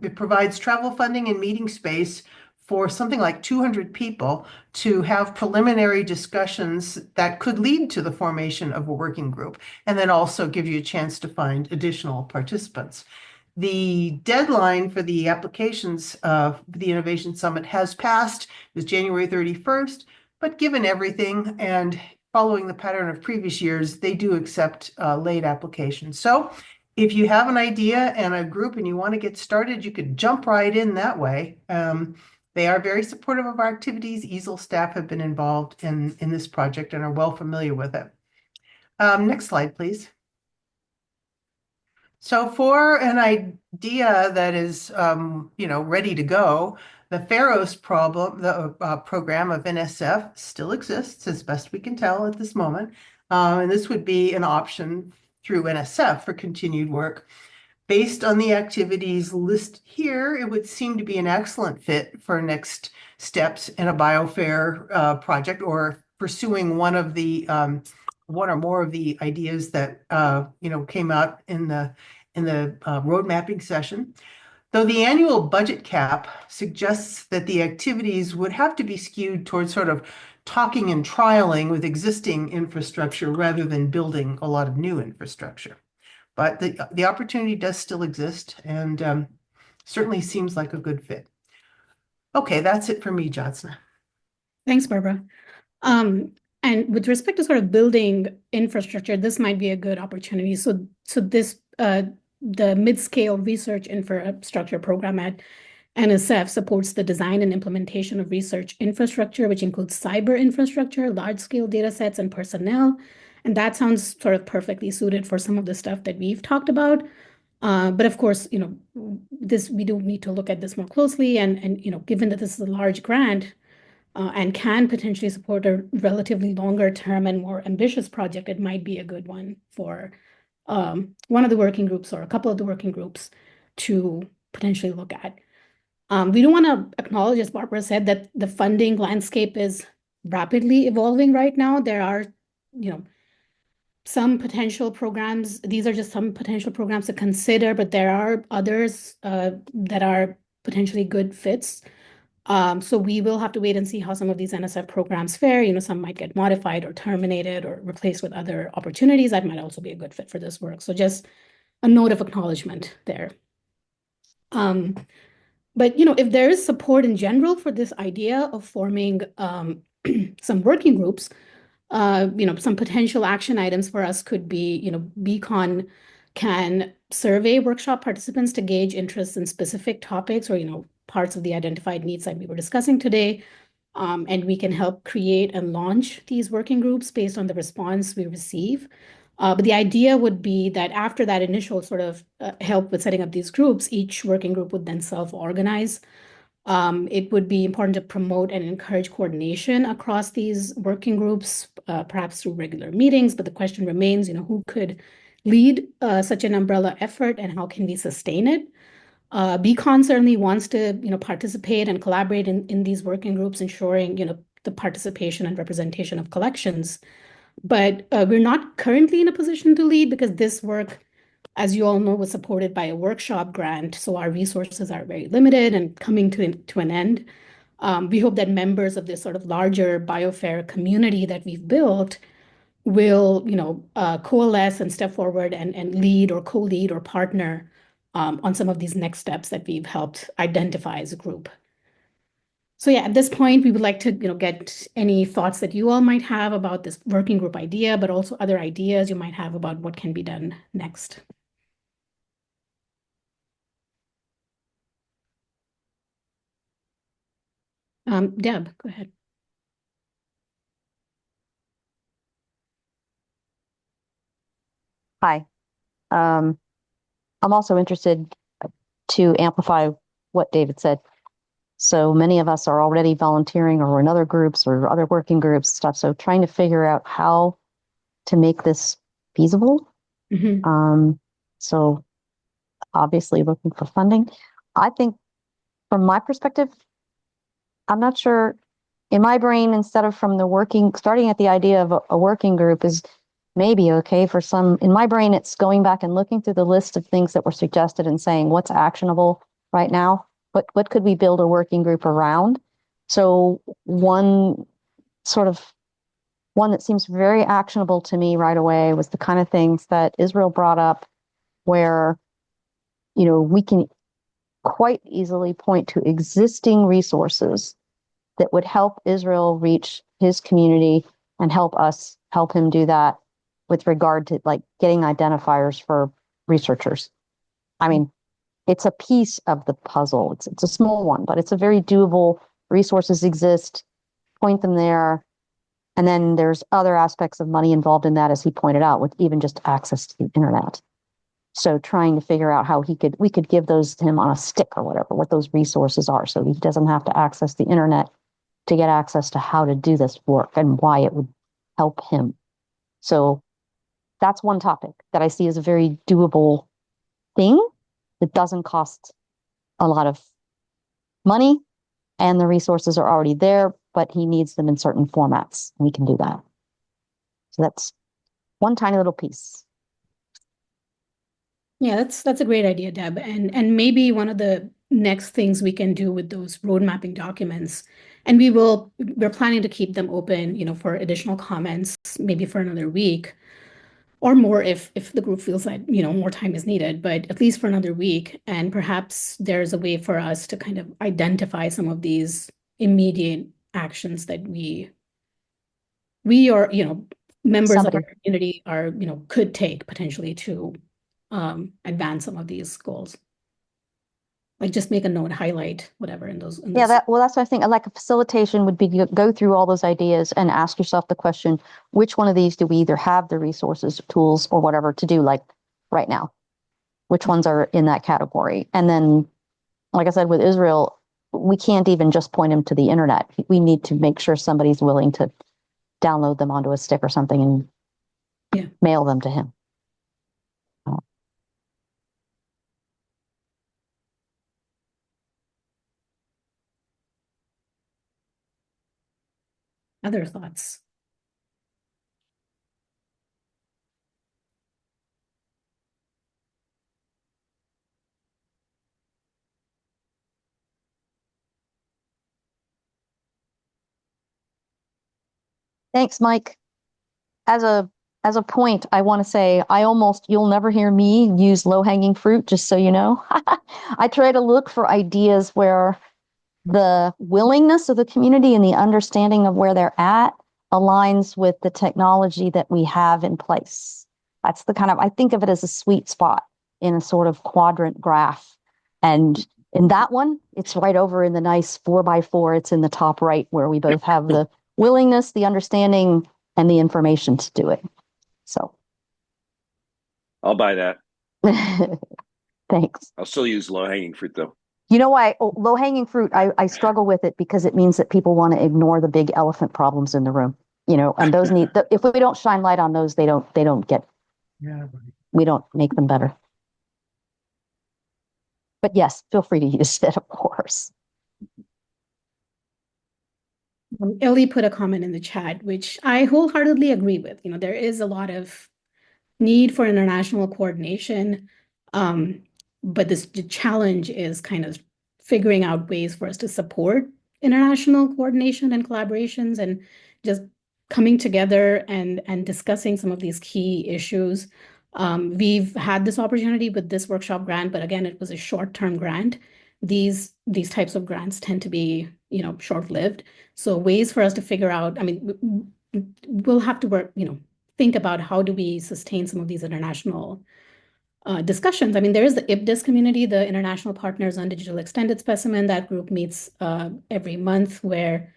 G: it provides travel funding and meeting space for something like 200 people to have preliminary discussions that could lead to the formation of a working group, and then also give you a chance to find additional participants. The deadline for the applications of the Innovation Summit has passed. It was January 31st, but given everything and following the pattern of previous years, they do accept late applications. So if you have an idea and a group and you want to get started, you could jump right in that way. They are very supportive of our activities. EASL staff have been involved in this project and are well familiar with it. Next slide, please. So for an idea that is, ready to go, the Pharos program of NSF still exists, as best we can tell at this moment. And this would be an option through NSF for continued work. Based on the activities listed here, it would seem to be an excellent fit for next steps in a BIOFAIR project, or pursuing one or more of the ideas that came out in the road mapping session. Though the annual budget cap suggests that the activities would have to be skewed towards sort of talking and trialing with existing infrastructure rather than building a lot of new infrastructure. But the opportunity does still exist, and certainly seems like a good fit. Okay, that's it for me, Jyotsna.
A: Thanks, Barbara. And with respect to sort of building infrastructure, this might be a good opportunity. So this the mid-scale research infrastructure program at NSF supports the design and implementation of research infrastructure, which includes cyber infrastructure, large-scale data sets, and personnel. And that sounds sort of perfectly suited for some of the stuff that we've talked about. But of course, we do need to look at this more closely. And given that this is a large grant and can potentially support a relatively longer term and more ambitious project, it might be a good one for one of the working groups or a couple of the working groups to potentially look at. We do want to acknowledge, as Barbara said, that the funding landscape is rapidly evolving right now. There are, some potential programs. These are just some potential programs to consider, but there are others that are potentially good fits. So we will have to wait and see how some of these NSF programs fare. Some might get modified or terminated or replaced with other opportunities that might also be a good fit for this work. So just a note of acknowledgement there. But if there is support in general for this idea of forming some working groups, some potential action items for us could be, BCoN can survey workshop participants to gauge interest in specific topics or, parts of the identified needs that we were discussing today. and we can help create and launch these working groups based on the response we receive. But the idea would be that after that initial sort of help with setting up these groups, each working group would then self-organize. It would be important to promote and encourage coordination across these working groups, perhaps through regular meetings. But the question remains, who could lead such an umbrella effort, and how can we sustain it? BCoN certainly wants to, participate and collaborate in these working groups, ensuring, the participation and representation of collections. But we're not currently in a position to lead because this work, as you all know, was supported by a workshop grant. So our resources are very limited and coming to an end. We hope that members of this sort of larger BIOFAIR community that we've built will, coalesce and step forward and lead or co-lead or partner on some of these next steps that we've helped identify as a group. So yeah, at this point, we would like to, get any thoughts that you all might have about this working group idea, but also other ideas you might have about what can be done next. Deb, go ahead.
I: Hi. I'm also interested to amplify what David said. So many of us are already volunteering or in other groups or other working groups stuff. So trying to figure out how to make this feasible. So obviously looking for funding. I think from my perspective, I'm not sure in my brain, instead of from the starting at the idea of a working group is maybe okay for some. In my brain, it's going back and looking through the list of things that were suggested and saying what's actionable right now. What could we build a working group around? So one that seems very actionable to me right away was the kind of things that Israel brought up, where we can quite easily point to existing resources that would help Israel reach his community and help us help him do that with regard to like getting identifiers for researchers. I mean, it's a piece of the puzzle. It's a small one, but it's a very doable. Resources exist, point them there. And then there's other aspects of money involved in that, as he pointed out, with even just access to the internet. So trying to figure out how we could give those to him on a stick or whatever, what those resources are, so he doesn't have to access the internet to get access to how to do this work and why it would help him. So that's one topic that I see as a very doable thing that doesn't cost a lot of money, and the resources are already there, but he needs them in certain formats, and we can do that. So that's one tiny little piece.
A: Yeah, that's a great idea, Deb. And maybe one of the next things we can do with those road mapping documents, and we're planning to keep them open, for additional comments, maybe for another week or more if the group feels that, more time is needed, but at least for another week. And perhaps there's a way for us to kind of identify some of these immediate actions that we or, members of our community are, could take potentially to advance some of these goals. Like just make a note, highlight whatever in those.
I: Yeah, that's what I think. Like a facilitation would be go through all those ideas and ask yourself the question: which one of these do we either have the resources, tools, or whatever to do like right now? Which ones are in that category? And then, like I said, with Israel, we can't even just point him to the internet. We need to make sure somebody's willing to download them onto a stick or something and mail them to him.
A: Other thoughts?
I: Thanks, Mike. As a point, I want to say you'll never hear me use low-hanging fruit, just so you know. I try to look for ideas where the willingness of the community and the understanding of where they're at aligns with the technology that we have in place. That's I think of it as a sweet spot in a sort of quadrant graph. And In that one, it's right over in the nice 4x4. It's in the top right where we both have the willingness, the understanding, and the information to do it. So
O: I'll buy that.
I: thanks.
O: I'll still use low hanging fruit though.
I: You know why? Oh, low hanging fruit, I struggle with it because it means that people want to ignore the big elephant problems in the room, and those need, if we don't shine light on those, they don't get, we don't make them better. But yes, feel free to use it, of course.
A: Ellie put a comment in the chat, which I wholeheartedly agree with. There is a lot of need for international coordination, but the challenge is kind of figuring out ways for us to support international coordination and collaborations and just coming together and discussing some of these key issues. We've had this opportunity with this workshop grant, but again, it was a short-term grant. These types of grants tend to be, short-lived. So ways for us to figure out, we'll have to work, think about how do we sustain some of these international discussions. There is the IBDIS community, the International Partners on Digital Extended Specimen. That group meets every month where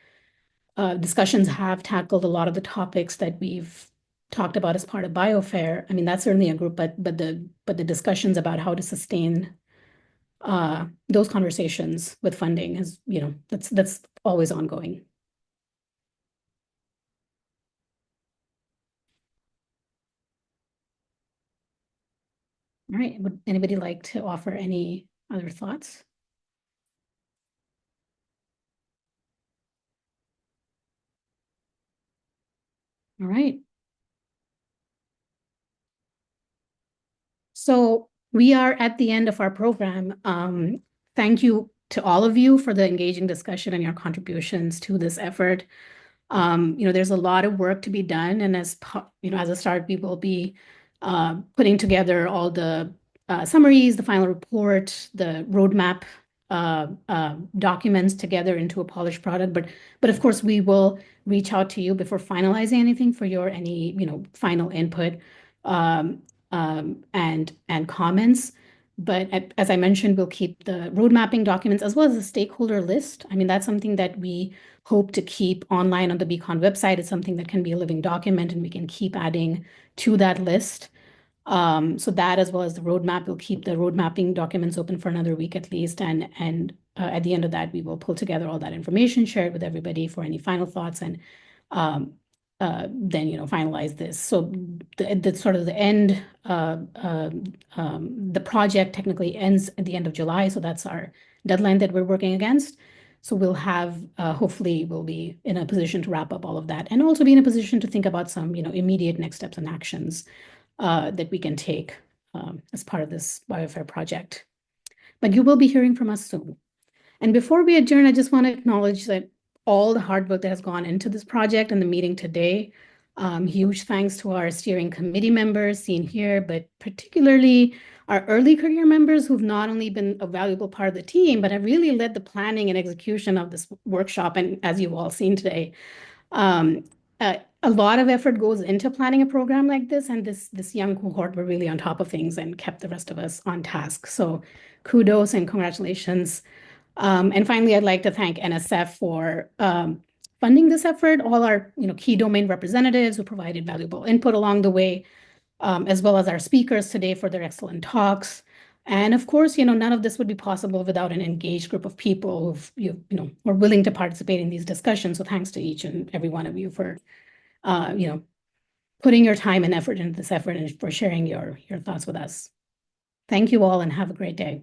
A: discussions have tackled a lot of the topics that we've talked about as part of BIOFAIR. That's certainly a group, but the discussions about how to sustain those conversations with funding is, that's always ongoing. All right, would anybody like to offer any other thoughts? All right. So we are at the end of our program. Thank you to all of you for the engaging discussion and your contributions to this effort. There's a lot of work to be done, and as a start, we will be putting together all the summaries, the final report, the roadmap documents together into a polished product. But of course, we will reach out to you before finalizing anything for your final input and comments. But as I mentioned, we'll keep the road mapping documents as well as the stakeholder list. That's something that we hope to keep online on the BCoN website. It's something that can be a living document, and we can keep adding to that list. So that, as well as the roadmap, we'll keep the road mapping documents open for another week at least. And at the end of that, we will pull together all that information, share it with everybody for any final thoughts, and then finalize this. So the sort of the end, the project technically ends at the end of July. So that's our deadline that we're working against. So we'll have, hopefully we'll be in a position to wrap up all of that and also be in a position to think about some, immediate next steps and actions that we can take as part of this BIOFAIR project. But you will be hearing from us soon. And before we adjourn, I just want to acknowledge that all the hard work that has gone into this project and the meeting today. Huge thanks to our steering committee members seen here, but particularly our early career members who've not only been a valuable part of the team, but have really led the planning and execution of this workshop. And as you've all seen today, a lot of effort goes into planning a program like this, and this young cohort were really on top of things and kept the rest of us on task. So kudos and congratulations. And finally, I'd like to thank NSF for funding this effort, all our key domain representatives who provided valuable input along the way, as well as our speakers today for their excellent talks. And of course, none of this would be possible without an engaged group of people who've were willing to participate in these discussions. So thanks to each and every one of you for putting your time and effort into this effort and for sharing your thoughts with us. Thank you all and have a great day.